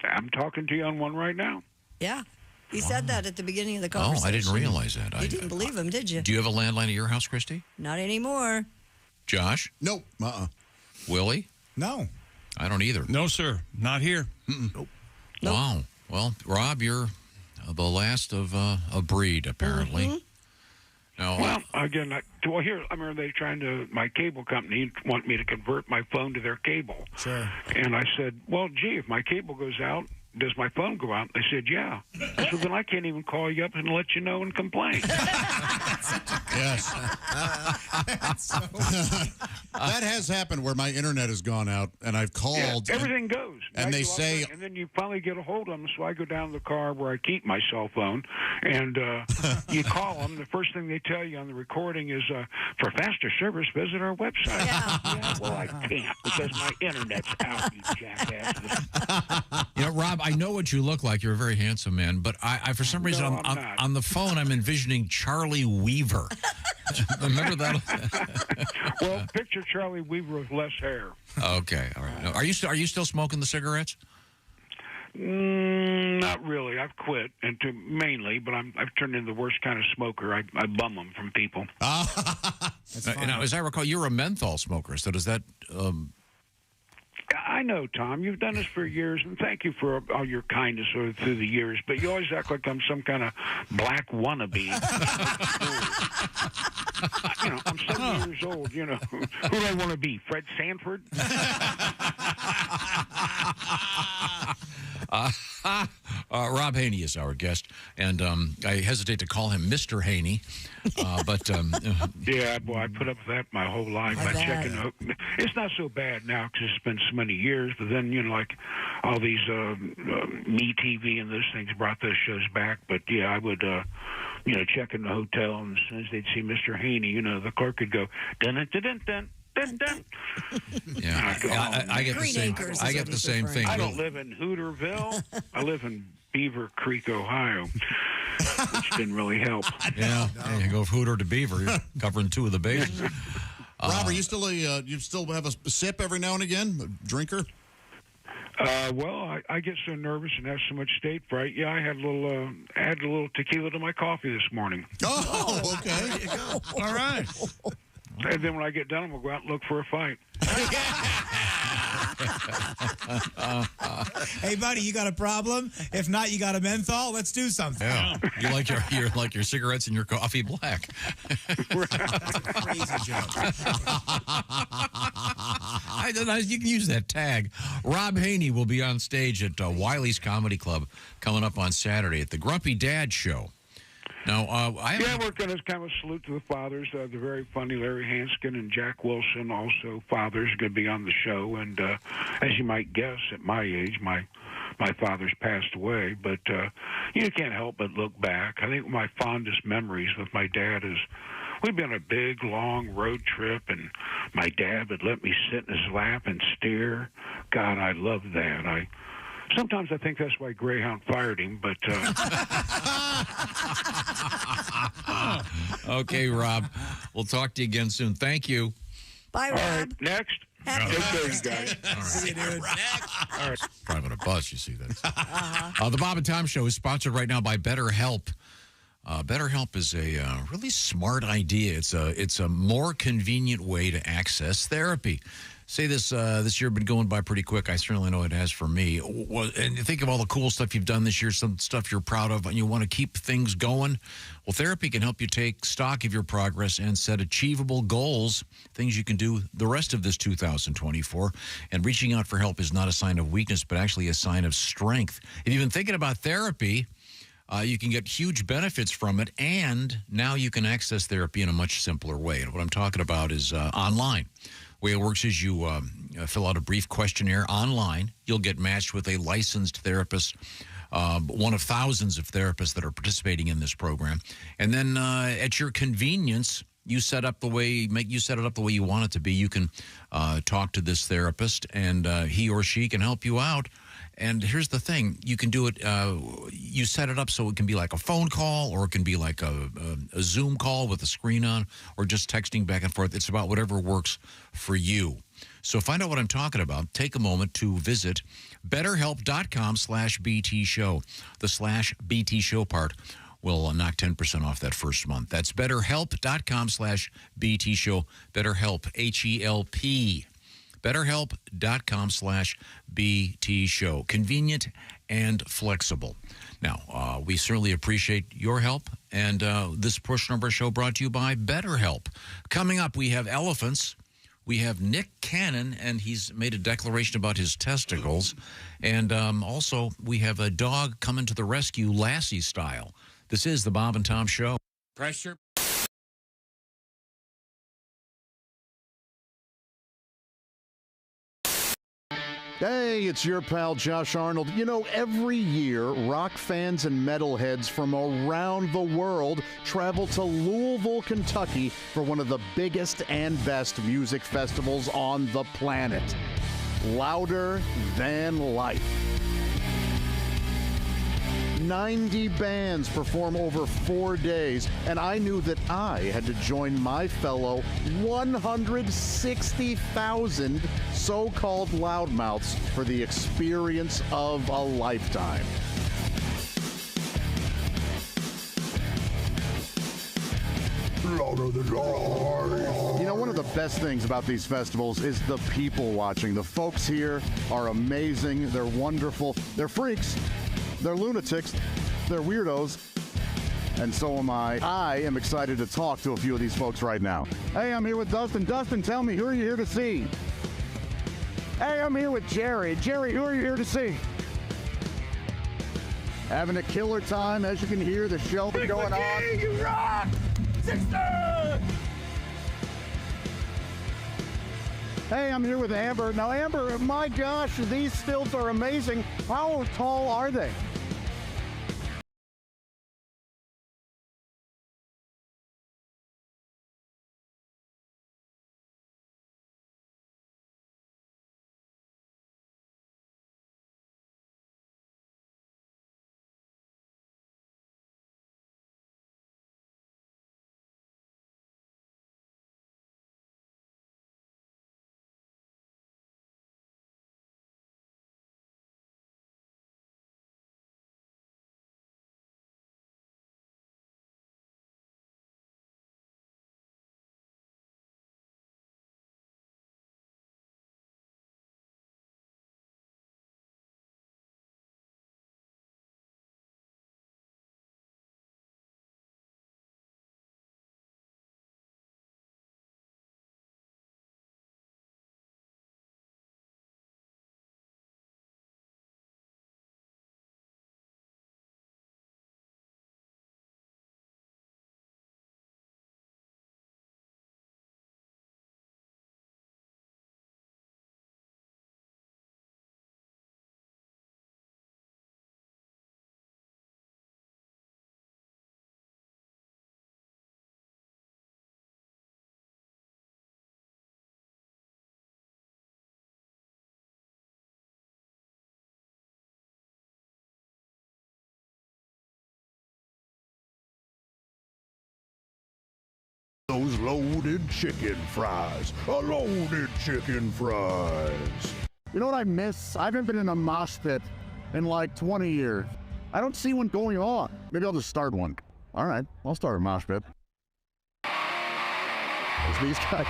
I'm talking to you on one right now. Yeah. He said that at the beginning of the conversation. Oh, I didn't realize that. You didn't believe him, did you? Do you have a landline at your house, Christy? Not anymore. Josh? Nope. Willie? No. I don't either. No, sir. Not here. Nope. Wow. Well, Rob, you're the last of a breed, apparently. Mm-hmm. Now, well, again, I remember they trying to, my cable company want me to convert my phone to their cable. Sure. And I said, well, gee, if my cable goes out, does my phone go out? They said, yeah. I said, then I can't even call you up and let you know and complain. Yes. That has happened where my internet has gone out, and I've called. Yeah, everything goes. And they say. And then you finally get a hold of them, so I go down to the car where I keep my cell phone, and you call them. The first thing they tell you on the recording is, for faster service, visit our website. Yeah, well, I can't because my internet's out, you jackasses. Rob, I know what you look like. You're a very handsome man, but I for some reason, on the phone, I'm envisioning Charlie Weaver. Remember that? Well, picture Charlie Weaver with less hair. Okay, all right. Now, are you still smoking the cigarettes? Not really. I've quit, mainly, but I've turned into the worst kind of smoker. I bum them from people. Now, as I recall, you're a menthol smoker. So does that? I know, Tom. You've done this for years, and thank you for all your kindness through the years. But you always act like I'm some kind of black wannabe. I'm 70 years old. Who do I want to be? Fred Sanford? Rob Haney is our guest, and I hesitate to call him Mr. Haney, but yeah, boy, I put up with that my whole life. It's not so bad now because it's been so many years. But then, like all these Me TV and those things brought those shows back. But yeah, I would. Check in the hotel, and as soon as they'd see Mr. Haney, the clerk would go dun dun dun dun. Yeah, I get the same. I get the same thing. I don't live in Hooterville. I live in Beaver Creek, Ohio, which didn't really help. Yeah, you go Hooter to Beaver, you're covering two of the bases. Rob, are you still you still have a sip every now and again, a drinker? Well, I get so nervous and have so much state fright. Yeah, I had a little add a little tequila to my coffee this morning. Oh, okay. There you go. All right. And then when I get done, I'm gonna go out and look for a fight. Hey, buddy, you got a problem? If not, you got a menthol. Let's do something. Yeah, you like your cigarettes and your coffee black. Crazy joke. You can use that tag. Rob Haney will be on stage at Wiley's Comedy Club coming up on Saturday at the Grumpy Dad Show. Now, we're going to kind of salute to the fathers. The very funny Larry Hanskin and Jack Wilson, also fathers, going to be on the show. And as you might guess, at my age, my father's passed away. But you can't help but look back. I think my fondest memories with my dad is we'd been on a big, long road trip, and my dad would let me sit in his lap and steer. God, I loved that. Sometimes I think that's why Greyhound fired him, but... Okay, Rob. We'll talk to you again soon. Thank you. Bye, Rob. All right, next. Happy Take care, you Father's guys. Day. All right. See you, dude. All right. Driving a bus, you see that. The Bob and Tom Show is sponsored right now by BetterHelp. BetterHelp is a really smart idea. It's a more convenient way to access therapy. Say this year been going by pretty quick. I certainly know it has for me. And think of all the cool stuff you've done this year, some stuff you're proud of, and you want to keep things going. Well, therapy can help you take stock of your progress and set achievable goals, things you can do the rest of this 2024. And reaching out for help is not a sign of weakness, but actually a sign of strength. If you've been thinking about therapy, you can get huge benefits from it, and now you can access therapy in a much simpler way. And what I'm talking about is online. The way it works is you fill out a brief questionnaire online. You'll get matched with a licensed therapist, one of thousands of therapists that are participating in this program. And then at your convenience, you set up the way you want it to be. You can talk to this therapist, and he or she can help you out. And here's the thing. You can do it, you set it up so it can be like a phone call, or it can be like a Zoom call with a screen on, or just texting back and forth. It's about whatever works for you. So find out what I'm talking about. Take a moment to visit BetterHelp.com/BT Show. The /BT Show part will knock 10% off that first month. That's BetterHelp.com/BT Show. BetterHelp, HELP. BetterHelp.com/BT Show. Convenient and flexible. Now, we certainly appreciate your help. And this portion of our show brought to you by BetterHelp. Coming up, we have elephants. We have Nick Cannon, and he's made a declaration about his testicles. And also, we have a dog coming to the rescue, Lassie style. This is the Bob and Tom Show. Pressure. Hey, it's your pal Josh Arnold. You know, every year, rock fans and metalheads from around the world travel to Louisville, Kentucky for one of the biggest and best music festivals on the planet. Louder Than Life. 90 bands perform over 4 days, and I knew that I had to join my fellow 160,000 so-called loudmouths for the experience of a lifetime. Louder than life. You know, one of the best things about these festivals is the people watching. The folks here are amazing. They're wonderful. They're freaks. They're lunatics, they're weirdos, and so am I. I am excited to talk to a few of these folks right now. Hey, I'm here with Dustin. Dustin, tell me, who are you here to see? Hey, I'm here with Jerry. Jerry, who are you here to see? Having a killer time, as you can hear, the show is going on. You rock! Sister! Hey, I'm here with Amber. Now, Amber, my gosh, these stilts are amazing. How tall are they? Those loaded chicken fries. Loaded chicken fries. You know what I miss? I haven't been in a mosh pit in like 20 years. I don't see one going on. Maybe I'll just start one. All right, I'll start a mosh pit. It's these guys.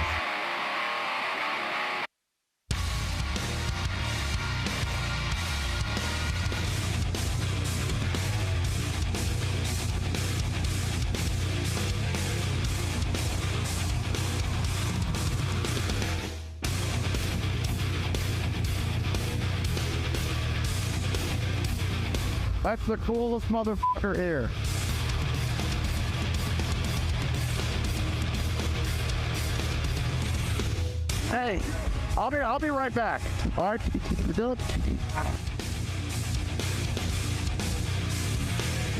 That's the coolest motherfucker here. Hey, I'll be right back. All right.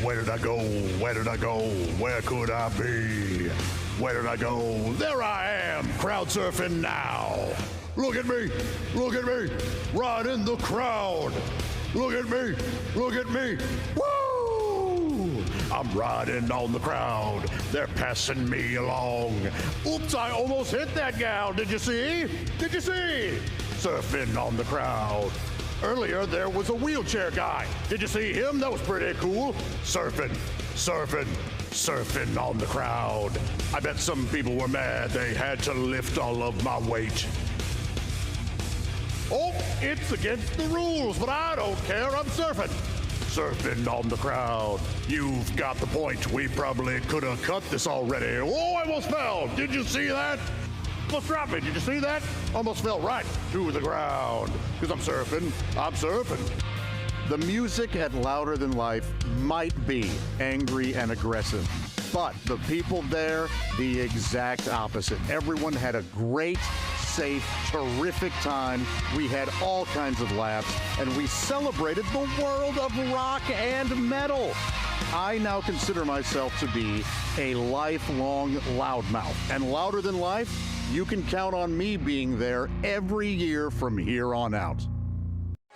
Where did I go? Where did I go? Where could I be? Where did I go? There I am, crowd surfing now. Look at me. Look at me. Right in the crowd. Look at me. Look at me. Woo! I'm riding on the crowd. They're passing me along. Oops, I almost hit that gal. Did you see? Did you see? Surfing on the crowd. Earlier, there was a wheelchair guy. Did you see him? That was pretty cool. Surfing, surfing, surfing on the crowd. I bet some people were mad they had to lift all of my weight. Oh, it's against the rules, but I don't care. I'm surfing. Surfing on the crowd. You've got the point. We probably could have cut this already. Oh, I almost fell. Did you see that? Almost dropped me. Did you see that? Almost fell right to the ground. Because I'm surfing. I'm surfing. The music at Louder Than Life might be angry and aggressive, but the people there, the exact opposite. Everyone had a great, safe, terrific time. We had all kinds of laughs, and we celebrated the world of rock and metal. I now consider myself to be a lifelong loudmouth, and Louder Than Life, you can count on me being there every year from here on out.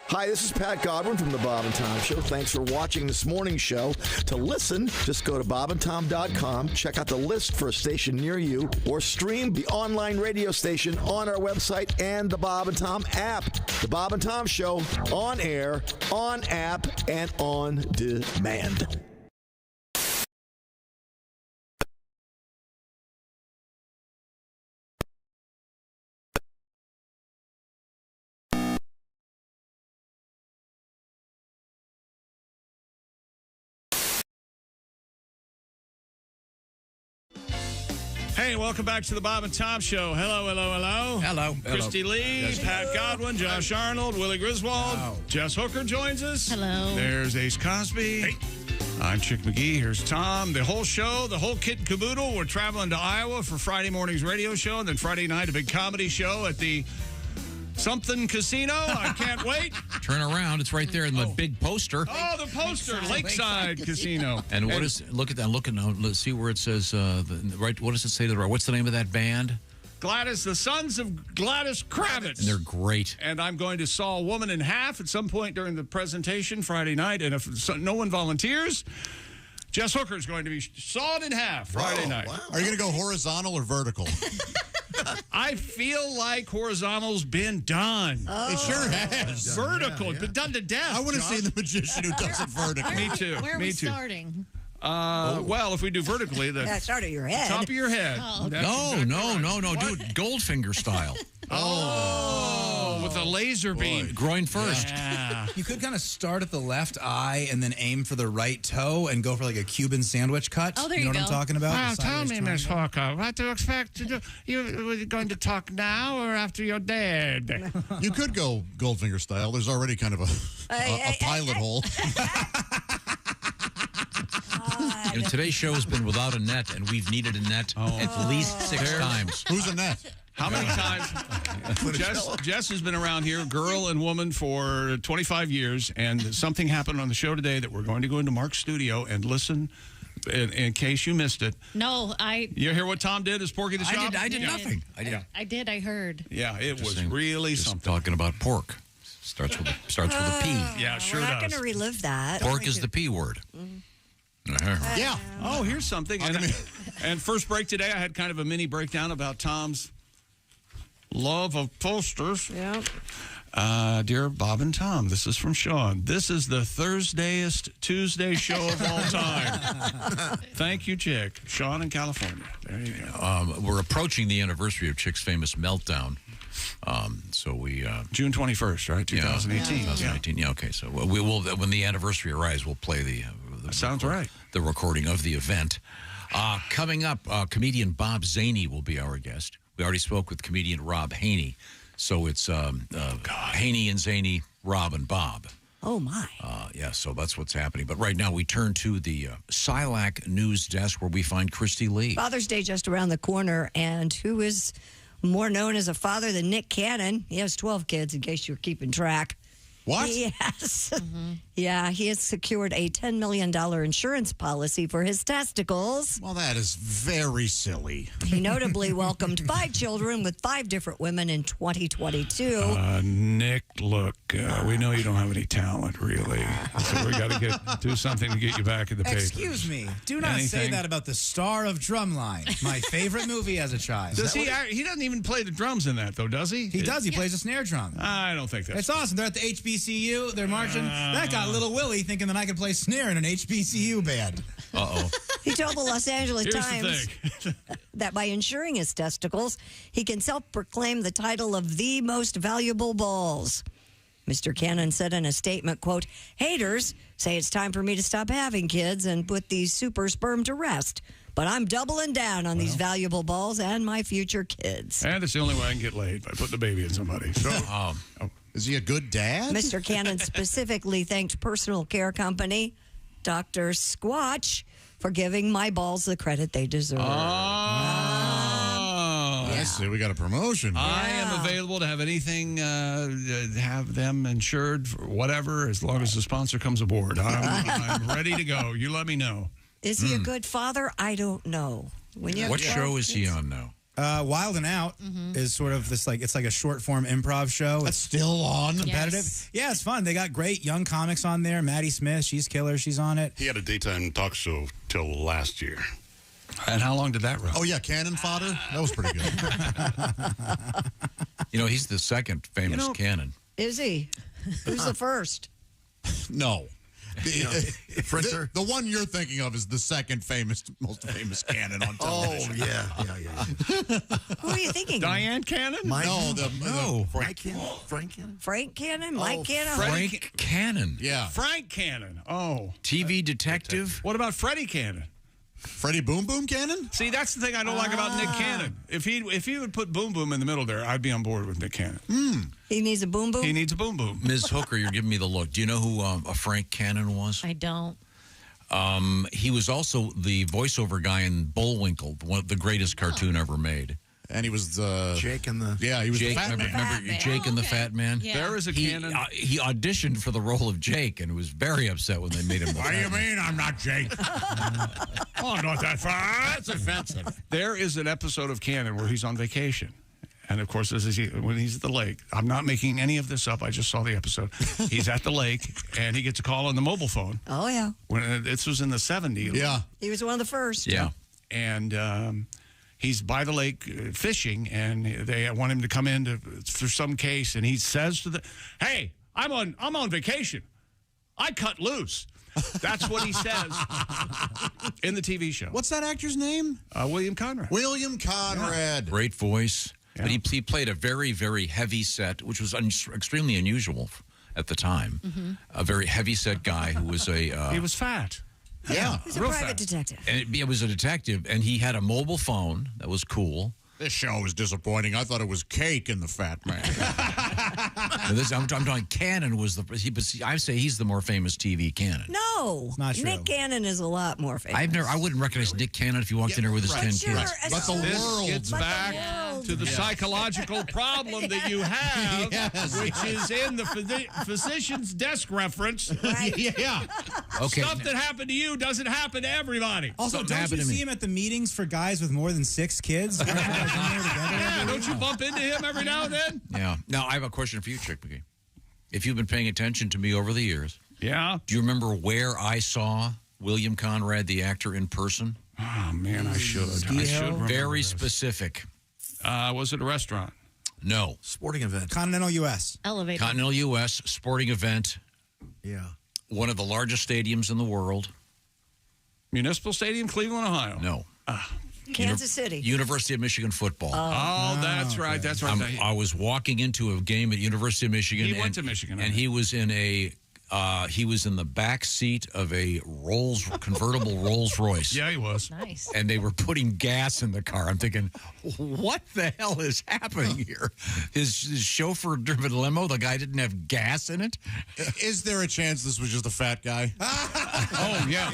Hi, this is Pat Godwin from the Bob and Tom Show. Thanks for watching this morning's show. To listen, just go to bobandtom.com, check out the list for a station near you, or stream the online radio station on our website and the Bob and Tom app. The Bob and Tom Show, on air, on app, and on demand. Hey, welcome back to the Bob and Tom Show. Hello, hello, hello. Hello. Christy Lee, Yes. Pat Godwin, Josh Arnold, Willie Griswold. Hello. Jess Hooker joins us. Hello. There's Ace Cosby. Hey. I'm Chick McGee. Here's Tom. The whole show, the whole kit and caboodle. We're traveling to Iowa for Friday morning's radio show, and then Friday night, a big comedy show at the something casino. I can't wait. Turn around. It's right there in the big poster. Oh, the poster. Lakeside Casino. And what is, look at that. Look at now. Let's see where it says, right. What does it say to the right? What's the name of that band? Gladys, the Sons of Gladys Kravitz. And they're great. And I'm going to saw a woman in half at some point during the presentation Friday night. And if no one volunteers, Jess Hooker is going to be sawed in half Friday night. Wow. Are you going to go horizontal or vertical? I feel like horizontal's been done. Oh. It sure has. Vertical, it's been done to death. I want to see the magician who does it vertical. Me too. Where are we starting? Well, if we do vertically, the start at your head. top of your head. Oh, That's No, exactly no, right. no, no. Do it Goldfinger style. Oh, with a laser beam. Groin first. Yeah. You could kind of start at the left eye and then aim for the right toe and go for like a Cuban sandwich cut. Oh, there you you know what go. I'm talking about? Well, The tell sideways me, Miss triangle. Hooker, what to expect to do? You're going to talk now or after you're dead? You could go Goldfinger style. There's already kind of a pilot hole. You know, today's show has been without a net, and we've needed a net at least 6 times. Who's a net? How many times? Jess has been around here, girl and woman, for 25 years, and something happened on the show today that we're going to go into Mark's studio and listen in case you missed it. No, You hear what Tom did as Porky the Shop? I did nothing. I heard. Yeah, it was really Just something. talking about pork. Starts with a P. Yeah, sure We're not does. going to relive that. Pork is the P word. Yeah. Oh, here's something. And And first break today, I had kind of a mini breakdown about Tom's love of posters. Yeah. Dear Bob and Tom, this is from Sean. This is the Thursdayest Tuesday show of all time. Thank you, Chick. Sean in California. There you go. We're approaching the anniversary of Chick's famous meltdown. So we June 21st, right? 2018. Yeah, 2018. Yeah. Okay. So we will, when the anniversary arrives, we'll play the sounds right. The recording of the event. Coming up, comedian Bob Zany will be our guest. We already spoke with comedian Rob Haney. So it's Haney and Zany, Rob and Bob. Oh, my. Yeah, so that's what's happening. But right now we turn to the Silac News Desk where we find Christy Lee. Father's Day just around the corner, and who is more known as a father than Nick Cannon? He has 12 kids, in case you're keeping track. What? Yes. Yeah, he has secured a $10 million insurance policy for his testicles. Well, that is very silly. He notably welcomed 5 children with 5 different women in 2022. Nick, look, we know you don't have any talent, really. So we got to do something to get you back in the paper. Excuse me. Do not say that about the star of Drumline, my favorite movie as a child. Does he doesn't even play the drums in that, though, does he? He does. He plays a snare drum. I don't think that's It's awesome. They're at the HBCU. They're marching. That got Little Willie thinking that I could play snare in an HBCU band. Uh-oh. He told the Los Angeles Here's Times the thing. that by insuring his testicles, he can self-proclaim the title of the most valuable balls. Mr. Cannon said in a statement, quote, haters say it's time for me to stop having kids and put these super sperm to rest. But I'm doubling down on these valuable balls and my future kids. And it's the only way I can get laid, by putting the baby in somebody. So, is he a good dad? Mr. Cannon specifically thanked personal care company Dr. Squatch for giving my balls the credit they deserve. I see. We got a promotion. I am available to have anything, have them insured for whatever, as long as the sponsor comes aboard. I'm ready to go. You let me know. Is he a good father? I don't know. What show is he on now? Wild and Out is sort of this it's like a short form improv show. That's still on. Competitive. Yes. Yeah, it's fun. They got great young comics on there. Maddie Smith, she's killer. She's on it. He had a daytime talk show till last year. And how long did that run? Oh, yeah, Cannon fodder? That was pretty good. He's the second famous Cannon. Is he? Who's the first? No. The one you're thinking of is the second most famous Cannon on television. Oh, yeah. Who are you thinking? Diane Cannon? Frank Cannon? Frank Cannon? Mike Cannon? Frank Cannon. Yeah. Frank Cannon. Oh. TV detective. What about Freddie Cannon? Freddie Boom Boom Cannon? See, that's the thing I don't like about Nick Cannon. If he would put Boom Boom in the middle there, I'd be on board with Nick Cannon. He needs a boom boom? He needs a boom boom. Ms. Hooker, you're giving me the look. Do you know who a Frank Cannon was? I don't. He was also the voiceover guy in Bullwinkle, the greatest cartoon ever made. And he was Jake and the... Yeah, he was Jake, the fat man. remember Jake and the Fat Man? Yeah. There is a Cannon. He auditioned for the role of Jake and was very upset when they made him the What do you mean I'm not Jake? Oh, not that far. That's offensive. There is an episode of Cannon where he's on vacation. And, of course, when he's at the lake. I'm not making any of this up. I just saw the episode. He's at the lake, and he gets a call on the mobile phone. Oh, yeah. This was in the 70s. Yeah. He was one of the first. Yeah. And he's by the lake fishing, and they want him to come in for some case. And he says to hey, I'm on vacation. I cut loose. That's what he says in the TV show. What's that actor's name? William Conrad. William Conrad. Yeah. Great voice. Yeah. But he played a very, very heavy set, which was extremely unusual at the time. A very heavy set guy who was he was fat. Yeah. He's a private detective. And it was a detective, and he had a mobile phone that was cool. This show was disappointing. I thought it was Cake in the Fat Man. I'm talking Cannon was I say he's the more famous TV Cannon. No. Not true. Nick Cannon is a lot more famous. I wouldn't recognize Nick Cannon if you walked in here with his 10 kids. But the world. Gets back to the psychological problem that you have, which is in the physician's desk reference. Right. Yeah. Okay. Stuff that happened to you doesn't happen to everybody. Also, Something don't happened you to me. see him at the meetings for guys with more than 6 kids? Yeah, don't you bump into him every now and then? Yeah. Now, I have a question for you, Chick McGee. If you've been paying attention to me over the years, yeah. Do you remember where I saw William Conrad, the actor, in person? Oh, man, I should. I should remember Very this. specific. Was it a restaurant? No. Sporting event. Continental U.S. Elevator. Continental U.S. sporting event. Yeah. One of the largest stadiums in the world. Municipal Stadium, Cleveland, Ohio. No. Kansas City. University of Michigan football. Oh, that's right. That's right. I was walking into a game at University of Michigan. He went to Michigan. And he was in the back seat of a convertible Rolls Royce. Yeah, he was. Nice. And they were putting gas in the car. I'm thinking, what the hell is happening here? His chauffeur-driven limo, the guy didn't have gas in it? Is there a chance this was just a fat guy? Oh, yeah.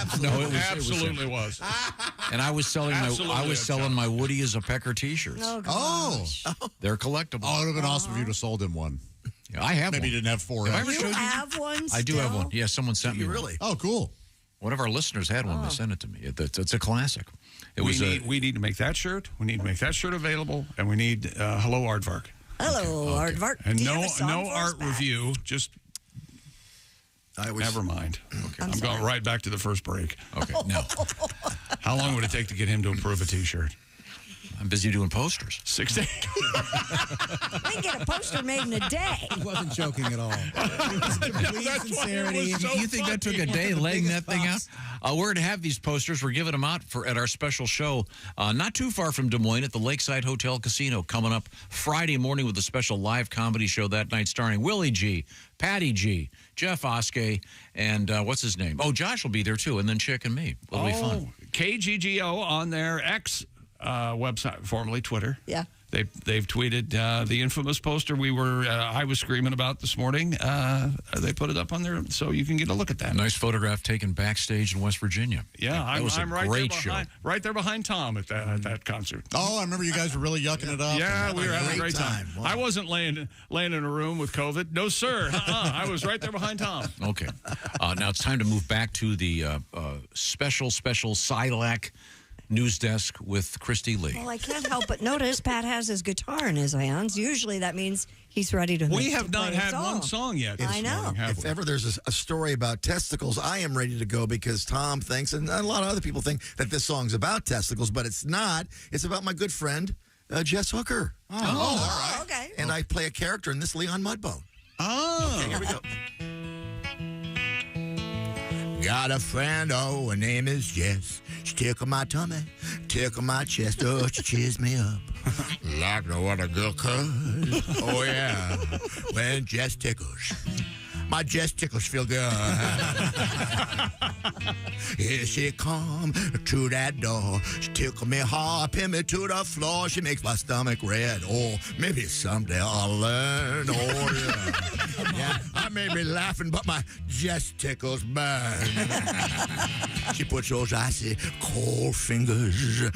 Absolutely. No, it absolutely was. And I was selling my Woody as a Pecker T-shirts. Oh. They're collectible. Oh, it would have been awesome if you'd have sold him one. Yeah, I have Maybe one. you didn't have four. Have I ever You showed you? have one I do have still? one. Yeah, someone sent me Really? Oh, cool. One of our listeners had one. They sent it to me. It's a classic. We need to make that shirt. We need to make that shirt available, and we need hello Aardvark. Hello, Aardvark. And Do you no have a song for us, art Pat? review. Just never mind. Okay, I'm going right back to the first break. Okay, no. How long would it take to get him to approve a T-shirt? I'm busy doing posters. 6 days. We can get a poster made in a day. He wasn't joking at all. It was complete sincerity. You think that took a day laying that thing out? We're going to have these posters. We're giving them out at our special show not too far from Des Moines at the Lakeside Hotel Casino coming up Friday morning with a special live comedy show that night starring Willie G, Patty G, Jeff Oskey, and what's his name? Oh, Josh will be there too, and then Chick and me. It'll be fun. KGGO on their X website, formerly Twitter. Yeah. They've tweeted the infamous poster I was screaming about this morning. They put it up on there so you can get a look at that. Nice photograph taken backstage in West Virginia. Yeah, that was I'm a right great there show. right there behind Tom at that concert. Oh, I remember you guys were really yucking it up. Yeah, we were having a great time. Wow. I wasn't laying in a room with COVID. No, sir. I was right there behind Tom. Okay. Now it's time to move back to the special Silac news desk with Christy Lee. Well, I can't help but notice Pat has his guitar in his hands. Usually that means he's ready to We have to not play a had song. one song yet. I know. If ever there's a story about testicles, I am ready to go because Tom thinks, and a lot of other people think, that this song's about testicles, but it's not. It's about my good friend, Jess Hooker. Oh, all right. Okay. And I play a character in this Leon Mudbone. Oh. Okay, here we go. Got a friend, oh, her name is Jess. She tickle my tummy, tickle my chest, oh, she cheers me up. Like no other girl could. Oh, yeah. When Jess tickles. My Jess tickles feel good. Here she come to that door. She tickle me hard, pin me to the floor. She makes my stomach red. Oh, maybe someday I'll learn. Oh, yeah. I may be laughing, but my Jess tickles burn. She puts those icy cold fingers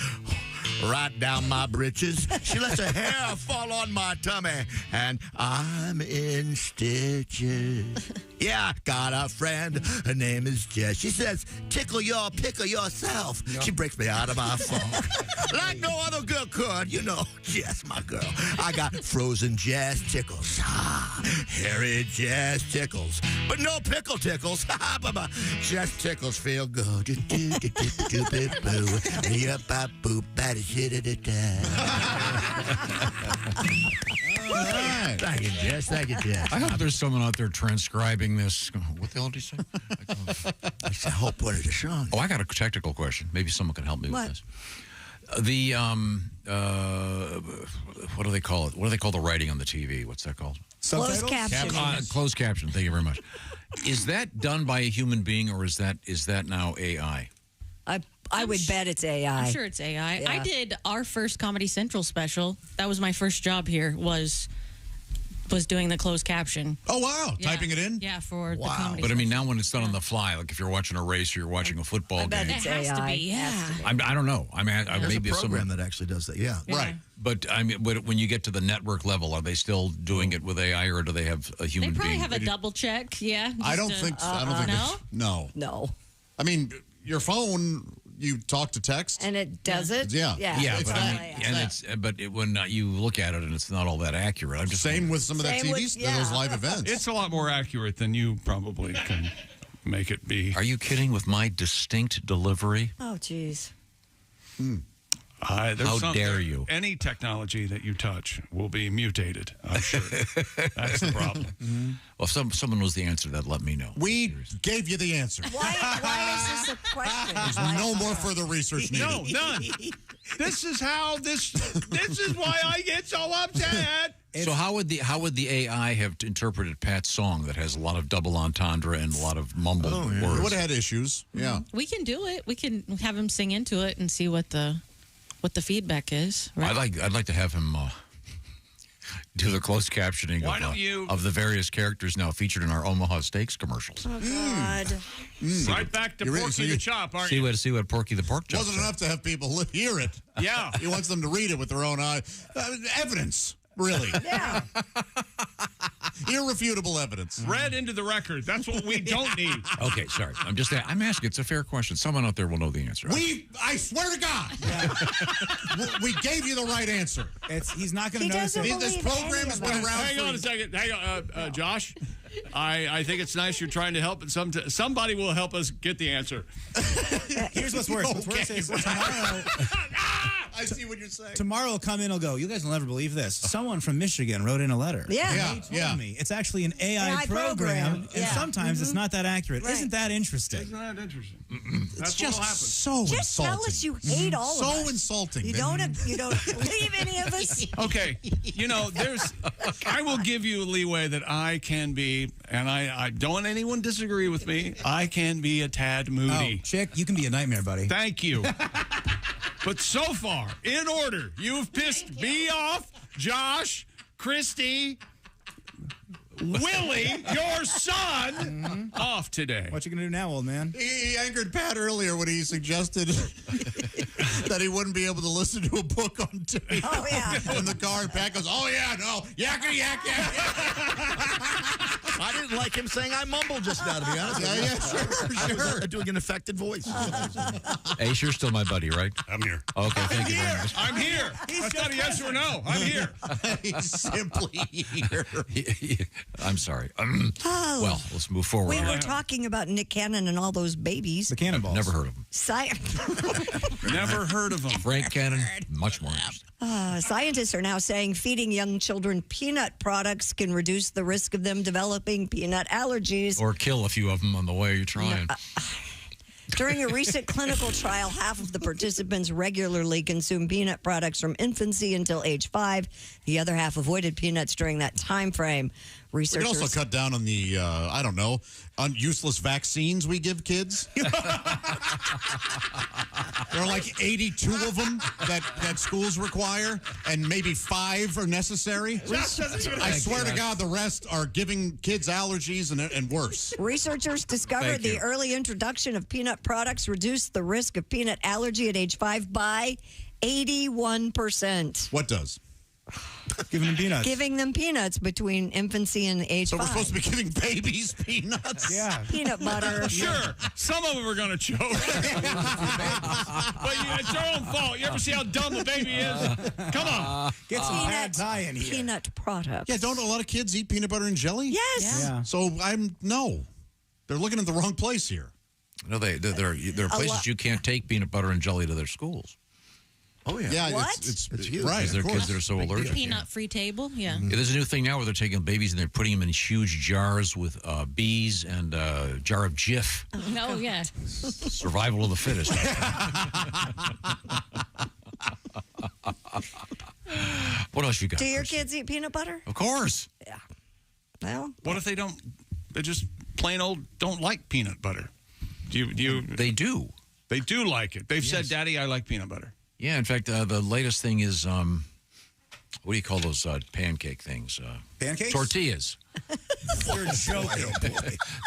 right down my britches. She lets her hair fall on my tummy, and I'm in stitches. Yeah, I got a friend. Her name is Jess. She says, tickle your pickle yourself. No. She breaks me out of my funk. Like no other girl could. You know, Jess, my girl. I got frozen Jess tickles. Hairy Jess tickles. But no pickle tickles. But my Jess tickles feel good. All right. Thank you, Jess. Thank you, Jess. I hope there's someone out there transcribing this. What the hell did he say? It's the whole point of the song. Oh, I got a technical question. Maybe someone can help me with this. The what do they call it? What do they call the writing on the TV? What's that called? Closed caption. Closed caption. Thank you very much. Is that done by a human being, or is that now AI? I would bet it's AI. I'm sure it's AI. Yeah. I did our first Comedy Central special. That was my first job here. Was doing the closed caption. Oh, wow. Yeah. Typing it in? Yeah, for the comedy. But I mean, now when it's done on the fly, like if you're watching a race or you're watching a football game. It has to be, yeah. I don't know. I mean, There's maybe a program that actually does that, yeah. Right. But I mean, when you get to the network level, are they still doing it with AI, or do they have a human They probably being? have a double check, yeah. I don't think so. I don't think no? No. I mean, your phone, you talk to text. And it does it? Yeah. But I mean, when you look at it and it's not all that accurate. I'm just Same with some of that TV, those live events. It's a lot more accurate than you probably can make it be. Are you kidding with my distinct delivery? Oh, jeez. How dare you? Any technology that you touch will be mutated, I'm sure. That's the problem. Well, if someone knows the answer to that, let me know. We gave you the answer. Why is this a question? There's no more further research needed. No, none. This is how this is why I get so upset. So how would the AI have interpreted Pat's song that has a lot of double entendre and a lot of mumbled words? It would have had issues. Yeah. We can do it. We can have him sing into it and see what the feedback is. Right? I'd like to have him do the closed captioning of the various characters now featured in our Omaha Steaks commercials. Oh, God. Right back to Porky the Chop, aren't you? See what Porky the Pork Chop Wasn't enough to have people hear it. Yeah. He wants them to read it with their own eye. Evidence, really. Yeah. Irrefutable evidence. Read into the record. That's what we don't need. Okay, sorry. I'm asking. It's a fair question. Someone out there will know the answer. I swear to God, we gave you the right answer. He's not going to notice it. This program has been around. Hang on a second. Hang on, Josh. I think it's nice you're trying to help, but somebody will help us get the answer. Here's what's worse. What's worse is tomorrow. I see what you're saying. Tomorrow will come in. I'll go. You guys will never believe this. Someone from Michigan wrote in a letter. Yeah. He told me it's actually an AI program, and sometimes it's not that accurate. Right. Isn't that interesting? Isn't that interesting? It's just so Just insulting. tell us you hate all of us. So insulting. You don't believe any of us? Okay. I will give you leeway that I can be, and I don't want anyone disagree with me, I can be a tad moody. Oh, chick, you can be a nightmare, buddy. Thank you. But so far, in order, you've pissed me off, Josh, Christy, Willie, your son, off today. What you gonna do now, old man? He angered Pat earlier when he suggested that he wouldn't be able to listen to a book on tape. Oh, yeah. In the car, and Pat goes, "Oh yeah, no, yakety yak yak." I didn't like him saying I mumbled just now, to be honest. Yeah, sure. Doing an affected voice. Hey, you're still my buddy, right? I'm here. Okay, thank you very much. I'm here. That's not a yes or no. I'm here. He's simply here. I'm sorry. Oh. Well, let's move forward. We were talking about Nick Cannon and all those babies. The Cannonballs. Never heard of him. Never heard of him. Frank Cannon, much more interesting. Scientists are now saying feeding young children peanut products can reduce the risk of them developing peanut allergies. Or kill a few of them on the way you're trying. During a recent clinical trial, half of the participants regularly consumed peanut products from infancy until age 5. The other half avoided peanuts during that time frame. We can also cut down on the, useless vaccines we give kids. There are like 82 of them that schools require, and maybe 5 are necessary. I swear to God, the rest are giving kids allergies and worse. Researchers discovered the early introduction of peanut products reduced the risk of peanut allergy at age 5 by 81%. What does? Giving them peanuts. Giving them peanuts between infancy and age 5. So we're supposed to be giving babies peanuts? Yeah. Peanut butter. Sure. Some of them are going to choke. But it's your own fault. You ever see how dumb a baby is? Come on. Get some bad tie in here. Peanut products. Yeah, don't a lot of kids eat peanut butter and jelly? Yes. Yeah. So they're looking at the wrong place here. No, there are places you can't take peanut butter and jelly to their schools. Oh, yeah. Yeah, what? It's huge. Right, Because kids that are so allergic. Peanut-free table, yeah. Yeah, there's a new thing now where they're taking babies and they're putting them in huge jars with bees and a jar of Jif. Oh, yeah. Survival of the fittest. What else you got? Do your Chris? kids eat peanut butter? Of course. Yeah. Well, What if they don't? They just plain old don't like peanut butter. Do you? They do. They do like it. They've said, "Daddy, I like peanut butter." Yeah, in fact, the latest thing is, what do you call those pancake things? Pancakes? Tortillas. You're joking.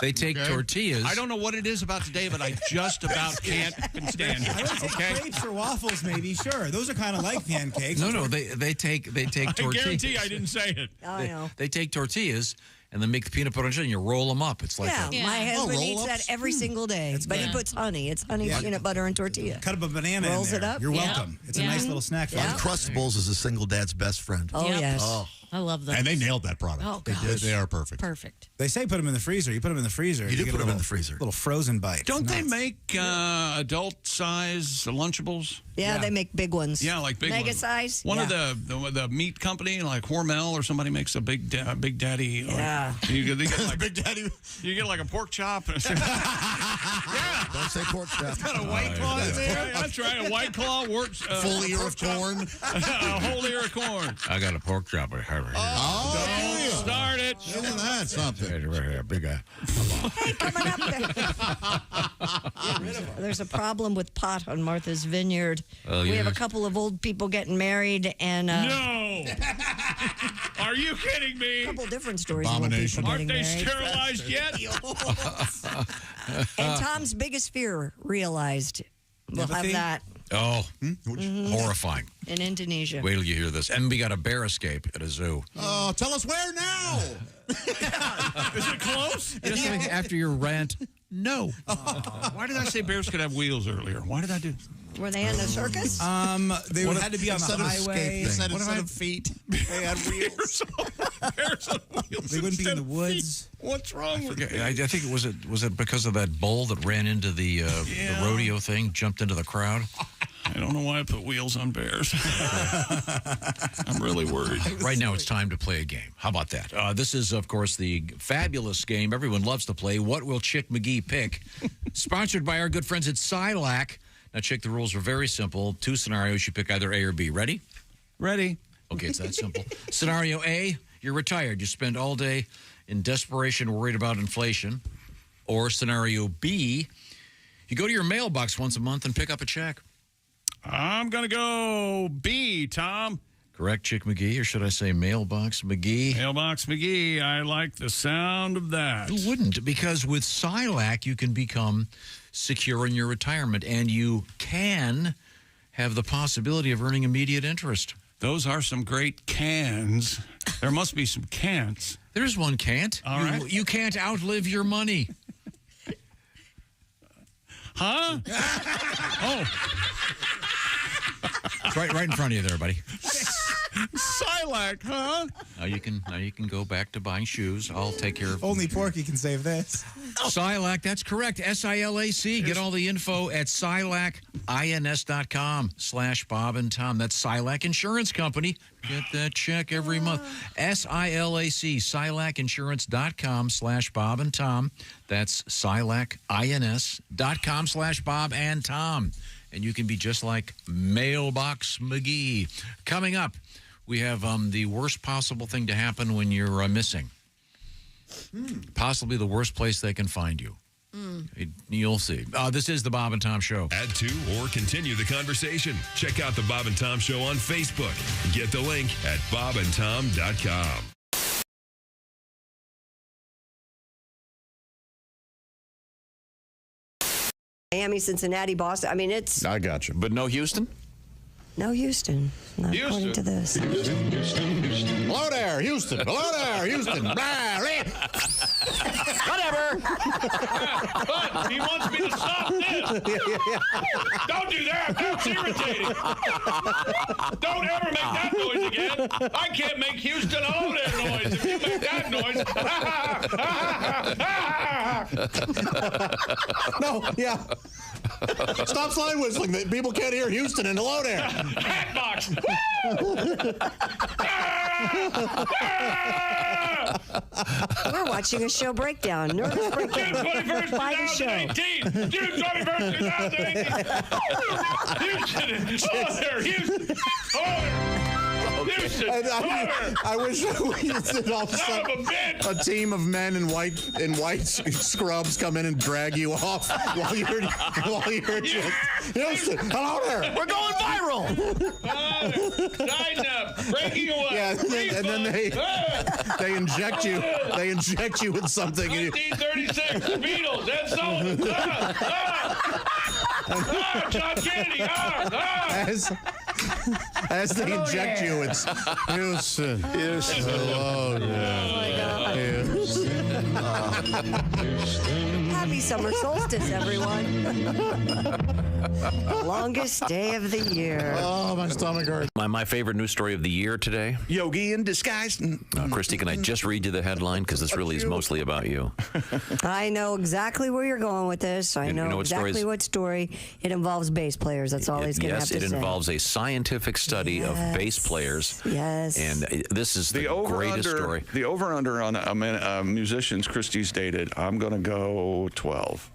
They take tortillas. I don't know what it is about today, but I just about can't stand I would it. say Okay. crepes or waffles, maybe. Sure, those are kind of like pancakes. No, they take I tortillas. guarantee I didn't say it. I know. They take tortillas and then make the peanut butter and jelly and you roll them up. It's like my husband eats that every single day. But he puts honey. It's honey, peanut butter, and tortilla. Cut up a banana Rolls in there. it up. You're welcome. It's a nice little snack. Uncrustables is a single dad's best friend. Oh, yes. Oh. I love those. And they nailed that product. Oh, They gosh. did. They are perfect. Perfect. They say put them in the freezer. You put them in the freezer. You do get put a them in little- the freezer. Little frozen bites. Don't they Nice. make adult size Lunchables? Yeah, they make big ones. Yeah, like big Mega ones. size. One of the meat company, like Hormel or somebody, makes a big Daddy. Yeah. You get like Big Daddy. you get like a pork chop. Don't say pork chop. Got a White Claw in there. That's right, a White Claw works. Full ear of corn. A whole ear of corn. I got a pork chop. Oh, Start it. isn't that something? Big guy. Hey, coming up there. There's a problem with pot on Martha's Vineyard. Oh, we have a yes. couple of old people getting married, and No. Are you kidding me? a couple different stories of old Abomination. people Aren't getting they married. sterilized yet? And Tom's biggest fear realized. We'll have Empathy? that Oh, horrifying. in Indonesia. Wait till you hear this. And we got a bear escape at a zoo. Oh, tell us where now. Is it close? Just after your rant, no. Why did I say bears could have wheels earlier? Why did I do? Were they in the circus? They had to be on the highway. Instead of feet, they had wheels. Bears on wheels. They wouldn't be in the instead of woods. feet. What's wrong with you? I think it was it because of that bull that ran into the rodeo thing, jumped into the crowd? I don't know why I put wheels on bears. I'm really worried. Right now, it's time to play a game. How about that? This is, of course, the fabulous game everyone loves to play. What will Chick McGee pick? Sponsored by our good friends at Silac. Now, Chick, the rules are very simple. 2 scenarios. You pick either A or B. Ready? Ready. Okay, it's that simple. Scenario A, you're retired. You spend all day in desperation worried about inflation. Or scenario B, you go to your mailbox once a month and pick up a check. I'm going to go B, Tom. Correct, Chick McGee, or should I say Mailbox McGee? Mailbox McGee. I like the sound of that. Who wouldn't? Because with Silac, you can become secure in your retirement, and you can have the possibility of earning immediate interest. Those are some great cans. There must be some can'ts. There's one can't. All right. You can't outlive your money. Huh? Oh. It's right in front of you there, buddy. Silac, huh? Now you can go back to buying shoes. I'll take care of Only Porky can save this. Silac, that's correct. SILAC. Get all the info at silacins.com/Bob and Tom. That's Silac Insurance Company. Get that check every month. SILAC, silacinsurance.com/Bob and Tom. That's silacins.com/Bob and Tom. And you can be just like Mailbox McGee. Coming up, we have the worst possible thing to happen when you're missing. Possibly the worst place they can find you. You'll see. This is the Bob and Tom Show. Add to or continue the conversation. Check out the Bob and Tom Show on Facebook. Get the link at bobandtom.com. Miami, Cincinnati, Boston. I mean, it's I got you. But no Houston? no Houston. Not according to this. Hello there, Houston. Hello there, Houston. Whatever. But he wants me to stop this. Don't do that. That's irritating. Don't ever make that noise again. I can't make Houston hello there noise. If you make that noise. No, yeah. Stop slide whistling. People can't hear Houston and hello there. Hatbox. We're watching a show breakdown. Nervous breakdown. June 21st, By the show. 2018. June 21st, 2018. Houston. Hello there, Houston. Hello there. Houston. I wish we did all Son of a bitch. a team of men in white scrubs come in and drag you off while you're just Houston. Hello there. We're going viral. Tighten up. Breaking away. Yeah, and then they inject you. They inject you with something. And 1936 Beatles. That's all. John Kennedy. as they inject you, it's Houston. Houston. Hello there. Houston. Happy summer solstice, everyone. Longest day of the year. Oh, my stomach hurts. My favorite news story of the year today. Yogi in disguise. Christy, can I just read you the headline? Because this really is mostly about you. I know exactly where you're going with this. I know exactly what story. It involves bass players. That's all he's going to have to say. Yes, it involves a scientific study of bass players. Yes. And this is the greatest story. The over-under on musicians Christie's dated, I'm going to go 12.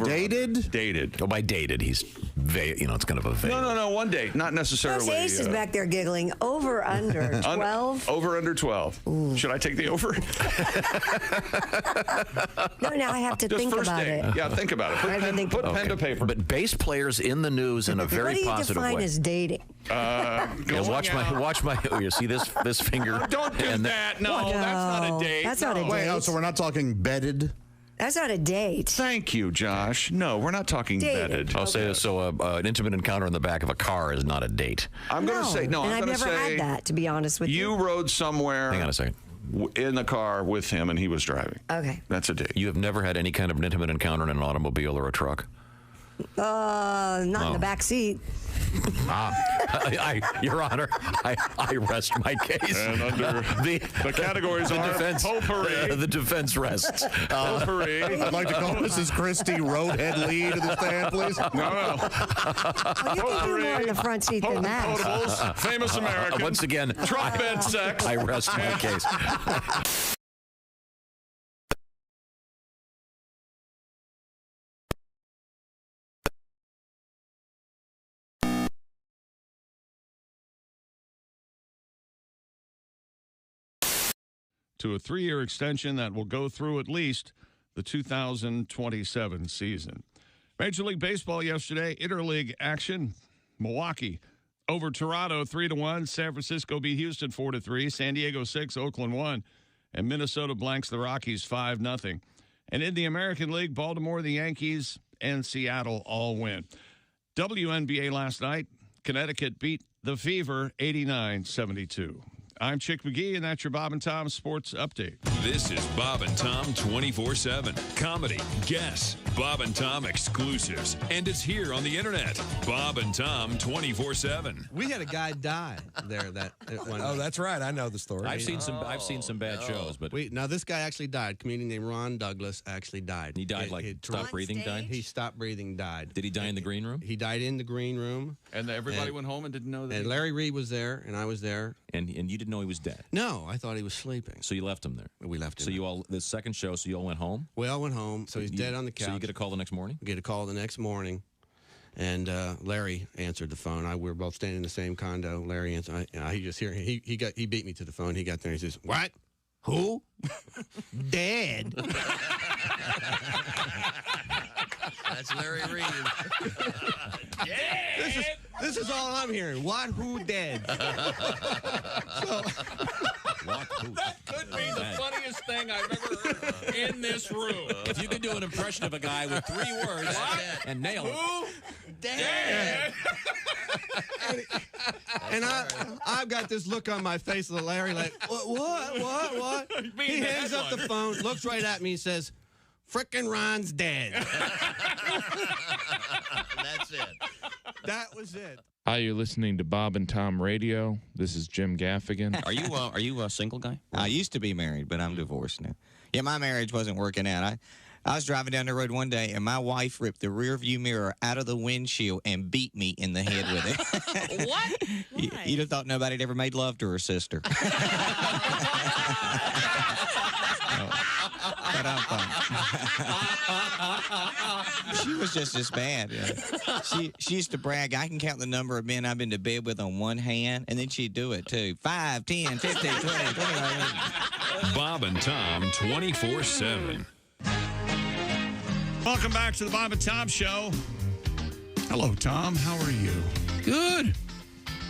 Dated? Dated. Oh, by dated, he's vague. It's kind of a vague. No, one date. Not necessarily. Ace is back there giggling. Over, under 12? Over, under 12. Ooh. Should I take the over? No, now I have to think about it. Yeah, think about it. Put pen to paper. But bass players in the news in a very positive way. What do you define as dating? Watch my. You see this finger? Don't do that. No, that's not a date. That's not a date. Wait, so we're not talking bedded? That's not a date. Thank you, Josh. No, we're not talking bedded. I'll say so. An intimate encounter in the back of a car is not a date. I'm going to say no. And I'm I've going to never say had that, to be honest with you. You rode somewhere. Hang on a second. In the car with him, and he was driving. Okay. That's a date. You have never had any kind of an intimate encounter in an automobile or a truck? Not in the back seat. Your Honor, I rest my case. And under the categories are potpourri. The defense rests. Potpourri. I'd like to call Mrs. Christie roadhead lead to the stand, please. No. You can do more in the front seat than that. Potables, famous American. Once again, truck bed sex. I rest my case. To a 3-year extension that will go through at least the 2027 season. Major League Baseball yesterday, interleague action. Milwaukee over Toronto 3-1. San Francisco beat Houston 4-3. San Diego 6, Oakland 1. And Minnesota blanks the Rockies 5-0. And in the American League, Baltimore, the Yankees, and Seattle all win. WNBA last night, Connecticut beat the Fever 89-72. I'm Chick McGee, and that's your Bob and Tom Sports Update. This is Bob and Tom 24/7. Comedy, guests, Bob and Tom exclusives, and it's here on the internet. Bob and Tom 24/7. We had a guy die there. Oh, that's right. I know the story. I've seen some bad shows, but now this guy actually died. A comedian named Ron Douglas actually died. He died stopped breathing. Died. He stopped breathing. Died. Did he die in the green room? He died in the green room. And everybody went home and didn't know that. And Larry Reed was there, and I was there. And you didn't know he was dead? No, I thought he was sleeping. So you left him there? We left him. So you all, the second show, so you all went home? We all went home. So he's dead on the couch. So you get a call the next morning? We get a call the next morning, and Larry answered the phone. We were both staying in the same condo. Larry answered. He just hear he beat me to the phone. He got there. And he says, "What? Who? Dead?" That's Larry Reed. This is all I'm hearing. What? Who? Dead? That could be the funniest thing I've ever heard in this room. If you could do an impression of a guy with 3 words and nail it. Who? Dead. And I've got this look on my face of Larry like, what? He hangs up the phone, looks right at me, and says, "Frickin' Ron's dead." That's it. That was it. Hi, you're listening to Bob and Tom Radio. This is Jim Gaffigan. Are you a single guy? I used to be married, but I'm divorced now. Yeah, my marriage wasn't working out. I was driving down the road one day, and my wife ripped the rearview mirror out of the windshield and beat me in the head with it. What? You'd have thought nobody had ever made love to her sister. But I'm fine. She was just as bad. Yeah. She used to brag, "I can count the number of men I've been to bed with on one hand," and then she'd do it too. 5, 10, 15, 20, 25. Bob and Tom 24/7. Welcome back to the Bob and Tom Show. Hello, Tom. How are you? Good.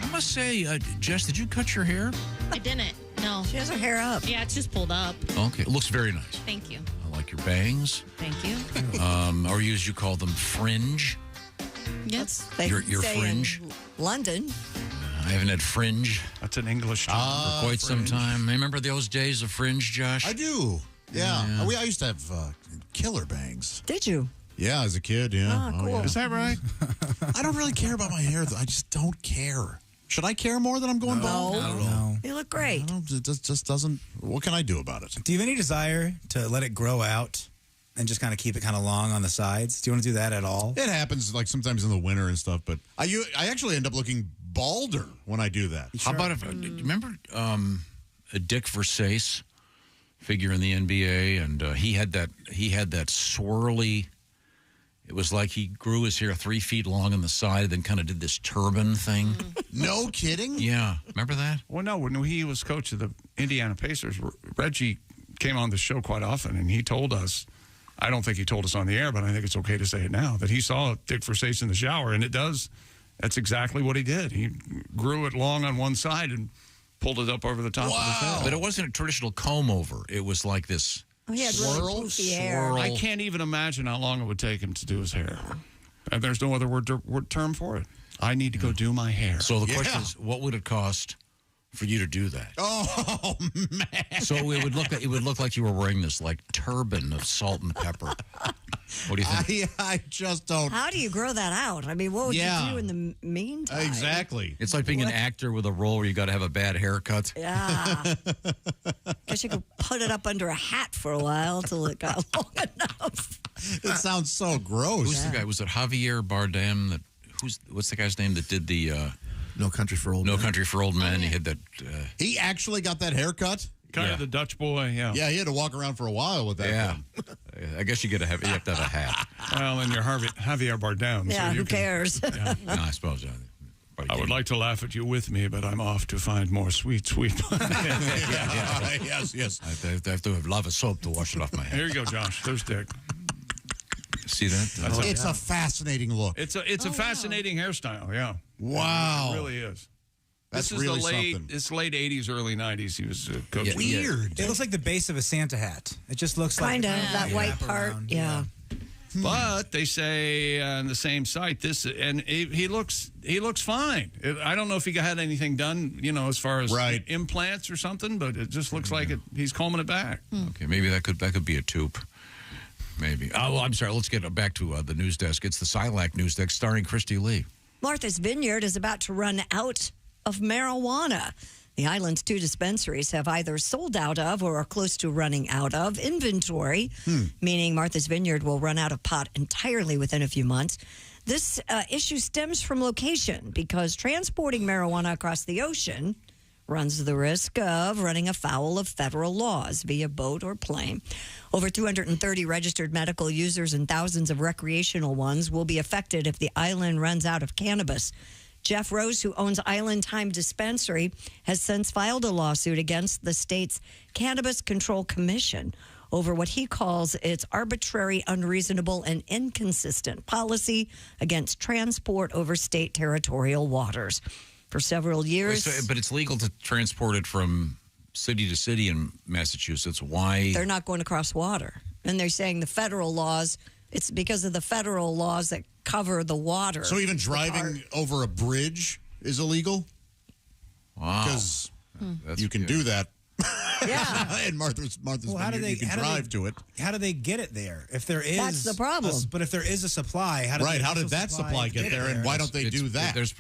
I must say, Jess, did you cut your hair? I didn't. No. She has her hair up. Yeah, it's just pulled up. Okay. It looks very nice. Thank you. I like your bangs. Thank you. Or as you call them, fringe. Yes. Your fringe. In London. I haven't had fringe. That's an English term. For quite some time. Remember those days of fringe, Josh? I do. Yeah. I used to have killer bangs. Did you? Yeah, as a kid, yeah. Oh, cool. Yeah. Is that right? I don't really care about my hair, though. I just don't care. Should I care more that I'm going bald? No. You look great. It just doesn't. What can I do about it? Do you have any desire to let it grow out and just kind of keep it kind of long on the sides? Do you want to do that at all? It happens like sometimes in the winter and stuff, but I actually end up looking balder when I do that. How about if remember Dick Versace figure in the NBA, and he had that swirly. It was like he grew his hair 3 feet long on the side, then kind of did this turban thing. No kidding? Yeah, remember that? Well, no, when he was coach of the Indiana Pacers, Reggie came on the show quite often, and he told us, I don't think he told us on the air, but I think it's okay to say it now, that he saw Dick Versace in the shower, and that's exactly what he did. He grew it long on one side and pulled it up over the top of his head. But it wasn't a traditional comb over. It was like this He had really poofy hair. I can't even imagine how long it would take him to do his hair. And there's no other term for it. I need to go do my hair. So the question is, what would it cost for you to do that? Oh man! So it would look like you were wearing this like turban of salt and pepper. What do you think? I just don't. How do you grow that out? I mean, what would you do in the meantime? Exactly. It's like being an actor with a role where you got to have a bad haircut. Yeah. Guess you could put it up under a hat for a while till it got long enough. It sounds so gross. Who's the guy? Was it Javier Bardem? What's the guy's name that did the No Country for Old Men? No Country for Old Men? He had that. He actually got that haircut. Kind of the Dutch boy, yeah. Yeah, he had to walk around for a while with that thing. I guess you have to have a hat. Well, and you're Javier Bardem. Yeah, so who cares? Yeah. No, I suppose. I would like to laugh at you with me, but I'm off to find more sweet. Yes. I have to have lava soap to wash it off my head. Here you go, Josh. There's Dick. See that? It's a fascinating look. It's a fascinating hairstyle, yeah. Wow. It really is. That's This is really the late, something. it's late 80s, early 90s. He was coaching. Weird. It looks like the base of a Santa hat. It just looks like Kind of that white part. around. Yeah. But they say on the same site he looks fine. I don't know if he had anything done, as far as implants or something, but it just looks like he's combing it back. Okay, maybe that could be a tube. Maybe. Oh, well, I'm sorry. Let's get back to the news desk. It's the Silac news desk starring Christy Lee. Martha's Vineyard is about to run out of marijuana. The island's 2 dispensaries have either sold out of or are close to running out of inventory, meaning Martha's Vineyard will run out of pot entirely within a few months. This issue stems from location because transporting marijuana across the ocean runs the risk of running afoul of federal laws via boat or plane. Over 230 registered medical users and thousands of recreational ones will be affected if the island runs out of cannabis. Jeff Rose, who owns Island Time Dispensary, has since filed a lawsuit against the state's Cannabis Control Commission over what he calls its arbitrary, unreasonable, and inconsistent policy against transport over state territorial waters. For several years. But it's legal to transport it from city to city in Massachusetts. Why? They're not going to cross water. And they're saying the federal laws, it's because of the federal laws that cover the water. So even driving over a bridge is illegal? Wow. Because you can do that. Yeah. And Martha's Well, how do Vineyard, they you can drive to it. How do they get it there? If there is, That's the problem. But if there is a supply, how did that supply get there, and why don't they do that? This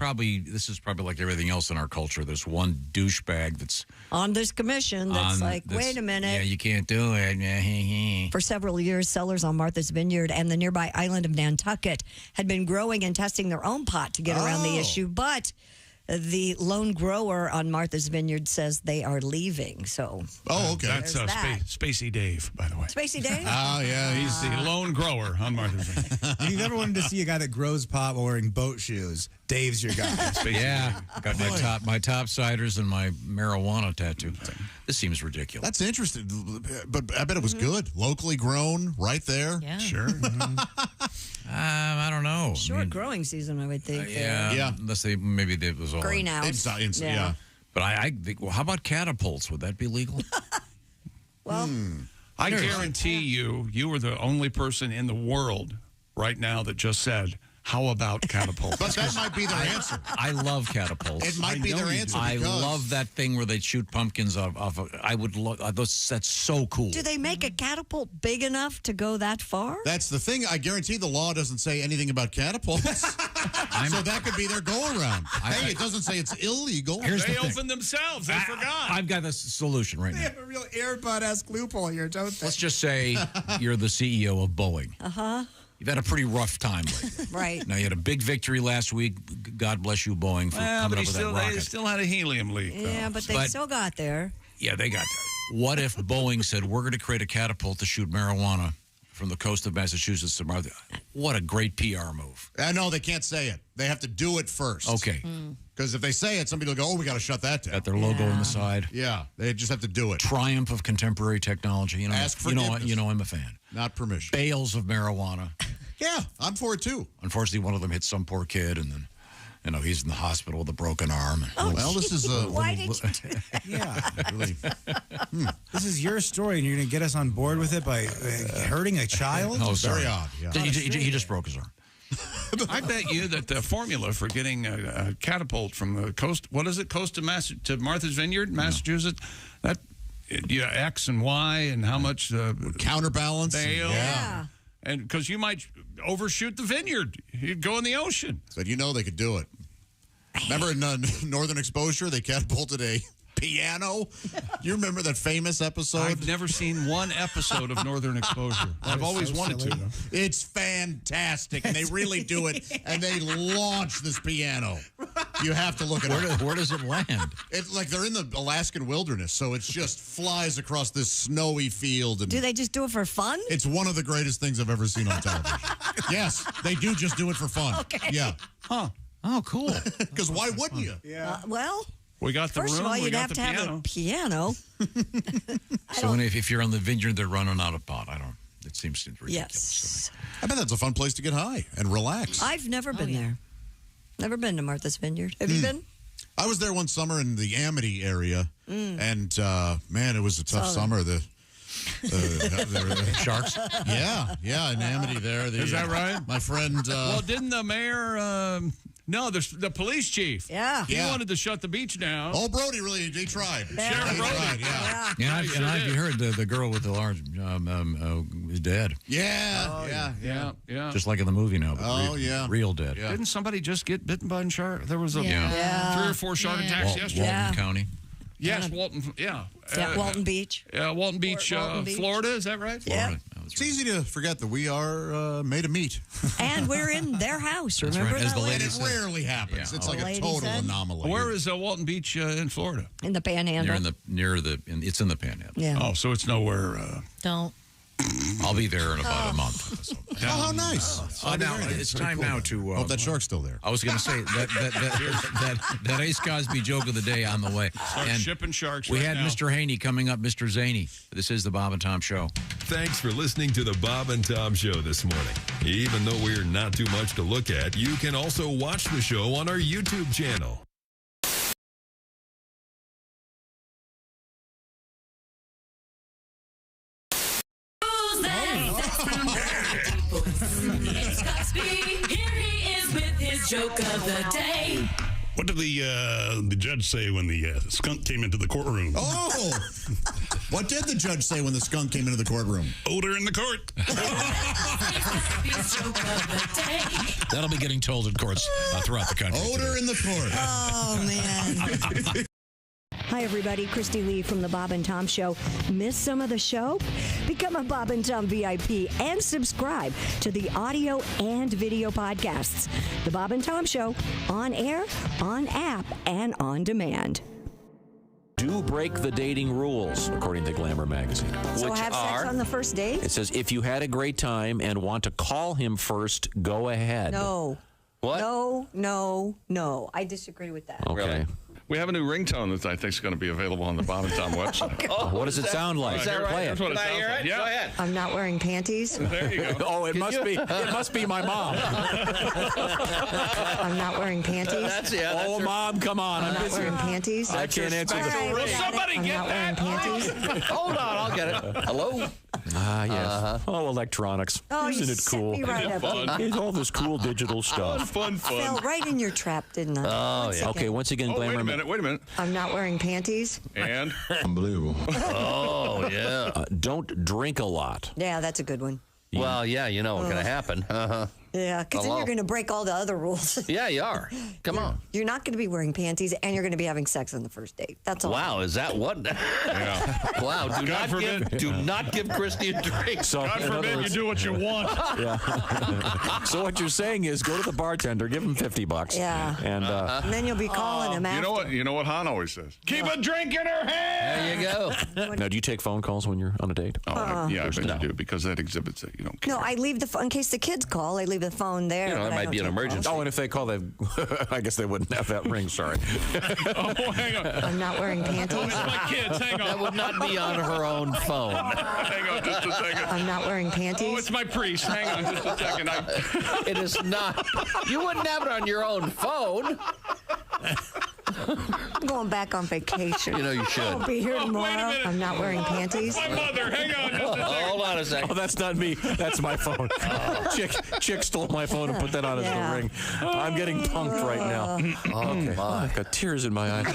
is probably like everything else in our culture. There's one douchebag that's on this commission that's wait a minute. Yeah, you can't do it. For several years, sellers on Martha's Vineyard and the nearby island of Nantucket had been growing and testing their own pot to get around the issue, but the lone grower on Martha's Vineyard says they are leaving. So, okay. That's Spacey Dave, by the way. Spacey Dave? Oh, yeah. He's the lone grower on Martha's Vineyard. If you've ever wanted to see a guy that grows pot while wearing boat shoes, Dave's your guy. Yeah, got my top siders and my marijuana tattoo. This seems ridiculous. That's interesting, but I bet it was good. Locally grown, right there. Yeah. Sure. I don't know. Short growing season, I would think. Yeah. Unless maybe it was all greenhouse. Yeah. But I think, well, how about catapults? Would that be legal? Well, I guarantee you were the only person in the world right now that just said, How about catapults? But that might be their answer. I love catapults. It might be their answer. I love that thing where they shoot pumpkins off. I would love that's so cool. Do they make a catapult big enough to go that far? That's the thing. I guarantee the law doesn't say anything about catapults. So that could be their go-around. Hey, it doesn't say it's illegal. They opened themselves. I forgot. I've got a solution right They now. have a real Airbud-esque loophole here, don't they? Let's just say you're the CEO of Boeing. Uh-huh. You've had a pretty rough time lately. Right. Now, you had a big victory last week. God bless you, Boeing, for coming but up with that they rocket. still had a helium leak. Yeah, but they still got there. Yeah, they got that. What if Boeing said, we're going to create a catapult to shoot marijuana from the coast of Massachusetts to Mars? What a great PR move. I know they can't say it. They have to do it first. Okay. Because if they say it, somebody will go, oh, we got to shut that down. Got their logo on the side. Yeah, they just have to do it. Triumph of contemporary technology. You know, Ask you know, forgiveness. I'm a fan. Not permission. Bales of marijuana. Yeah, I'm for it too. Unfortunately, one of them hit some poor kid, and then, you know, he's in the hospital with a broken arm. Well, this is a Why did you do Yeah. really. This is your story, and you're going to get us on board with it by hurting a child? Oh, sorry. Very odd. Yeah. He just broke his arm. I bet you that the formula for getting a catapult from the coast, what is it, coast to Martha's Vineyard, Massachusetts, that X and Y and how much counterbalance. Bail. Yeah. And because you might overshoot the vineyard, you'd go in the ocean. But you know they could do it. Remember in Northern Exposure, they catapulted a piano? You remember that famous episode? I've never seen one episode of Northern Exposure. I've always wanted to. It's fantastic, and they really do it, and they launch this piano. You have to look at it. Where does it land? It's like they're in the Alaskan wilderness, so it just flies across this snowy field. And Do they just do it for fun? it's one of the greatest things I've ever seen on television. Yes, they do just do it for fun. Okay. Yeah. Huh. Oh, cool. Because why wouldn't you? Yeah. Well, We got the first room, of all, we you'd got have the to have piano. a piano. So if you're on the vineyard, they're running out of pot. It seems ridiculous. Yes. I bet that's a fun place to get high and relax. I've never been there. Never been to Martha's Vineyard. Have you been? I was there one summer in the Amity area, and man, it was a tough summer. The Sharks? Yeah, in Amity there. Is that right? My friend. Well, didn't the mayor... No, the police chief. Yeah. He wanted to shut the beach down. Oh, Brody, really, he tried. Sheriff He Brody. tried, yeah. And I've heard the girl with the large is dead. Yeah. Just like in the movie now. But real dead. Yeah. Didn't somebody just get bitten by a shark? There was a 3 or 4 shark attacks yesterday. Walton County. Yes, Walton. Yeah. Walton Beach. Walton Beach, Walton Beach. Florida. Is that right? Yeah. Florida. It's easy to forget that we are made of meat. And we're in their house. Remember right. As that the And lady it rarely happens. Yeah. It's like a Lady total said. anomaly. Where is Walton Beach in Florida? in the Panhandle. It's in the Panhandle. Yeah. Oh, so it's nowhere. Don't. I'll be there in about a month. So. Oh, how nice. Now it's time now to. Hope that shark's still there. I was going to say that Ace Cosby joke of the day on the way. Start shipping sharks. We right had now. Mr. Haney coming up, Mr. Zany. This is the Bob and Tom Show. Thanks for listening to the Bob and Tom Show this morning. Even though we're not too much to look at, you can also watch the show on our YouTube channel. It's Cosby. Here he is with his joke of the day. What did the judge say when the skunk came into the courtroom? Oh! What did the judge say when the skunk came into the courtroom? Odor in the court. Cosby's joke of the day. That'll be getting told in courts throughout the country. Odor in the court. Oh, man. Hi, everybody. Christy Lee from the Bob and Tom Show. Miss some of the show? Become a Bob and Tom VIP and subscribe to the audio and video podcasts. The Bob and Tom Show, on air, on app, and on demand. Do break the dating rules, according to Glamour magazine. So which have are, sex on the first date? It says, if you had a great time and want to call him first, go ahead. No. What? No. I disagree with that. Okay. We have a new ringtone that I think is going to be available on the Bob and Tom website. What does it sound like? Is that right? Play it. That's what it Can I sounds hear like. it? Yeah. Go ahead. I'm not wearing panties. There you go. Oh, it must be my mom. I'm not wearing panties. Oh, Mom, come on. I'm not busy. wearing panties. I can't answer the All right, Will somebody I'm get not that? wearing panties. Hold on, I'll get it. Hello? Yes. Oh, electronics. Oh, you Isn't it set cool? me right up, didn't you? It's all this cool digital stuff. Fun. Fell right in your trap, didn't I? Oh, One yeah. second. Okay, once again, Oh, Glamour. wait a minute. I'm not wearing panties. And? Unbelievable. Oh, yeah. Don't drink a lot. Yeah, that's a good one. Well, yeah, you know what's going to happen. Yeah, because then Hello? you're going to break all the other rules. Yeah, you are. Come on. You're not going to be wearing panties, and you're going to be having sex on the first date. That's all. Wow, is that what? Yeah. Wow, do not give Christy a drink. So, God in other forbid you words- do what you want. Yeah. So what you're saying is go to the bartender, give him $50. Yeah. And And then you'll be calling him after. You know what Han always says? Keep a drink in her hand. There you go. now, do you take phone calls when you're on a date? Oh, yeah, I bet you do, because that exhibits that you don't care. No, I leave the phone in case the kids call. I leave the phone there. You know, but that I might don't be an take emergency. Oh, and if they call, I guess they wouldn't have that ring. Sorry. Oh, hang on. calls. I'm not wearing panties. It's my kids. Hang on. That would not be on her own phone. Hang on just a second. I'm not wearing panties. Oh, it's my priest. Hang on just a second. It is not. You wouldn't have it on your own phone. I'm going back on vacation. You know you should. I'll be here Oh, wait a tomorrow. minute. I'm not wearing panties. My mother. Hang on just a second. Hold on a second. Oh, that's not me. That's my phone. Chick stole my phone and put that on as Yeah. the ring. I'm getting punked right now. Okay. I've got tears in my eyes.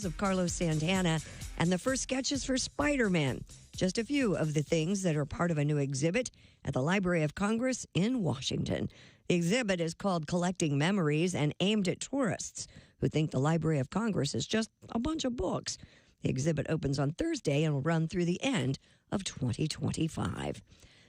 Of Carlos Santana and the first sketches for Spider-Man. Just a few of the things that are part of a new exhibit at the Library of Congress in Washington. The exhibit is called Collecting Memories and aimed at tourists who think the Library of Congress is just a bunch of books. The exhibit opens on Thursday and will run through the end of 2025.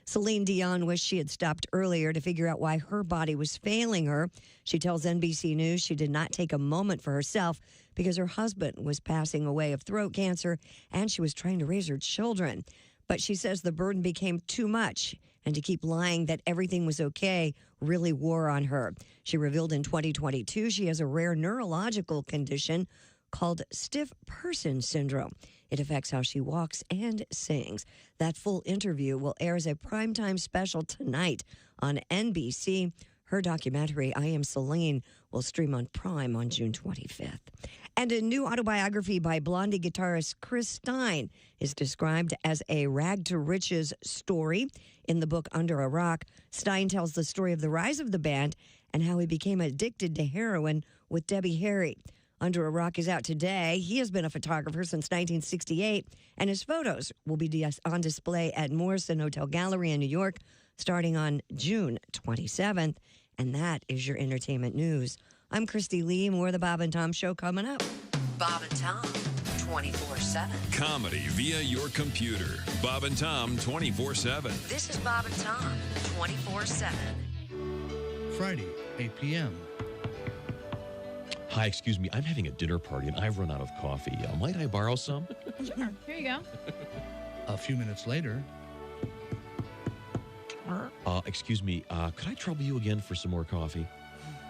Celine Dion wished she had stopped earlier to figure out why her body was failing her. She tells NBC News she did not take a moment for herself because her husband was passing away of throat cancer and she was trying to raise her children. But she says the burden became too much, and to keep lying that everything was okay really wore on her. She revealed in 2022 she has a rare neurological condition called stiff person syndrome. It affects how she walks and sings. That full interview will air as a primetime special tonight on NBC. Her documentary, I Am Celine, will stream on Prime on June 25th. And a new autobiography by Blondie guitarist Chris Stein is described as a rag-to-riches story. In the book Under a Rock, Stein tells the story of the rise of the band and how he became addicted to heroin with Debbie Harry. Under a Rock is out today. He has been a photographer since 1968, and his photos will be on display at Morrison Hotel Gallery in New York starting on June 27th. And that is your entertainment news. I'm Christy Lee. More of the Bob and Tom Show coming up. Bob and Tom, 24/7. Comedy via your computer. Bob and Tom 24/7. This is Bob and Tom, 24/7. Friday, 8 p.m. Hi, excuse me. I'm having a dinner party and I've run out of coffee. Might I borrow some? Sure. Here you go. A few minutes later. Excuse me. Could I trouble you again for some more coffee?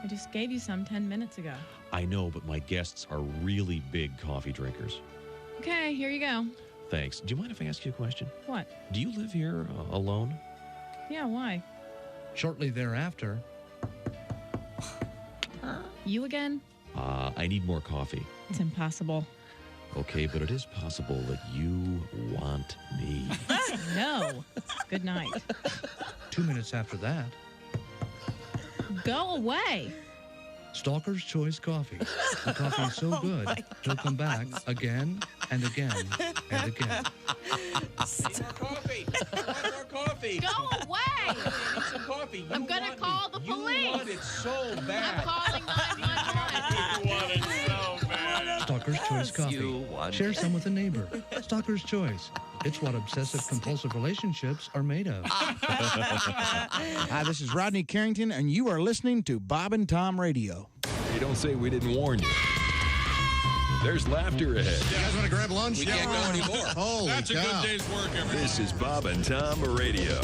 I just gave you some 10 minutes ago. I know, but my guests are really big coffee drinkers. Okay, here you go. Thanks. Do you mind if I ask you a question? What? Do you live here alone? Yeah, why? Shortly thereafter. You again? I need more coffee. It's impossible. Okay, but it is possible that you want me. No. Good night. 2 minutes after that. Go away. Stalker's Choice Coffee. The coffee is so good, he'll come back again and again and again. Coffee. More coffee. Go away. Need some coffee. I'm going to call the police. You want it so bad. I'm calling 911. You want it so bad. Stalker's Choice Coffee. Share some with a neighbor. Stalker's Choice. It's what obsessive-compulsive relationships are made of. Hi, this is Rodney Carrington, and you are listening to Bob and Tom Radio. You don't say we didn't warn you. There's laughter ahead. You guys want to grab lunch? We can't go anymore. Holy That's a cow. good day's work, everybody. This is Bob and Tom Radio.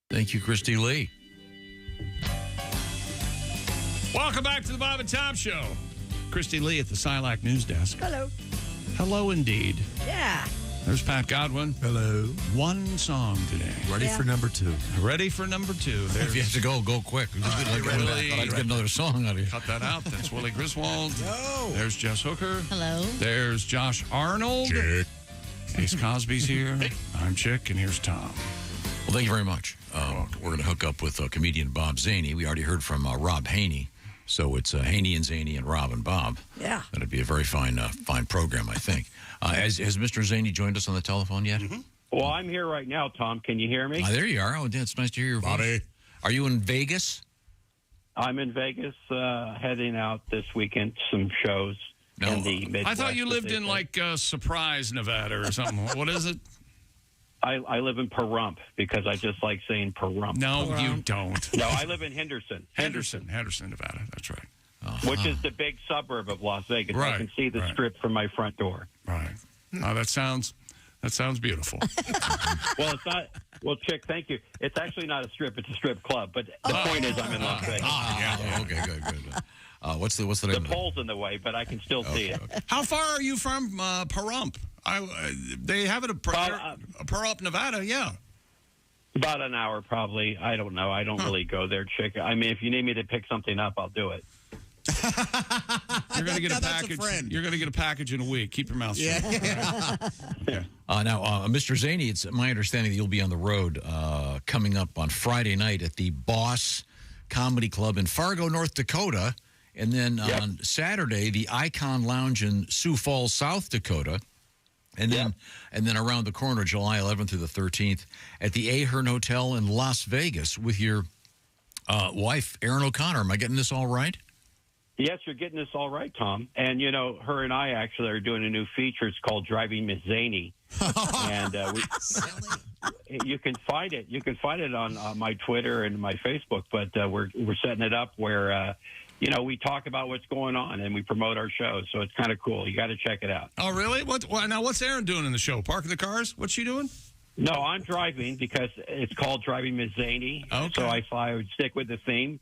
Thank you, Christy Lee. Welcome back to the Bob and Tom Show. Christy Lee at the Silac News Desk. Hello. Hello, indeed. Yeah. There's Pat Godwin. Hello. One song today. Ready for number 2. Ready for number 2. If you have to go quick. Let's get another song out of here. Cut that out. That's Willie Griswold. No. There's Jess Hooker. Hello. There's Josh Arnold. Chick. Ace Cosby's here. I'm Chick, and here's Tom. Well, thank you very much. We're going to hook up with comedian Bob Zany. We already heard from Rob Haney. So it's Haney and Zany and Rob and Bob. Yeah. That'd be a very fine program, I think. Has Mr. Zany joined us on the telephone yet? Mm-hmm. Well, I'm here right now, Tom. Can you hear me? There you are. Oh, it's nice to hear your voice. Are you in Vegas? I'm in Vegas, heading out this weekend, some shows in the Midwest. I thought you lived in, like, Surprise, Nevada or something. What is it? I live in Pahrump because I just like saying Pahrump. No, you don't. No, I live in Henderson, Nevada. That's right. which is the big suburb of Las Vegas. Right, I can see the strip from my front door. Right. Oh, that sounds beautiful. Well, it's not. Well, Chick, thank you. It's actually not a strip; it's a strip club. But the point is, I'm in Las Vegas. Okay, good. What's the name? The pole's in the way, but I can still see it. How far are you from Pahrump? They have it at Pahrump, Nevada. Yeah. About an hour, probably. I don't know. I don't really go there, Chick. I mean, if you need me to pick something up, I'll do it. You're going to get a package. You're going to get a package in a week. Keep your mouth shut. Yeah. Now, Mr. Zany, it's my understanding that you'll be on the road coming up on Friday night at the Boss Comedy Club in Fargo, North Dakota, and then on Saturday, the Icon Lounge in Sioux Falls, South Dakota. And then around the corner, July 11th through the 13th, at the Ahern Hotel in Las Vegas with your wife, Erin O'Connor. Am I getting this all right? Yes, you're getting this all right, Tom. And, you know, her and I actually are doing a new feature. It's called Driving Miss Zany. And you can find it. You can find it on my Twitter and my Facebook. But we're setting it up where you know, we talk about what's going on and we promote our show. So it's kind of cool. You got to check it out. Oh, really? Now, what's Erin doing in the show? Parking the cars? What's she doing? No, I'm driving because it's called Driving Miss Zany. Okay. So I thought I would stick with the theme.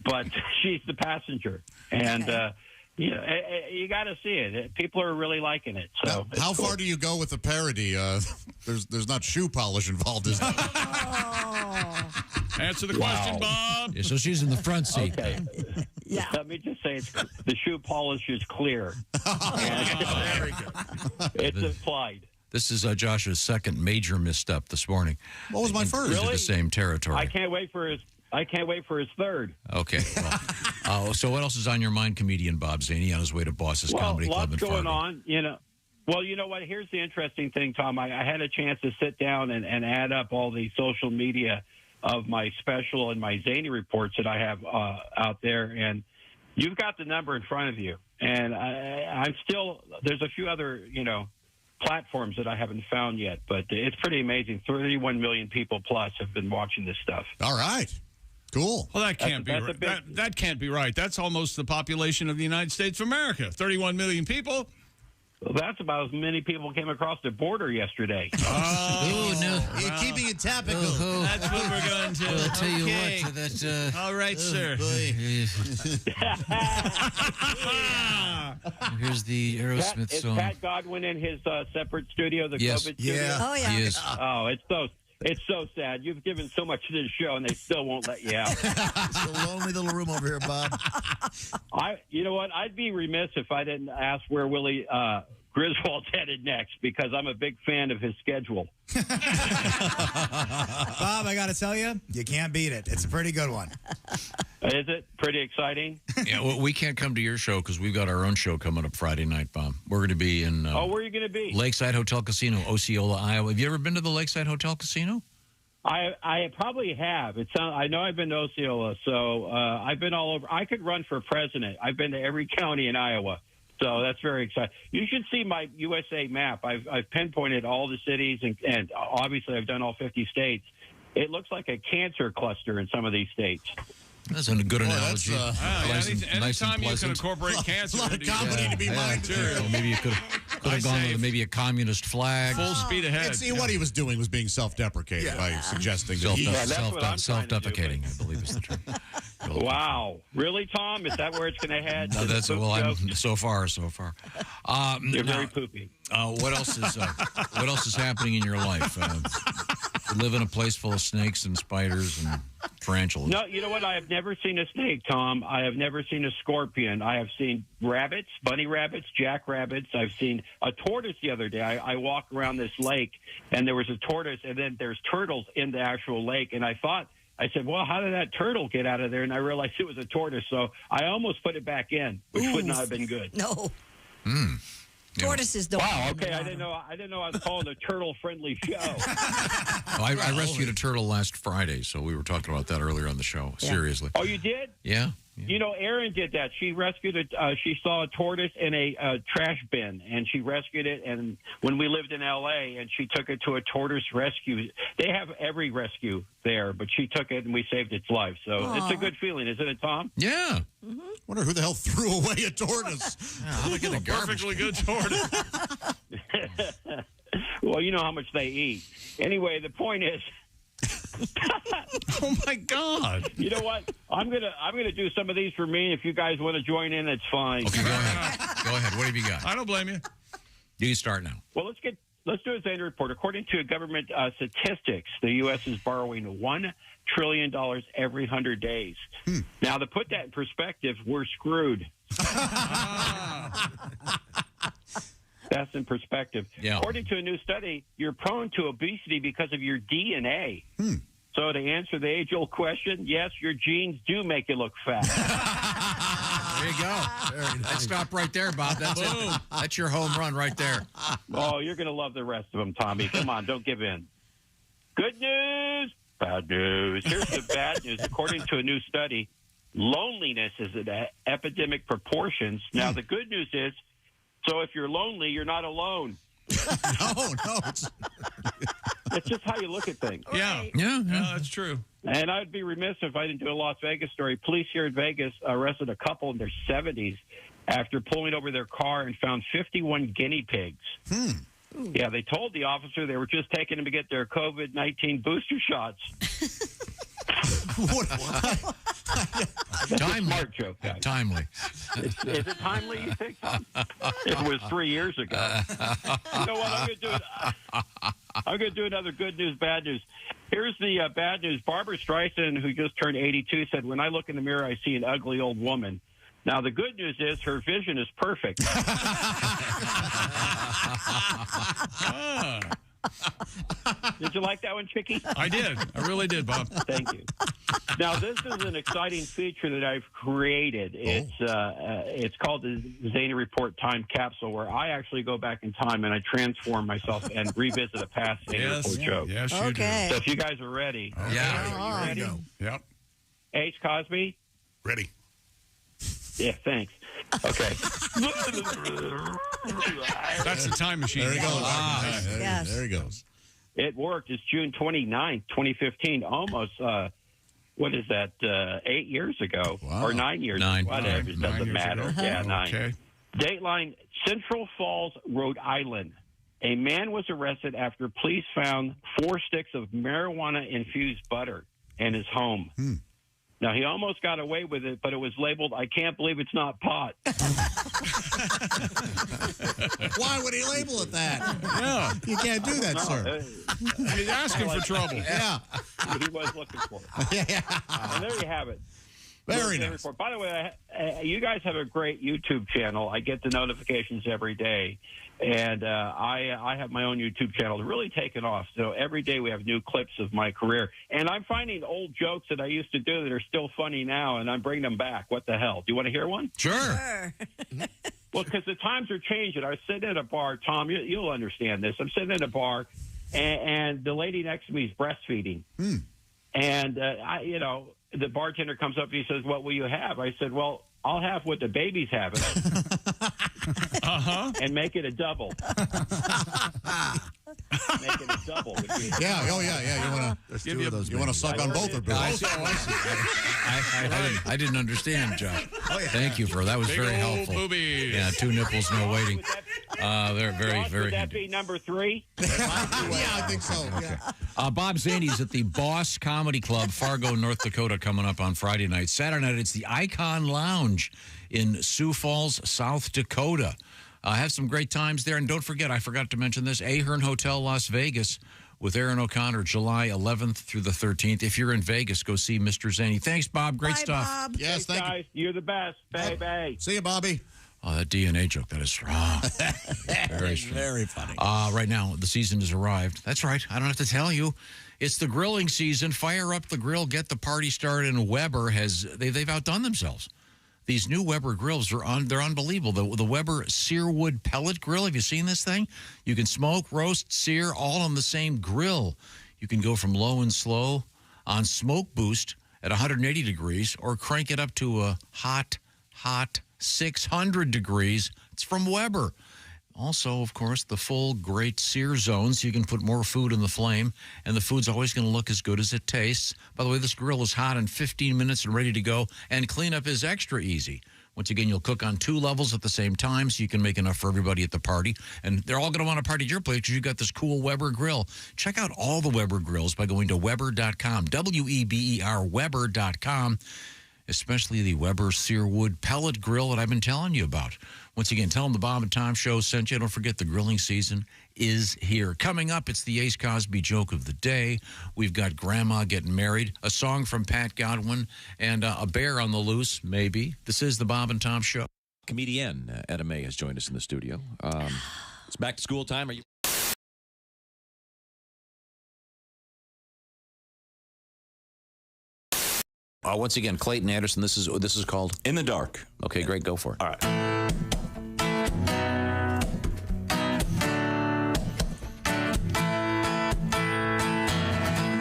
But she's the passenger. And, you got to see it. People are really liking it. So now, how far do you go with the parody? There's not shoe polish involved, is there? Answer the question, Bob. Yeah, so she's in the front seat. Okay. Yeah. Let me just say, the shoe polish is clear. Very good. It's implied. This is Josh's second major misstep this morning. What was my first? Really? The same territory. I can't wait for his third. Okay. Well, so what else is on your mind, comedian Bob Zany, on his way to Boss's Comedy Club in Fargo? Lots going on, you know. Well, you know what? Here's the interesting thing, Tom. I had a chance to sit down and add up all the social media of my special and my Zany reports that I have out there, and you've got the number in front of you. And I'm still – there's a few other, you know, platforms that I haven't found yet, but it's pretty amazing. 31 million people plus have been watching this stuff. All right. Cool. Well, that can't be right. That can't be right. That's almost the population of the United States of America. 31 million people. Well, that's about as many people came across the border yesterday. Oh, no. You're keeping it topical. That's what we're going to. Well, I'll tell you what. That, all right, sir. Here's the Aerosmith song. Is Pat Godwin in his separate studio, the COVID studio? Yeah. Oh, yeah. He is. Oh, It's so sad. You've given so much to this show, and they still won't let you out. It's a lonely little room over here, Bob. You know what? I'd be remiss if I didn't ask where Willie Griswold's headed next, because I'm a big fan of his schedule. Bob, I got to tell you, you can't beat it. It's a pretty good one. Is it pretty exciting? Yeah, well, we can't come to your show because we've got our own show coming up Friday night, Bob. We're going to be in where are you going to be? Lakeside Hotel Casino, Osceola, Iowa. Have you ever been to the Lakeside Hotel Casino? I probably have. I know I've been to Osceola, so I've been all over. I could run for president. I've been to every county in Iowa. So that's very exciting. You should see my USA map. I've pinpointed all the cities, and obviously I've done all 50 states. It looks like a cancer cluster in some of these states. That's a good analogy. Anytime you can incorporate cancer. A lot of comedy to be mined, too. Maybe you could have gone with maybe a communist flag. Full speed ahead. And see, what he was doing was being self-deprecating by suggesting that he... Self-defecating, I believe is the term. Wow. Really, Tom? Is that where it's going to head? No, that's I'm so far. You're very poopy. What else is happening in your life? You live in a place full of snakes and spiders and tarantulas. No, you know what? I have never seen a snake, Tom. I have never seen a scorpion. I have seen rabbits, bunny rabbits, jackrabbits. I've seen a tortoise the other day. I walked around this lake, and there was a tortoise, and then there's turtles in the actual lake. And I said, well, how did that turtle get out of there? And I realized it was a tortoise, so I almost put it back in, which would not have been good. No. Tortoises don't. Wow. Okay, I didn't know I was calling a turtle-friendly show. I rescued a turtle last Friday, so we were talking about that earlier on the show. Yeah. Seriously. Oh, you did? Yeah. You know, Erin did that. She rescued she saw a tortoise in a trash bin, and she rescued it. And when we lived in L.A., and she took it to a tortoise rescue. They have every rescue there, but she took it, and we saved its life. So It's a good feeling, isn't it, Tom? Yeah. Mm-hmm. Wonder who the hell threw away a tortoise. A perfectly good tortoise. Well, you know how much they eat. Anyway, the point is. Oh my God! You know what? I'm gonna do some of these for me. If you guys want to join in, it's fine. Okay, go ahead. Go ahead. What have you got? I don't blame you. You can start now. Well, let's do a Zany report. According to government statistics, the U.S. is borrowing $1 trillion every 100 days. Now, to put that in perspective, we're screwed. That's in perspective. Yeah. According to a new study, you're prone to obesity because of your DNA. So to answer the age-old question, yes, your genes do make you look fat. There you go. Let's stop right there, Bob. That's it. That's your home run right there. Oh, you're going to love the rest of them, Tommy. Come on, don't give in. Good news, bad news. Here's the bad news. According to a new study, loneliness is at epidemic proportions. Now, the good news is, so if you're lonely, you're not alone. No. It's just how you look at things. Yeah, that's true. And I'd be remiss if I didn't do a Las Vegas story. Police here in Vegas arrested a couple in their 70s after pulling over their car and found 51 guinea pigs. Yeah, they told the officer they were just taking them to get their COVID-19 booster shots. Timely. Smart joke, guys. Timely. Is it timely, you think? It was 3 years ago. You know what? I'm going to do another good news, bad news. Here's the bad news. Barbara Streisand, who just turned 82, said, when I look in the mirror, I see an ugly old woman. Now, the good news is her vision is perfect. Did you like that one, Chicky? I did. I really did, Bob. Thank you. Now, this is an exciting feature that I've created. It's called the Zany Report Time Capsule, where I actually go back in time and I transform myself and revisit a past Zany Report joke. Yes, you do. So if you guys are ready. Yeah. Are you ready? Yep. H. Cosby? Ready. Yeah, thanks. Okay. That's the time machine. There he goes. Yes. There he goes. It worked. It's June 29th, 2015. Almost, what is that, 8 years ago? Wow. Or 9 years ago. Whatever. It doesn't matter. Yeah, 9. Okay. Dateline, Central Falls, Rhode Island. A man was arrested after police found 4 sticks of marijuana-infused butter in his home. Now, he almost got away with it, but it was labeled, I can't believe it's not pot. Why would he label it that? Yeah. You can't do that, sir. He's asking for trouble. Yeah. He was looking for it. Yeah. And there you have it. Very nice. Report. By the way, you guys have a great YouTube channel. I get the notifications every day. And I have my own YouTube channel. It's really taken off. So every day we have new clips of my career. And I'm finding old jokes that I used to do that are still funny now, and I'm bringing them back. What the hell? Do you want to hear one? Sure. Well, because the times are changing. I was sitting at a bar. Tom, you'll understand this. I'm sitting at a bar, and the lady next to me is breastfeeding. And, the bartender comes up and he says, "What will you have?" I said, "Well, I'll have what the baby's having." And make it a double. Make it a double. Yeah. Oh, yeah. You want to? Two of those. You want to suck on both or both? I didn't understand, Josh. Thank you for that. Was Big very old helpful. boobies. Yeah, 2 nipples, no waiting. They're very, Josh, very. would that be number 3? Yeah, I think so. Yeah. Bob Zany's at the Boss Comedy Club, Fargo, North Dakota, coming up on Friday night. Saturday night, it's the Icon Lounge in Sioux Falls, South Dakota. Have some great times there. And don't forget, I forgot to mention this, Ahern Hotel, Las Vegas, with Aaron O'Connor, July 11th through the 13th. If you're in Vegas, go see Mr. Zany. Thanks, Bob. Great stuff. Bob. Yes, thank guys, you're the best. Baby. you. See you, Bobby. Oh, that DNA joke, that is strong. Very strong. Very funny. Right now, the season has arrived. That's right. I don't have to tell you. It's the grilling season. Fire up the grill. Get the party started. And Weber they've outdone themselves. These new Weber grills they're unbelievable. The Weber Searwood Pellet Grill. Have you seen this thing? You can smoke, roast, sear, all on the same grill. You can go from low and slow on smoke boost at 180 degrees or crank it up to a hot 600 degrees. It's from Weber. Also, of course, the full great sear zone, so you can put more food in the flame, and the food's always going to look as good as it tastes. By the way, this grill is hot in 15 minutes and ready to go, and cleanup is extra easy. Once again, you'll cook on 2 levels at the same time, so you can make enough for everybody at the party. And they're all going to want to party at your place because you've got this cool Weber grill. Check out all the Weber grills by going to Weber.com, W-E-B-E-R, Weber.com, especially the Weber Searwood Pellet Grill that I've been telling you about. Once again, tell them the Bob and Tom Show sent you. Don't forget the grilling season is here. Coming up, it's the Ace Cosby joke of the day. We've got Grandma Getting Married, a song from Pat Godwin, and a bear on the loose, maybe. This is the Bob and Tom Show. Comedian Etta May has joined us in the studio. It's back to school time. Are you? Once again, Clayton Anderson, this is called In the Dark. Okay, great, go for it. All right.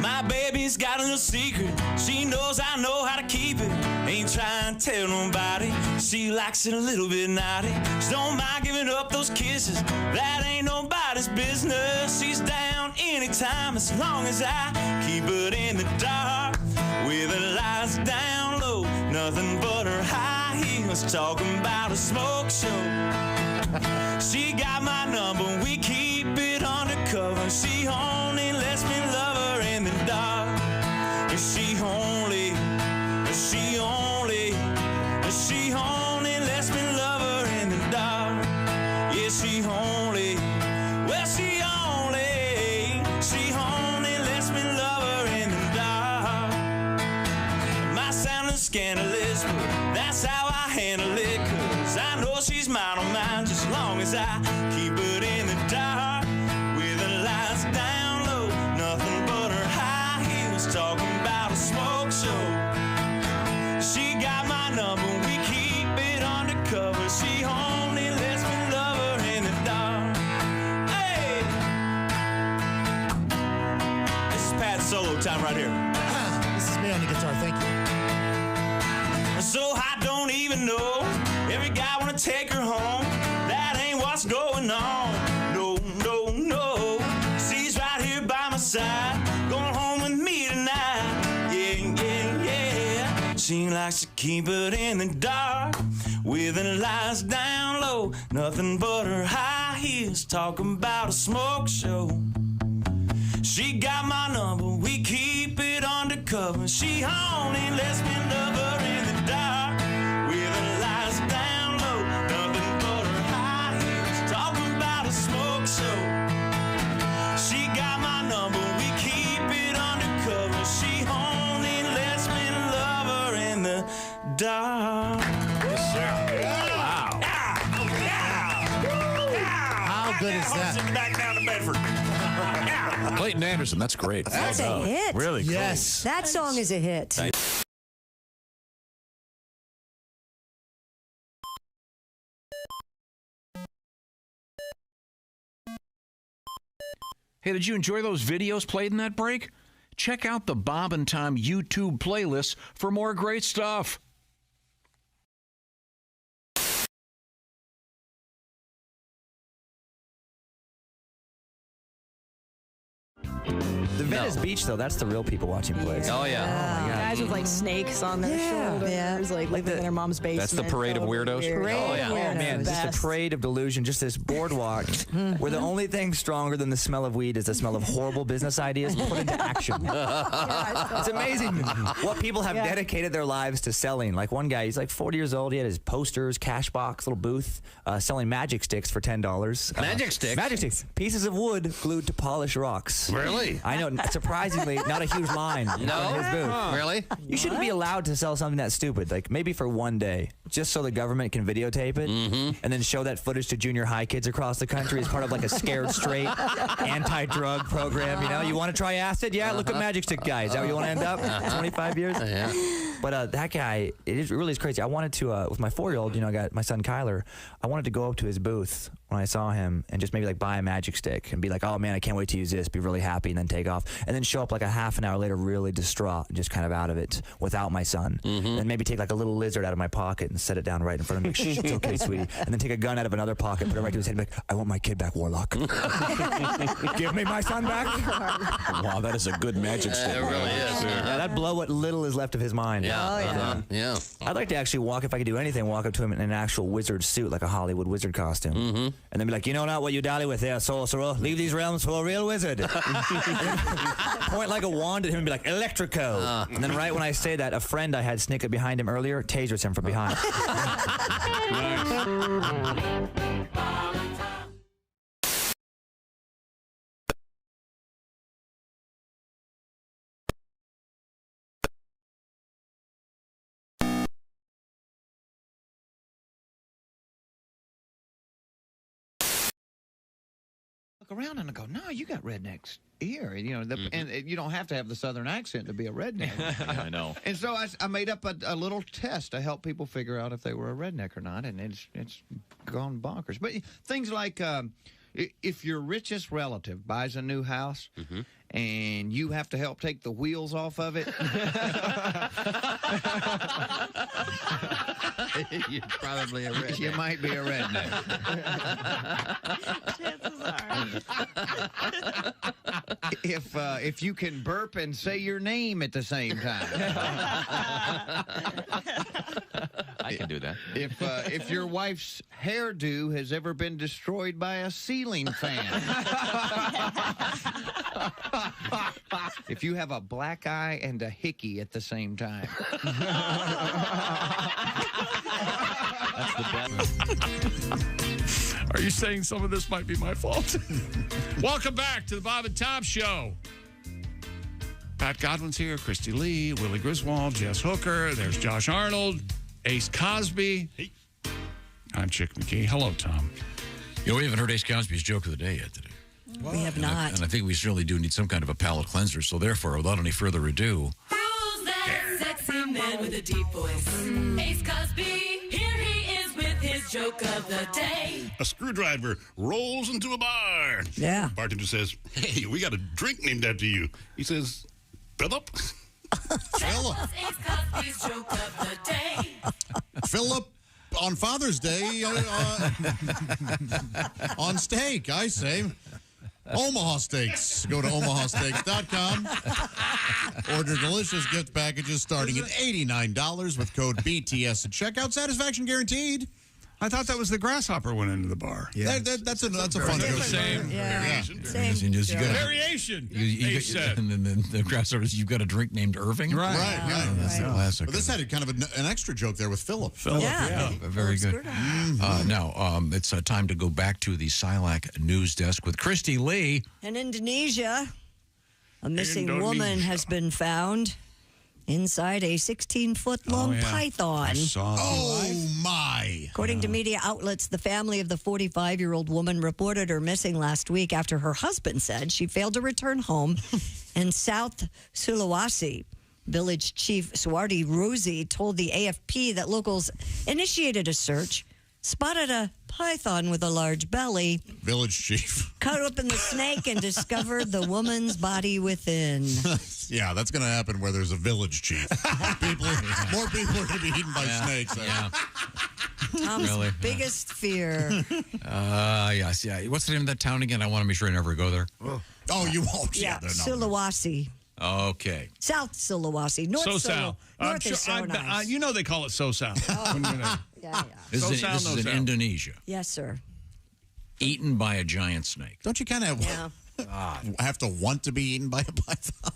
My baby's got a little secret. She knows I know how to keep it. Ain't trying to tell nobody. She likes it a little bit naughty. She don't mind giving up those kisses. That ain't nobody's business. She's down anytime as long as I keep it in the dark. With her lights down low, nothing but her high heels, talking about a smoke show. She got my number, we keep it undercover. She only lets me love her in the dark. She only lets me love her in the dark. Yeah, she only lets me love her in the dark. Might sound scandalous, but that's how I handle it. Cause I know she's mine on mine, just as long as I keep it in the dark. With the lights down low, nothing but her high heels, talking about a smoke show. She got my number, we keep it undercover. She only lets me love her in the dark. Hey! This is Pat's solo time right here. This is me on the guitar, thank you. So I don't even know. Every guy wanna take her home. That ain't what's going on. No. She's right here by my side, going home with me tonight. Yeah. She likes to keep it in the dark, with her lights down low, nothing but her high heels, talking about a smoke show. She got my number, we keep it undercover. She only lets me love her in the dark, with her lights down low, nothing Bedford. Clayton Anderson, that's great. That's a hit. Really cool. Yes. That song is a hit. Hey, did you enjoy those videos played in that break? Check out the Bob and Tom YouTube playlist for more great stuff. The Venice Beach, though, that's the real people watching plays. Oh, yeah. Oh, my God. Guys with like snakes on their shoulders, like living in their mom's basement. That's the parade of weirdos? Oh, yeah. Oh, man, just a parade of delusion, just this boardwalk where the only thing stronger than the smell of weed is the smell of horrible business ideas put into action. It's amazing what people have dedicated their lives to selling. Like one guy, he's like 40 years old. He had his posters, cash box, little booth, selling magic sticks for $10. Magic sticks? Magic sticks. Pieces of wood glued to polished rocks. Really? I know. Surprisingly, not a huge line. No? In his booth. Really? You shouldn't be allowed to sell something that stupid. Like maybe for one day, just so the government can videotape it and then show that footage to junior high kids across the country as part of like a Scared Straight anti-drug program. You know, you want to try acid? Yeah, look at Magic Stick guys. Is that where you want to end up? 25 years? Yeah. But that guy, it really is crazy. I wanted to, with my 4-year-old, you know, I got my son Kyler, I wanted to go up to his booth when I saw him and just maybe like buy a magic stick and be like, oh man, I can't wait to use this, be really happy, and then take off. And then show up like a half an hour later really distraught and just kind of out of it without my son. And maybe take like a little lizard out of my pocket and set it down right in front of me. Shh, it's okay, sweetie. And then take a gun out of another pocket, put it right to his head and be like, I want my kid back, Warlock. Give me my son back. Wow, that is a good magic stick. It really is. Yeah, that'd blow what little is left of his mind. Yeah. Yeah. I'd like to actually walk, if I could do anything, walk up to him in an actual wizard suit, like a Hollywood wizard costume. And then be like, you know not what you dally with there, sorcerer. Leave these realms for a real wizard. Point like a wand at him and be like, Electrico. And then right when I say that, a friend I had sneak up behind him earlier tasers him from behind. Look around and I go, no, you got rednecks here. You know, and you don't have to have the southern accent to be a redneck. I know. And so I made up a little test to help people figure out if they were a redneck or not, and it's gone bonkers. But things like if your richest relative buys a new house and you have to help take the wheels off of it, you're probably a redneck. You might be a redneck. If you can burp and say your name at the same time. I can do that. If your wife's hairdo has ever been destroyed by a ceiling fan. If you have a black eye and a hickey at the same time. That's the best. Are you saying some of this might be my fault? Welcome back to the Bob and Tom Show. Pat Godwin's here, Christy Lee, Willie Griswold, Jess Hooker. There's Josh Arnold, Ace Cosby. Hey. I'm Chick McKee. Hello, Tom. You know, we haven't heard Ace Cosby's joke of the day yet today. We have not. And I think we surely do need some kind of a palate cleanser. So therefore, without any further ado... Who's that sexy man with a deep voice? Ace Cosby, here he is with his joke of the day. A screwdriver rolls into a bar. Yeah. Bartender says, hey, we got a drink named after you. He says, Philip? Philip. Ace Cosby's joke of the day. Philip on Father's Day on steak, I say. Omaha Steaks. Go to omahasteaks.com. Order delicious gift packages starting at $89 with code BTS at checkout. Satisfaction guaranteed. I thought that was the grasshopper went into the bar. Yeah. That's a fun joke. Same. Variation. Variation. And then the grasshoppers, you've got a drink named Irving. Right. That's the classic. But this had kind of an extra joke there with Philip. Yeah. Very good. Now, it's time to go back to the SILAC news desk with Christy Lee. In Indonesia, a missing woman has been found. inside a 16-foot-long python. I saw Oh, my. According to media outlets, the family of the 45-year-old woman reported her missing last week after her husband said she failed to return home in South Sulawesi. Village Chief Suardi Rosie told the AFP that locals initiated a search, spotted a python with a large belly, Village chief. cut open the snake, and discovered the woman's body within. Yeah, that's going to happen where there's a village chief. More people are going to be eaten by snakes. Yeah. Tom's Really? biggest fear. Yes, yeah. What's the name of that town again? I want to make sure I never go there. Oh, you won't. Yeah, they're not. Sulawesi. Okay. South Sulawesi. North So-Sal. North is so nice. You know they call it So-Sal. This is in Indonesia. Yes, sir. Eaten by a giant snake. Don't you kind of have to want to be eaten by a python?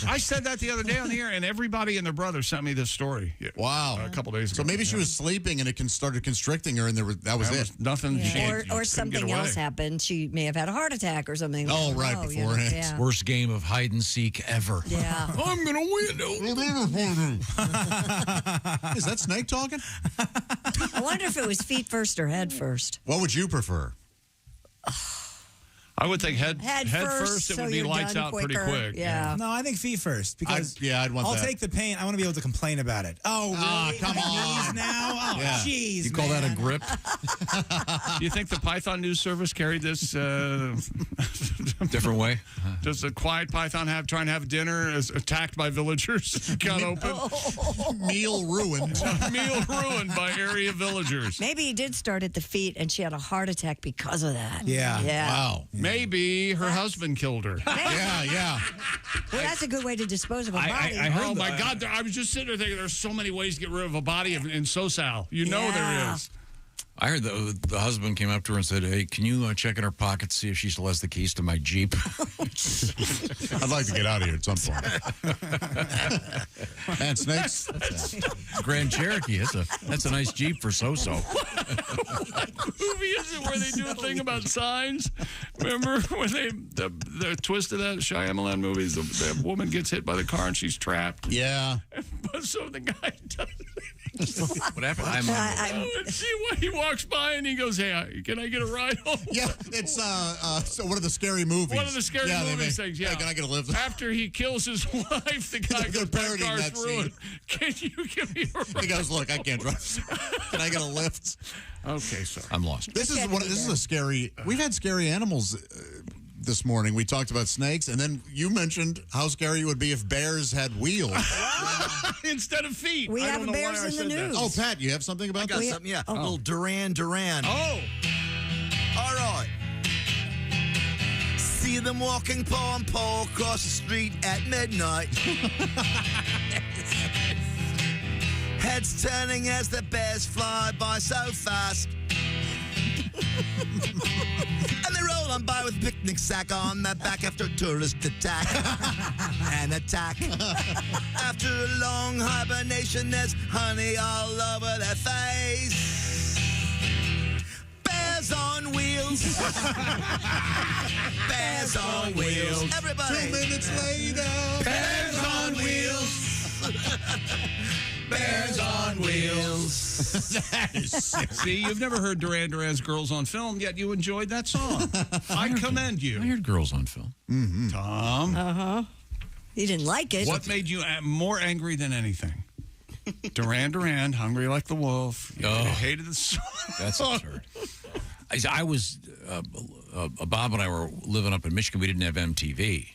I said that the other day on the air, and everybody and their brother sent me this story. Wow. A couple days ago. So maybe she was sleeping and it started constricting her, and that was it. Nothing. Or something else happened. She may have had a heart attack or something. Oh, right, beforehand. Yeah. Worst game of hide and seek ever. Yeah. I'm going to win. Is that snake talking? I wonder if it was feet first or head first. What would you prefer? I would think head first, it so would be you're lights done out pretty quicker. quick. Yeah. No, I think feet first because I'd want I'll that. take the pain. I want to be able to complain about it. Oh, really? come on. Knees now? Oh, Yeah. jeez, You call that a grip? Do you think the Python News Service carried this Different way? Does a quiet python trying to have dinner is attacked by villagers? Cut open. Meal ruined. Meal ruined by area villagers. Maybe he did start at the feet and she had a heart attack because of that. Yeah. Wow. Maybe her husband killed her. Yeah. Well, that's a good way to dispose of a body. Oh, my God. I was just sitting there thinking there's so many ways to get rid of a body in So-Sal. You know there is. I heard the husband came up to her and said, "Hey, can you check in her pocket, see if she still has the keys to my Jeep?" I'd like to get out of here at some point. And snakes? Grand Cherokee. That's a nice Jeep for so-so. What movie is it where they do a thing about signs? Remember when the twist of that Shyamalan movie is the woman gets hit by the car and she's trapped? Yeah. So the guy does What happened? he walks by and he goes, "Hey, can I get a ride home?" Yeah, it's so one of the scary movies. One of the scary movies things. Yeah, can I get a lift? After he kills his wife, the guy goes, "My car's ruined. Can you give me a ride?" He goes, "Look, I can't drive. Can I get a lift?" Okay, so I'm lost. This is a scary. We've had scary animals. This morning we talked about snakes, and then you mentioned how scary it would be if bears had wheels instead of feet. We have bears in the news. Oh, Pat, you have something about I got this? something, yeah. A little Duran Duran. Oh. All right. See them walking paw and paw across the street at midnight. Heads turning as the bears fly by so fast. And they roll on by with a picnic sack on their back after a tourist attack. An attack. After a long hibernation, there's honey all over their face. Bears on wheels. Bears on wheels. Everybody. 2 minutes later. Bears on wheels. Bears on wheels. That is sick. See, you've never heard Duran Duran's Girls on Film, yet you enjoyed that song. I commend you. I heard Girls on Film. Mm-hmm. Tom. Uh-huh. You didn't like it. What made you more angry than anything? Duran Duran, Hungry Like the Wolf. You hated the song. That's absurd. I was, Bob and I were living up in Michigan. We didn't have MTV.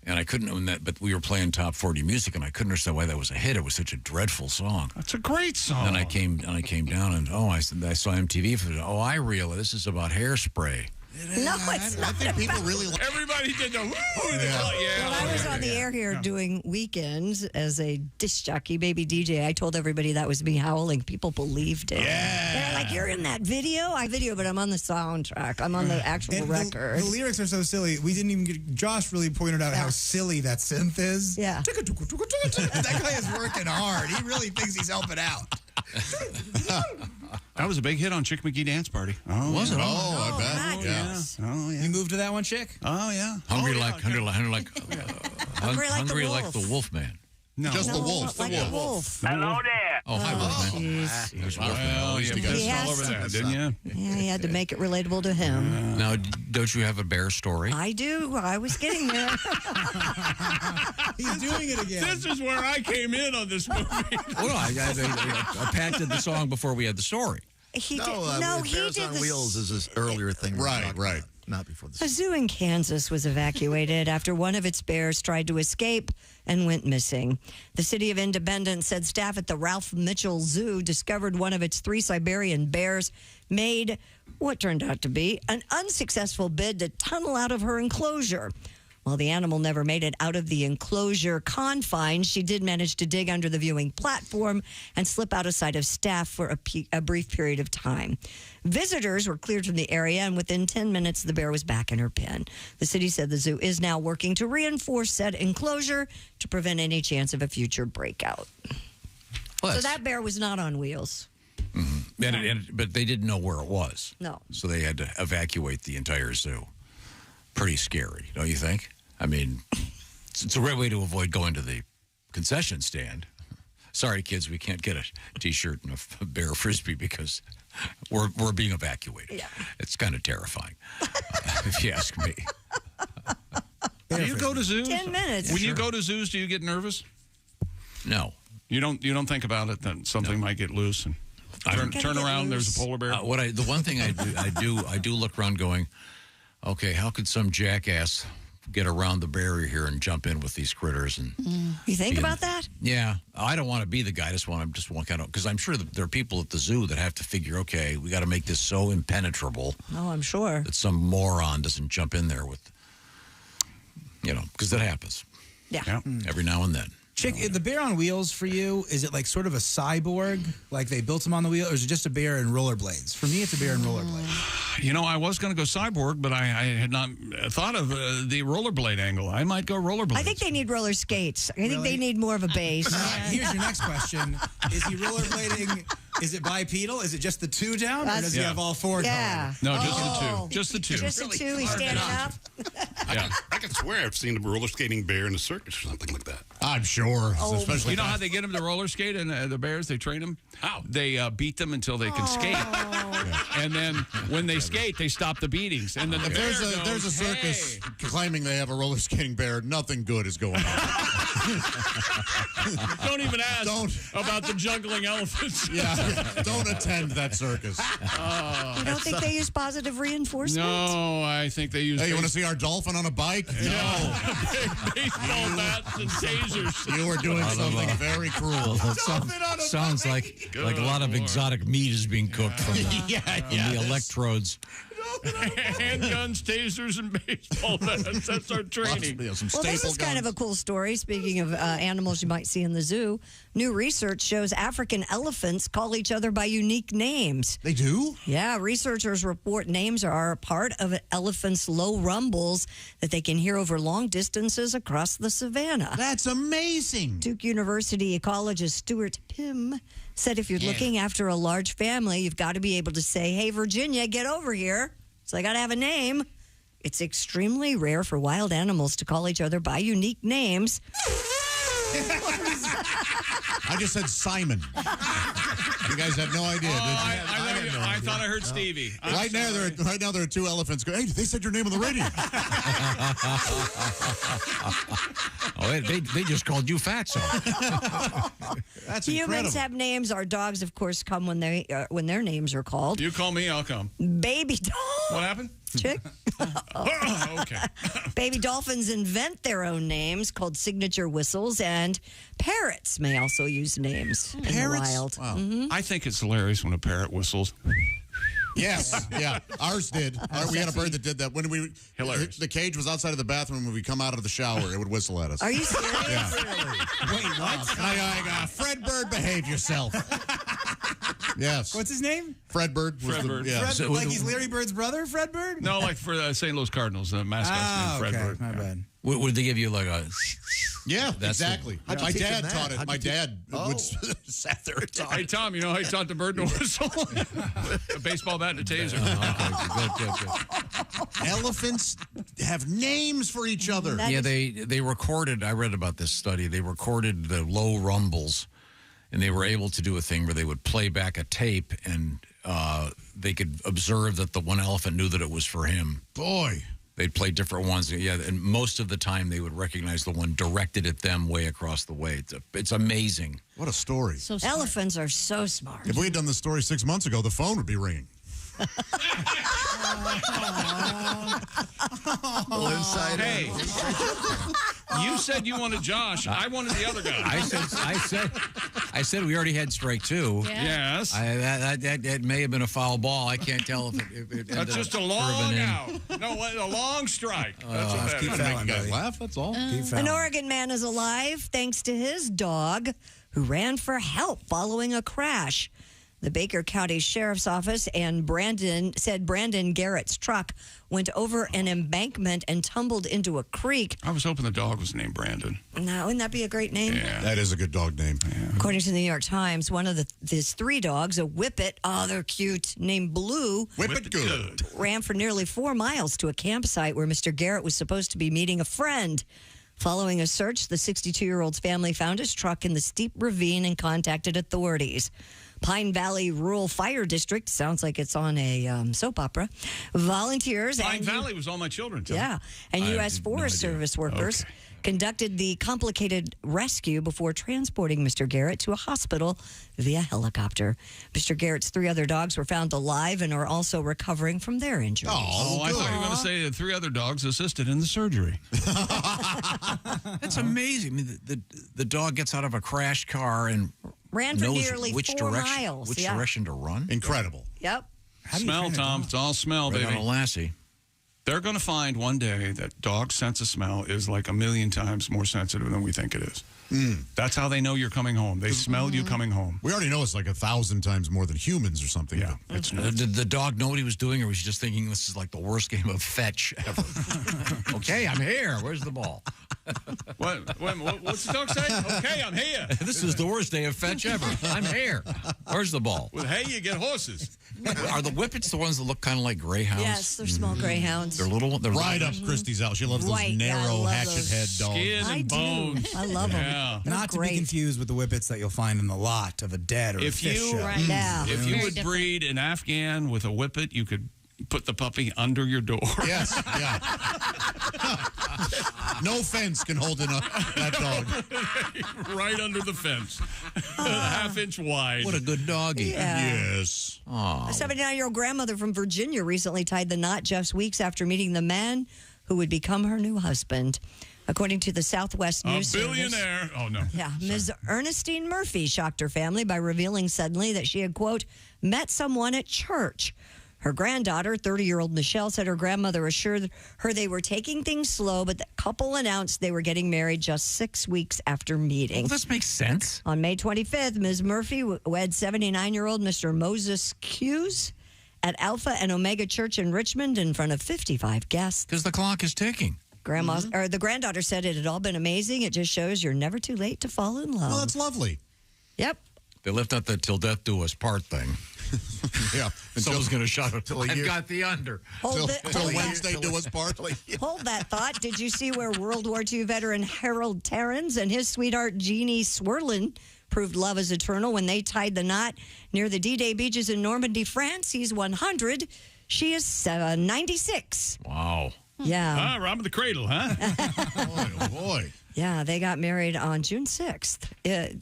And I couldn't own that, but we were playing top 40 music, and I couldn't understand why that was a hit. It was such a dreadful song. That's a great song. And I came down, and I saw MTV. Oh, I realize this is about hairspray. No, it's not. I think people really like. Everybody did the woo. Well, I was on the air here doing weekends as a disc jockey, baby DJ. I told everybody that was me howling. People believed it. Yeah. They're like, "You're in that video?" But I'm on the soundtrack. I'm on the actual And record. The lyrics are so silly. We didn't even get. Josh really pointed out how silly that synth is. Yeah. That guy is working hard. He really thinks he's helping out. That was a big hit on Chick McGee Dance Party. Oh, Was it? Oh, I bet. Nice. Yeah. Oh, yeah. You moved to that one, chick? Oh, yeah. Hungry like the Hungry like the wolf man. No. Just the No, wolf. like a wolf. Hello there. Oh, hi, Wolfman. jeez. There's Well, Wolfman. you pissed all over that, didn't you? Yeah, he had to make it relatable to him. Now, don't you have a bear story? I do. I was getting there. He's doing it again. This is where I came in on this movie. Well, no, Pat did the song before we had the story. He did. No, No, he Bears did on the Wheels is this earlier thing. Right. Not before A this. zoo in Kansas was evacuated after one of its bears tried to escape and went missing. The city of Independence said staff at the Ralph Mitchell Zoo discovered one of its 3 Siberian bears made what turned out to be an unsuccessful bid to tunnel out of her enclosure. While the animal never made it out of the enclosure confines, she did manage to dig under the viewing platform and slip out of sight of staff for a brief period of time. Visitors were cleared from the area, and within 10 minutes, the bear was back in her pen. The city said the zoo is now working to reinforce said enclosure to prevent any chance of a future breakout. So that bear was not on wheels. But they didn't know where it was. No. So they had to evacuate the entire zoo. Pretty scary, don't you think? I mean, it's a great way to avoid going to the concession stand. Sorry, kids, we can't get a T-shirt and a bear frisbee because we're being evacuated. Yeah. It's kind of terrifying, if you ask me. Do you go to zoos? 10 minutes. When you go to zoos, do you get nervous? No. You don't think about it that something might get loose and turn around. There's a polar bear. The one thing I do look around going, okay, how could some jackass get around the barrier here and jump in with these critters? And You think about that? yeah, I don't want to be the guy. I just want kind of, because I'm sure that there are people at the zoo that have to figure, okay, we got to make this so impenetrable Oh, I'm sure. that some moron doesn't jump in there with, because that happens Yeah. every now and then. Chick, the bear on wheels for you, is it like sort of a cyborg? Like they built him on the wheel? Or is it just a bear in rollerblades? For me, it's a bear in rollerblades. I was going to go cyborg, but I had not thought of the rollerblade angle. I might go rollerblade. I think they need roller skates. I think they need more of a base. Here's your next question. Is he rollerblading? Is it bipedal? Is it just the 2 down? Or does he have all 4 Yeah. going? No, just the 2. Just the 2. Just the 2. He's standing up. I can swear I've seen a roller skating bear in a circus or something like that. I'm sure. Oh. Especially You know how they get them to roller skate and the bears? They train them. How? They beat them until they can skate, and then when they skate, they stop the beatings. And then the bear goes, there's a circus "Hey." claiming they have a roller skating bear. Nothing good is going on. Don't even ask about the juggling elephants. Don't attend that circus. You don't think they use positive reinforcement? No, I think they use. Hey, you want to see our dolphin on a bike? No. Baseball bats and tasers. You were doing something very cruel. Sounds like a lot of exotic meat is being cooked from the electrodes. Handguns, tasers, and baseball bats. That's our training. Well, this is kind of a cool story. Speaking of animals you might see in the zoo, new research shows African elephants call each other by unique names. They do? Yeah, researchers report names are a part of an elephant's low rumbles that they can hear over long distances across the savannah. That's amazing. Duke University ecologist Stuart Pym said if you're looking after a large family, you've got to be able to say, hey, Virginia, get over here. So I got to have a name. It's extremely rare for wild animals to call each other by unique names. I just said Simon. You guys had no idea. I thought I heard Stevie. Right now, there are 2 elephants going, hey, they said your name on the radio. They just called you Fatso. That's Humans incredible. have names. Our dogs, of course, come when their names are called. You call me, I'll come. Baby dolphins. What happened? Chick. Okay. Baby dolphins invent their own names called signature whistles, and parrots may also use names in the wild. Wow. I think it's hilarious when a parrot whistles. Yes, yeah. Ours did. We had a bird that did that. When Hilarious. The cage was outside of the bathroom. When we come out of the shower, it would whistle at us. Are you serious? Yeah. Wait, what? Fred Bird, behave yourself. Yes. What's his name? Fred Bird. Fred Bird. Yeah. Like he's Larry Bird's brother, Fred Bird? No, like for the St. Louis Cardinals, the mascot's name, Fred Bird. My bad. Would they give you like a... Yeah, That's exactly. the- My dad taught it. My dad would sat there and taught Hey, it. Tom, you know how you taught the bird to whistle? A baseball bat and a taser. Good. Elephants have names for each other. Yeah, they recorded, I read about this study, they recorded the low rumbles, and they were able to do a thing where they would play back a tape, and they could observe that the one elephant knew that it was for him. Boy. They'd play different ones, yeah, and most of the time they would recognize the one directed at them way across the way. It's amazing. What a story. Elephants are so smart. If we had done this story 6 months ago, the phone would be ringing. Hey, you said you wanted Josh. I wanted the other guy. I said we already had strike two. Yeah. Yes. That may have been a foul ball. I can't tell if it That's just a long out. No, a long strike. That's what that Keep is. making guys laugh, that's all. An Oregon man is alive thanks to his dog who ran for help following a crash. The Baker County Sheriff's Office and Brandon Garrett's truck went over an embankment and tumbled into a creek. I was hoping the dog was named Brandon. Now, wouldn't that be a great name? Yeah. That is a good dog name. Yeah. According to the New York Times, one of his three dogs, a Whippet, they're cute, named Blue, Whippet good. ran for nearly 4 miles to a campsite where Mr. Garrett was supposed to be meeting a friend. Following a search, the 62-year-old's family found his truck in the steep ravine and contacted authorities. Pine Valley Rural Fire District, sounds like it's on a soap opera. Volunteers Pine Valley was all my children. Too. Yeah, and U.S. Forest Service workers conducted the complicated rescue before transporting Mr. Garrett to a hospital via helicopter. Mr. Garrett's 3 other dogs were found alive and are also recovering from their injuries. Oh, I thought you were going to say that 3 other dogs assisted in the surgery. That's amazing. I mean, the dog gets out of a crashed car and ran for knows nearly which 4 direction, miles. Which direction to run? Incredible. Yep. Smell, Tom. It's all smell, Right baby. on a lassie. They're going to find one day that dog's sense of smell is like 1,000,000 times more sensitive than we think it is. That's how they know you're coming home. They smell you coming home. We already know it's like 1,000 times more than humans or something. Yeah, it's Did the dog know what he was doing, or was he just thinking this is like the worst game of fetch ever? Okay, I'm here. Where's the ball? What's the dog say? Okay, I'm here. This is the worst day of fetch ever. I'm here. Where's the ball? With hay, you get horses. Are the Whippets the ones that look kind of like greyhounds? Yes, they're small greyhounds. They're little. They're Right up Christy's alley. She loves White, those yeah, I narrow love hatchet those. head dogs. Skin and bones. I love them. Yeah. Not to be confused with the Whippets that you'll find in the lot of a dead or a If fish you show. if you would breed an Afghan with a Whippet, you could put the puppy under your door. Yes, yeah. No fence can hold in that dog. Right under the fence. Half-inch wide. What a good doggy. Yeah. Yes. A 79-year-old grandmother from Virginia recently tied the knot just weeks after meeting the man who would become her new husband. According to the Southwest A News billionaire. Oh, no. Yeah, Ms. Ernestine Murphy shocked her family by revealing suddenly that she had, quote, met someone at church. Her granddaughter, 30-year-old Michelle, said her grandmother assured her they were taking things slow, but the couple announced they were getting married just 6 weeks after meeting. Well, this makes sense. On May 25th, Ms. Murphy wed 79-year-old Mr. Moses Hughes at Alpha and Omega Church in Richmond in front of 55 guests. Because the clock is ticking. The granddaughter said it had all been amazing. It just shows you're never too late to fall in love. Well, that's lovely. Yep. They left out the till death do us part thing. Yeah. Someone's going to shut it. Till a I've year. got the under. Till Wednesday do us part. Hold that thought. Did you see where World War II veteran Harold Terrans and his sweetheart Jeannie Swirlin proved love is eternal when they tied the knot near the D-Day beaches in Normandy, France? He's 100. She is 96. Wow. Yeah. Robbing the cradle, huh? Oh, boy. Yeah, they got married on June 6th.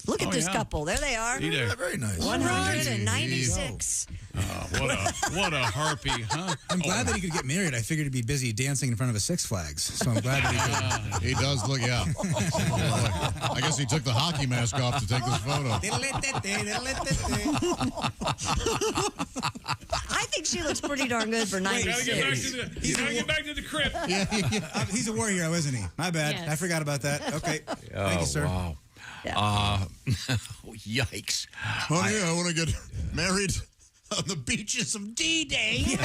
Look at this couple. There they are. Yeah, very nice. 196. What a harpy, huh? I'm glad that he could get married. I figured he'd be busy dancing in front of a Six Flags. So I'm glad that he could. He does look, yeah. I guess he took the hockey mask off to take this photo. I think she looks pretty darn good for 96. Gotta get back to the crypt. He's a war hero, isn't he? My bad. Yes. I forgot about that. Okay. Thank you, sir. Wow. Yikes. Honey, I want to get married. on the beaches of D-Day.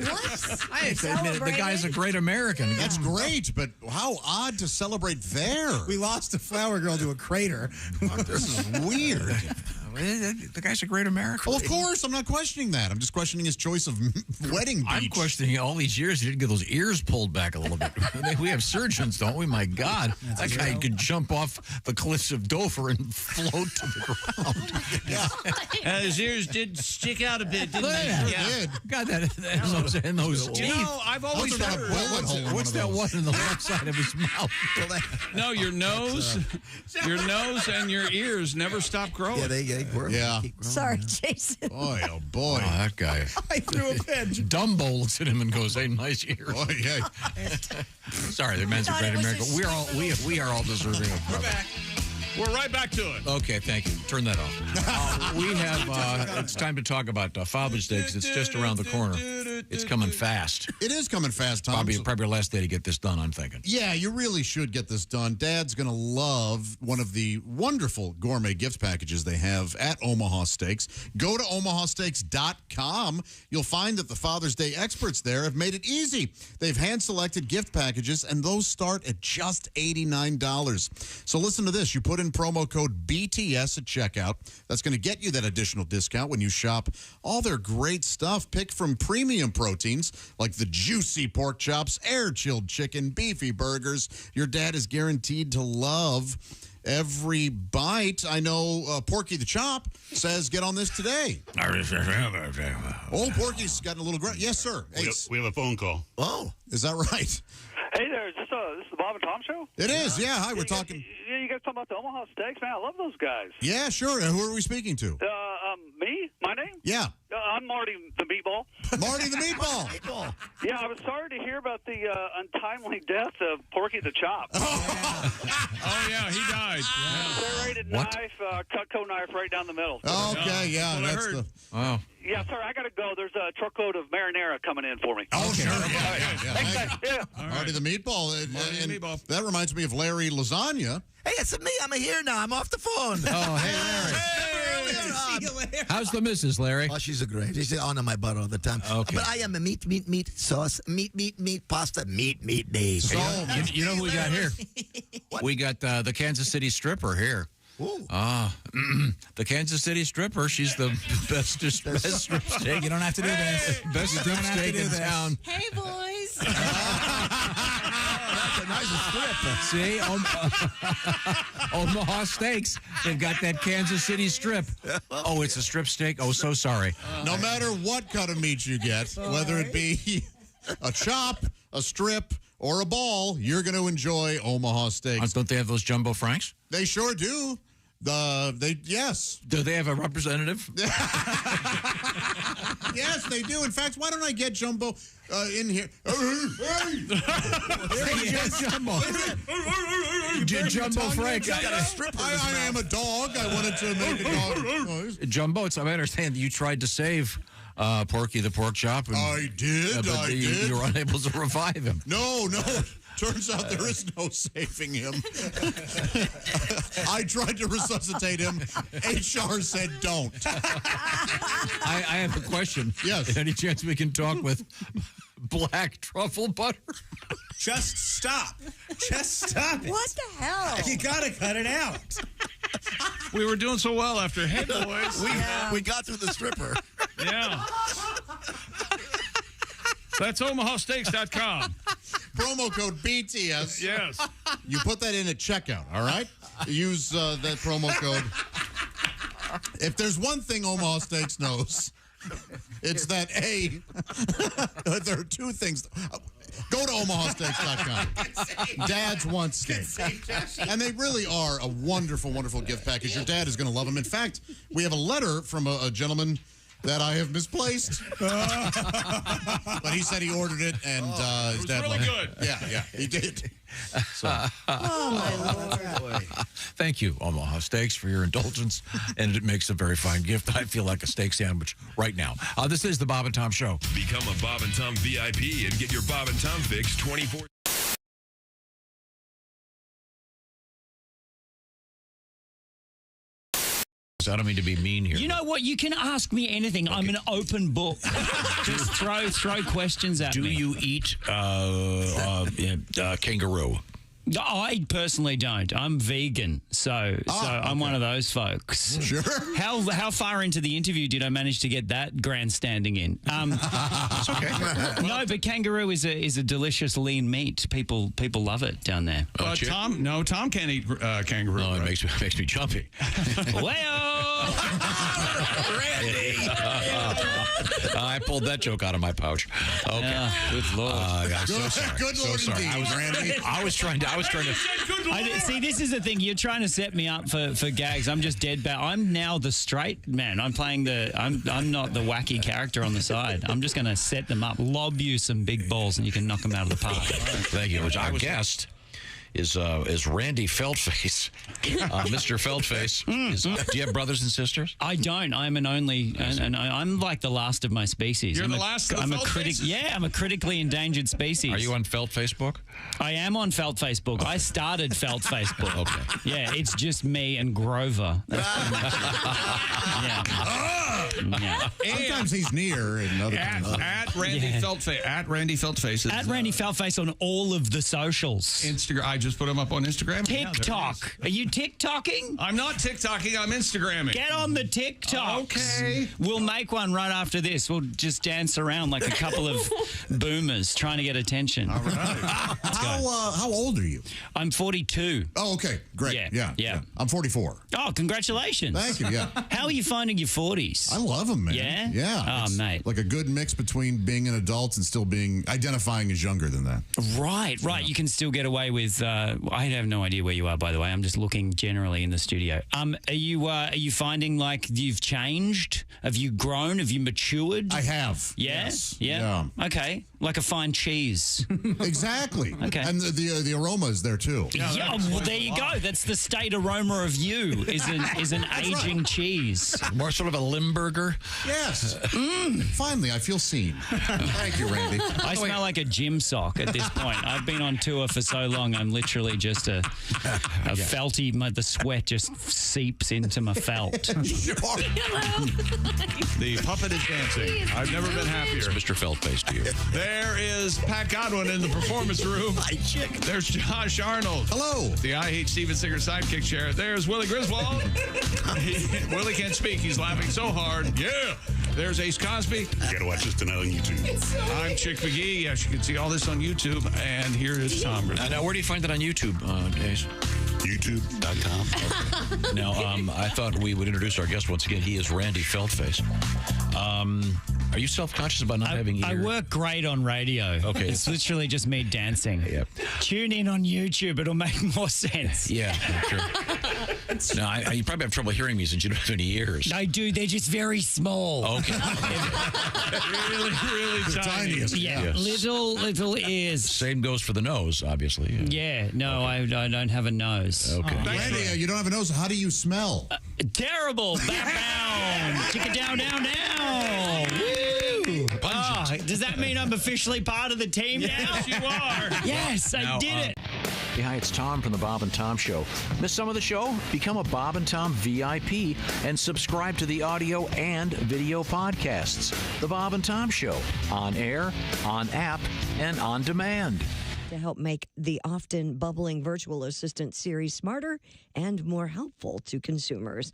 What? I have to admit, the guy's a great American. That's great, but how odd to celebrate there. We lost a flower girl to a crater. This is weird. The guy's a great American. Well, of course, I'm not questioning that. I'm just questioning his choice of wedding beach. I'm questioning all these years. He didn't get those ears pulled back a little bit. We have surgeons, don't we? My God. That guy could jump off the cliffs of Dover and float to the ground. His ears did stick out a bit, didn't they? Yeah. God, those teeth. You know, I've always heard. What's that one in the left side of his mouth? No, your nose and your ears never stop growing. Yeah, they grow. Yeah. Sorry, Jason. Boy, oh boy. Oh, that guy. I threw a pinch. Dumbo looks at him and goes, "Hey, nice ears." Oh, yeah. Sorry, the man's a great American. We are all deserving of brother. We're right back to it. Okay, thank you. Turn that off. We have, it's time to talk about Father's Day because it's just around the corner. It's coming fast. It is coming fast, Tom. Probably your last day to get this done, I'm thinking. Yeah, you really should get this done. Dad's going to love one of the wonderful gourmet gift packages they have at Omaha Steaks. Go to omahasteaks.com. You'll find that the Father's Day experts there have made it easy. They've hand-selected gift packages, and those start at just $89. So listen to this. You put in promo code BTS at checkout. That's going to get you that additional discount when you shop all their great stuff. Pick from premium proteins like the juicy pork chops, air-chilled chicken, beefy burgers. Your dad is guaranteed to love every bite. I know Porky the Chop says get on this today. Old Porky's gotten a little grunt. Yes, sir. We have a phone call. Oh, is that right? Hey there, is this the Bob and Tom show? It is, yeah. Hi, we're talking. Yeah, you guys talking about the Omaha Steaks? Man, I love those guys. Yeah, sure. And who are we speaking to? Me? My name? Yeah. I'm Marty the Meatball. Marty the Meatball. Yeah, I was sorry to hear about the untimely death of Porky the Chop. Oh, yeah, he died. Serrated knife, Cutco knife right down the middle. Okay, yeah. That's what I heard. Wow. Yeah, sorry, I got to go. There's a truckload of marinara coming in for me. Oh, sure. Yeah. Thanks, guys. Yeah. Marty the Meatball. And that reminds me of Larry Lasagna. Hey, it's me. I'm here now. I'm off the phone. Oh, hey, Larry. How's the missus, Larry? Oh, she's a great. She's on my butt all the time. Okay. But I am a meat, sauce, meat, pasta, meat, day. So, you know who we got here? We got the Kansas City Stripper here. The Kansas City Stripper. She's the best strip steak. You don't have to do this. Best strip steak in town. Hey, boys. That's a nice strip. See, Omaha Steaks. They've got that Kansas City strip. Oh, it's a strip steak. Oh, so sorry. No matter what cut of meat you get, whether it be a chop, a strip, or a ball, you're going to enjoy Omaha Steaks. Don't they have those jumbo franks? They sure do. Yes. Do they have a representative? Yes, they do. In fact, why don't I get Jumbo in here? Jumbo. Jumbo Frank. I am a dog. I wanted to make a dog noise. Jumbo, I understand that you tried to save Porky the Pork Chop. And, I did. But you were unable to revive him. No. Turns out there is no saving him. I tried to resuscitate him. HR said don't. I have a question. Yes. Any chance we can talk with Black Truffle Butter? Just stop. Just stop it. What the hell? You got to cut it out. We were doing so well after Hey Boys. We got through the stripper. Yeah. That's omahasteaks.com. Promo code BTS. Yes. You put that in at checkout, all right? Use that promo code. If there's one thing Omaha Steaks knows, it's that, there are two things. Go to omahasteaks.com. Dads want steak. And they really are a wonderful, wonderful gift package. Your dad is going to love them. In fact, we have a letter from a gentleman that I have misplaced. But he said he ordered it, and his dad really loved it. Yeah, he did. So. Oh, my Lord. Thank you, Omaha Steaks, for your indulgence, and it makes a very fine gift. I feel like a steak sandwich right now. This is the Bob and Tom Show. Become a Bob and Tom VIP and get your Bob and Tom fix 24 I don't mean to be mean here. You know what? You can ask me anything. I'm an open book. Just throw questions at me. Do you eat kangaroo? I personally don't. I'm vegan, so I'm one of those folks. Sure. How far into the interview did I manage to get that grandstanding in? It's okay. No, but kangaroo is a delicious lean meat. People love it down there. Tom can't eat kangaroo. No, it makes me jumpy. I pulled that joke out of my pouch. Okay. Good Lord. I'm so sorry. Good so Lord sorry. indeed, I was trying to. See, this is the thing. You're trying to set me up for gags. I'm just dead bad. I'm now the straight man. I'm playing I'm not the wacky character on the side. I'm just going to set them up, lob you some big balls, and you can knock them out of the park. Thank you. Our guest is Randy Feltface. Mr. Feltface. Do you have brothers and sisters? I don't. I'm an only, and I'm like the last of my species. You're the last of the Feltfaces? Yeah, I'm a critically endangered species. Are you on Felt Facebook? I am on Felt Facebook. I started Felt Facebook. Okay. Yeah, it's just me and Grover. Yeah. Sometimes he's near and other times. At Randy Feltface. At Randy Feltface. At Randy Feltface on all of the socials. Instagram. I just put him up on Instagram. TikTok. Are you TikToking? I'm not TikToking. I'm Instagramming. Get on the TikTok. Okay. We'll make one right after this. We'll just dance around like a couple of boomers trying to get attention. All right. How old are you? I'm 42. Oh, okay. Great. Yeah. I'm 44. Oh, congratulations. Thank you. Yeah. How are you finding your 40s? I love them, man. Yeah? Yeah. Oh, It's mate. like a good mix between being an adult and still identifying as younger than that. Right. Yeah. You can still get away with. I have no idea where you are, by the way. I'm just looking generally in the studio. Are you finding like you've changed? Have you grown? Have you matured? I have. Yeah. Yes. Yeah. Okay. Like a fine cheese. Exactly. Okay. And the aroma is there too. Yeah, well, there you go. That's the state aroma of you is an aging cheese. More sort of a Limburger. Yes. Finally, I feel seen. Thank you, Randy. I smell like a gym sock at this point. I've been on tour for so long. I'm literally just a felty. The sweat just seeps into my felt. The puppet is dancing. I've never been happier. Mr. Feltface to you. There is Pat Godwin in the performance room. Hi, chick. There's Josh Arnold. Hello. The I Hate Steven Singer sidekick chair. There's Willie Griswold. Willie can't speak. He's laughing so hard. Yeah. There's Ace Cosby. You gotta watch this tonight on YouTube. I'm Chick McGee. Yes, you can see all this on YouTube. And here is Tom. Now, where do you find it on YouTube, Ace? YouTube.com. Now, I thought we would introduce our guest once again. He is Randy Feltface. Are you self-conscious about not having ears? I work great on radio. Okay. It's literally just me dancing. Yep. Tune in on YouTube. It'll make more sense. Yeah, sure. No, you probably have trouble hearing me since you don't have any ears. I do. They're just very small. Okay. really, really tiny. Yeah, yes. Little ears. Same goes for the nose, obviously. Yeah. No, okay. I don't have a nose. Okay. Randy, you don't have a nose. How do you smell? Terrible. Down. Chicka down, down, down. Woo. Oh, does that mean I'm officially part of the team now? Yes, you are. Yes, I did it. Hey, hi, it's Tom from the Bob and Tom Show. Miss some of the show? Become a Bob and Tom VIP and subscribe to the audio and video podcasts. The Bob and Tom Show, on air, on app, and on demand. To help make the often bubbling virtual assistant series smarter and more helpful to consumers.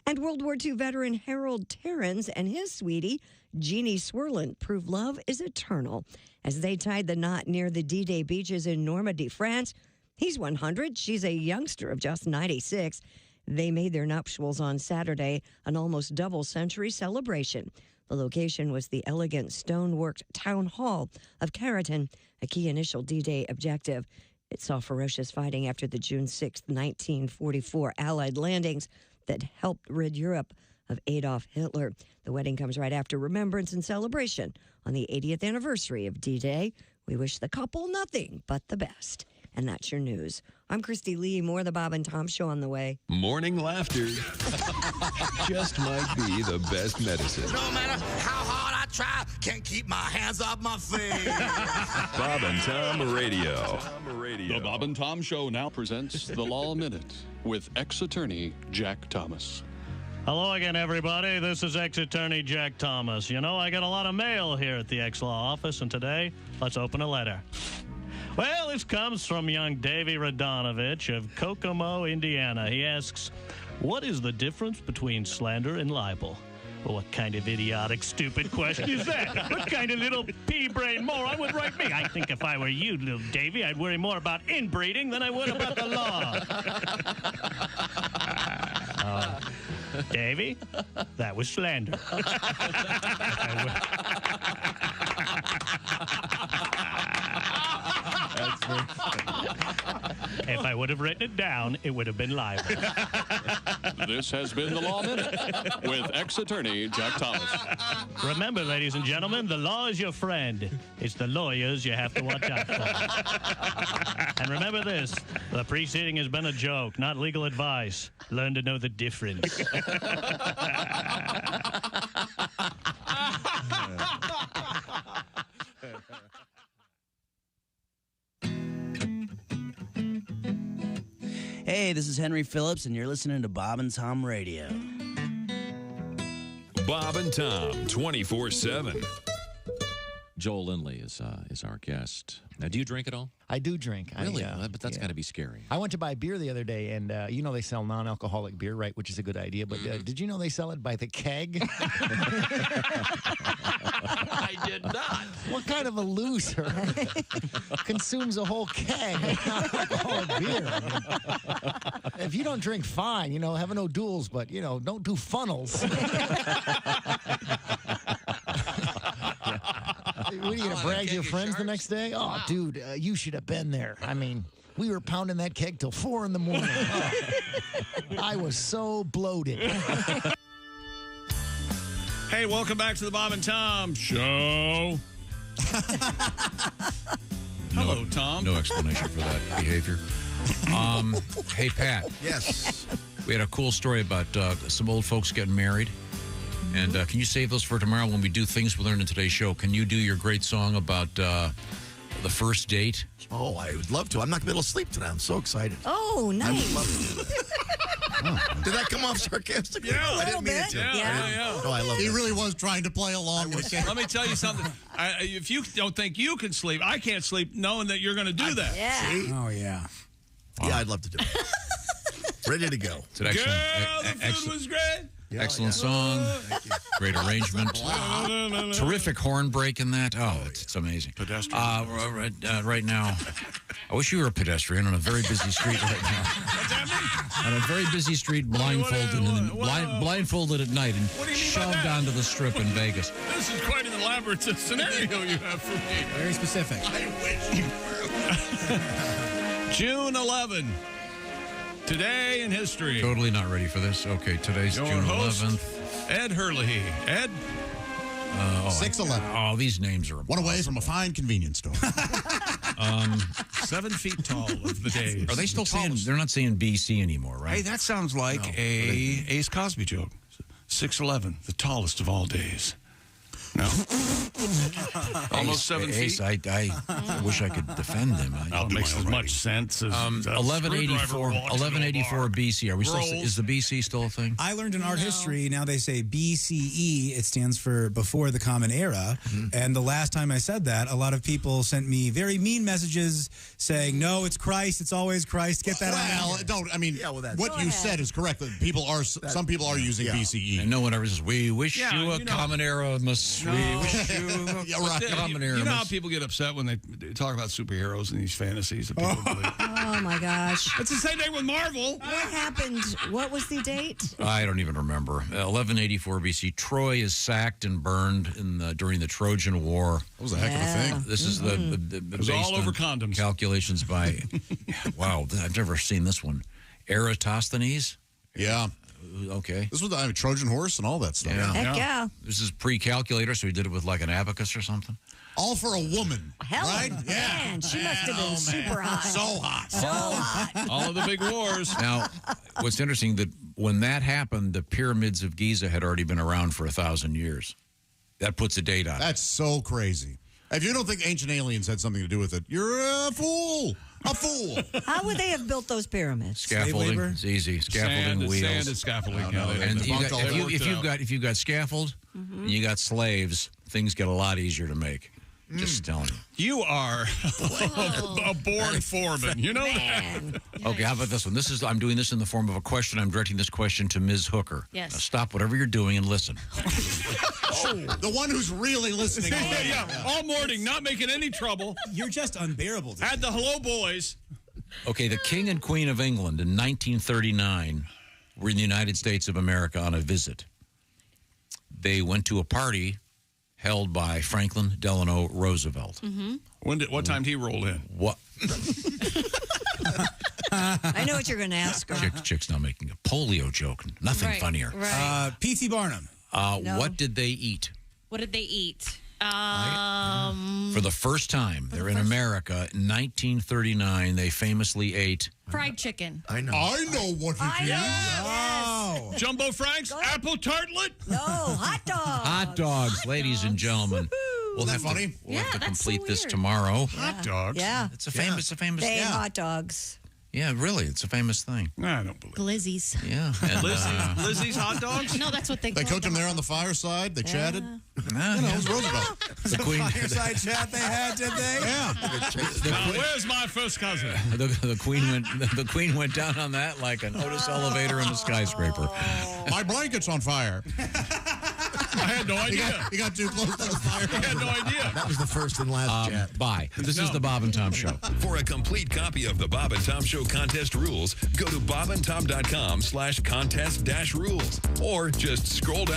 And World War II veteran Harold Terrans and his sweetie, Jeannie Swerland, prove love is eternal as they tied the knot near the D-Day beaches in Normandy, France. He's 100. She's a youngster of just 96. They made their nuptials on Saturday, an almost double-century celebration. The location was the elegant stoneworked town hall of Carrollton, a key initial D-Day objective. It saw ferocious fighting after the June 6, 1944 Allied landings that helped rid Europe of Adolf Hitler. The wedding comes right after remembrance and celebration on the 80th anniversary of D-Day. We wish the couple nothing but the best. And that's your news. I'm Christy Lee. More of the Bob and Tom Show on the way. Morning laughter just might be the best medicine. No matter how hard I try, can't keep my hands off my face. Bob and Tom Radio. The Bob and Tom Show now presents the Law Minute with ex-attorney Jack Thomas. Hello again, everybody. This is ex-attorney Jack Thomas. You know, I got a lot of mail here at the ex-law office, and today, let's open a letter. Well, this comes from young Davy Radonovich of Kokomo, Indiana. He asks, what is the difference between slander and libel? Well, what kind of idiotic, stupid question is that? What kind of little pea-brain moron would write me? I think if I were you, little Davy, I'd worry more about inbreeding than I would about the law. Davy, that was slander. If I would have written it down, it would have been libel. This has been the Law Minute with ex-attorney Jack Thomas. Remember, ladies and gentlemen, the law is your friend. It's the lawyers you have to watch out for. And remember this, the preceding has been a joke, not legal advice. Learn to know the difference. Hey, this is Henry Phillips, and you're listening to Bob and Tom Radio. Bob and Tom, 24/7. Joel Lindley is our guest. Now, do you drink at all? I do drink. Really? But that's got to be scary. I went to buy beer the other day, and you know they sell non-alcoholic beer, right? Which is a good idea. But did you know they sell it by the keg? I did not. What kind of a loser consumes a whole keg of non-alcoholic beer? If you don't drink, fine. You know, have no duels, but you know, don't do funnels. What are you going to brag to your friends the next day? Oh, dude, you should have been there. I mean, we were pounding that keg till 4 in the morning. Oh, I was so bloated. Hey, welcome back to the Bob and Tom Show. Hello, Tom. No explanation for that behavior. Hey, Pat. Yes. We had a cool story about some old folks getting married. And can you save those for tomorrow when we do things we learned in today's show? Can you do your great song about the first date? Oh, I would love to. I'm not going to be able to sleep tonight. I'm so excited. Oh, nice. I would love to do that. Did that come off sarcastically? Yeah, I didn't mean it to. Yeah. No, I love He that. really was trying to play along with it. Let me tell you something. If you don't think you can sleep, I can't sleep knowing that you're going to do that. Yeah. See? Oh, yeah. Yeah, I'd love to do it. Ready to go. It's an excellent, Girl, the food was great. excellent song. Great arrangement. Terrific horn break in that. Oh, it's amazing. Pedestrian. Right now, I wish you were a pedestrian on a very busy street right now. What's that mean? On a very busy street, blindfolded at night and shoved onto the strip in Vegas. This is quite an elaborate scenario you have for me. Very specific. I wish you were. June 11. Today in history. Totally not ready for this. Okay, today's Your June host, 11th. Ed Hurley. Ed? 6'11". Oh, these names are One away from a fine convenience store. 7 feet tall of the days. Are they still saying, they're not saying BC anymore, right? Hey, that sounds like a Ace Cosby joke. 6'11", the tallest of all days. No. Almost 7 feet. I wish I could defend them. That makes as much sense as 1184 BC. Are we still? Is the BC still a thing? I learned in art history, now they say BCE. It stands for before the Common Era. And the last time I said that, a lot of people sent me very mean messages saying, no, it's Christ. It's always Christ. Get that out. Don't. I mean, what you said is correct. Some people are using BCE. And no one ever says, we wish you a Common Era must. No. We wish you Yeah, right. Common Era You know how must. people get upset when they talk about superheroes and these fantasies that people believe. Oh, my gosh. It's the same thing with Marvel. What happened? What was the date? I don't even remember. 1184 BC. Troy is sacked and burned during the Trojan War. That was a heck of a thing. This is the It was based all over on condoms. calculations by. Wow, I've never seen this one. Eratosthenes. Yeah. Okay. This was the Trojan horse and all that stuff. Heck yeah. This is pre-calculator, so he did it with like an abacus or something. All for a woman. Helen, right? man, she must have been super hot. So hot. So hot. All of the big wars. Now, what's interesting that when that happened, the pyramids of Giza had already been around for 1,000 years. That puts a date on it. That's so crazy. If you don't think ancient aliens had something to do with it, you're a fool. A fool. How would they have built those pyramids? Scaffolding. It's easy. Scaffolding, wheels. Sand and scaffolding. And if you've got scaffold and you got slaves, things get a lot easier to make. Just telling you. You are a born foreman. You know that. Okay, how about this one? I'm doing this in the form of a question. I'm directing this question to Ms. Hooker. Yes. Now stop whatever you're doing and listen. The one who's really listening. Yeah, all morning, not making any trouble. You're just unbearable. Had the hello boys. Okay, the King and Queen of England in 1939 were in the United States of America on a visit. They went to a party held by Franklin Delano Roosevelt. What time did he roll in? What? I know what you're going to ask her. Chick's now making a polio joke. Nothing funnier. Right. P.T. Barnum. No. What did they eat? What did they eat? For the first time, they're in America. In 1939, they famously ate Fried chicken. I know. I know what it is. Oh. Jumbo Franks? Apple tartlet? No, hot dogs. hot dogs, ladies and gentlemen. We'll have funny? We'll have to that's complete so this weird. tomorrow. Hot dogs? Yeah. It's a famous. They ate hot dogs. Yeah, really, it's a famous thing. I don't believe Glizzies. Yeah. And, Lizzie's hot dogs? No, that's what they They call cooked him them. there on the fireside. They chatted. it was Roosevelt. The Queen. Fireside chat they had, did they? Yeah. Now, where's my first cousin? The Queen went down on that like an Otis elevator in a skyscraper. My blanket's on fire. I had no idea. You got too close to the fire. I had no idea. That was the first and last chat. Bye. This is the Bob and Tom Show. For a complete copy of the Bob and Tom Show contest rules, go to bobandtom.com/contest-rules or just scroll down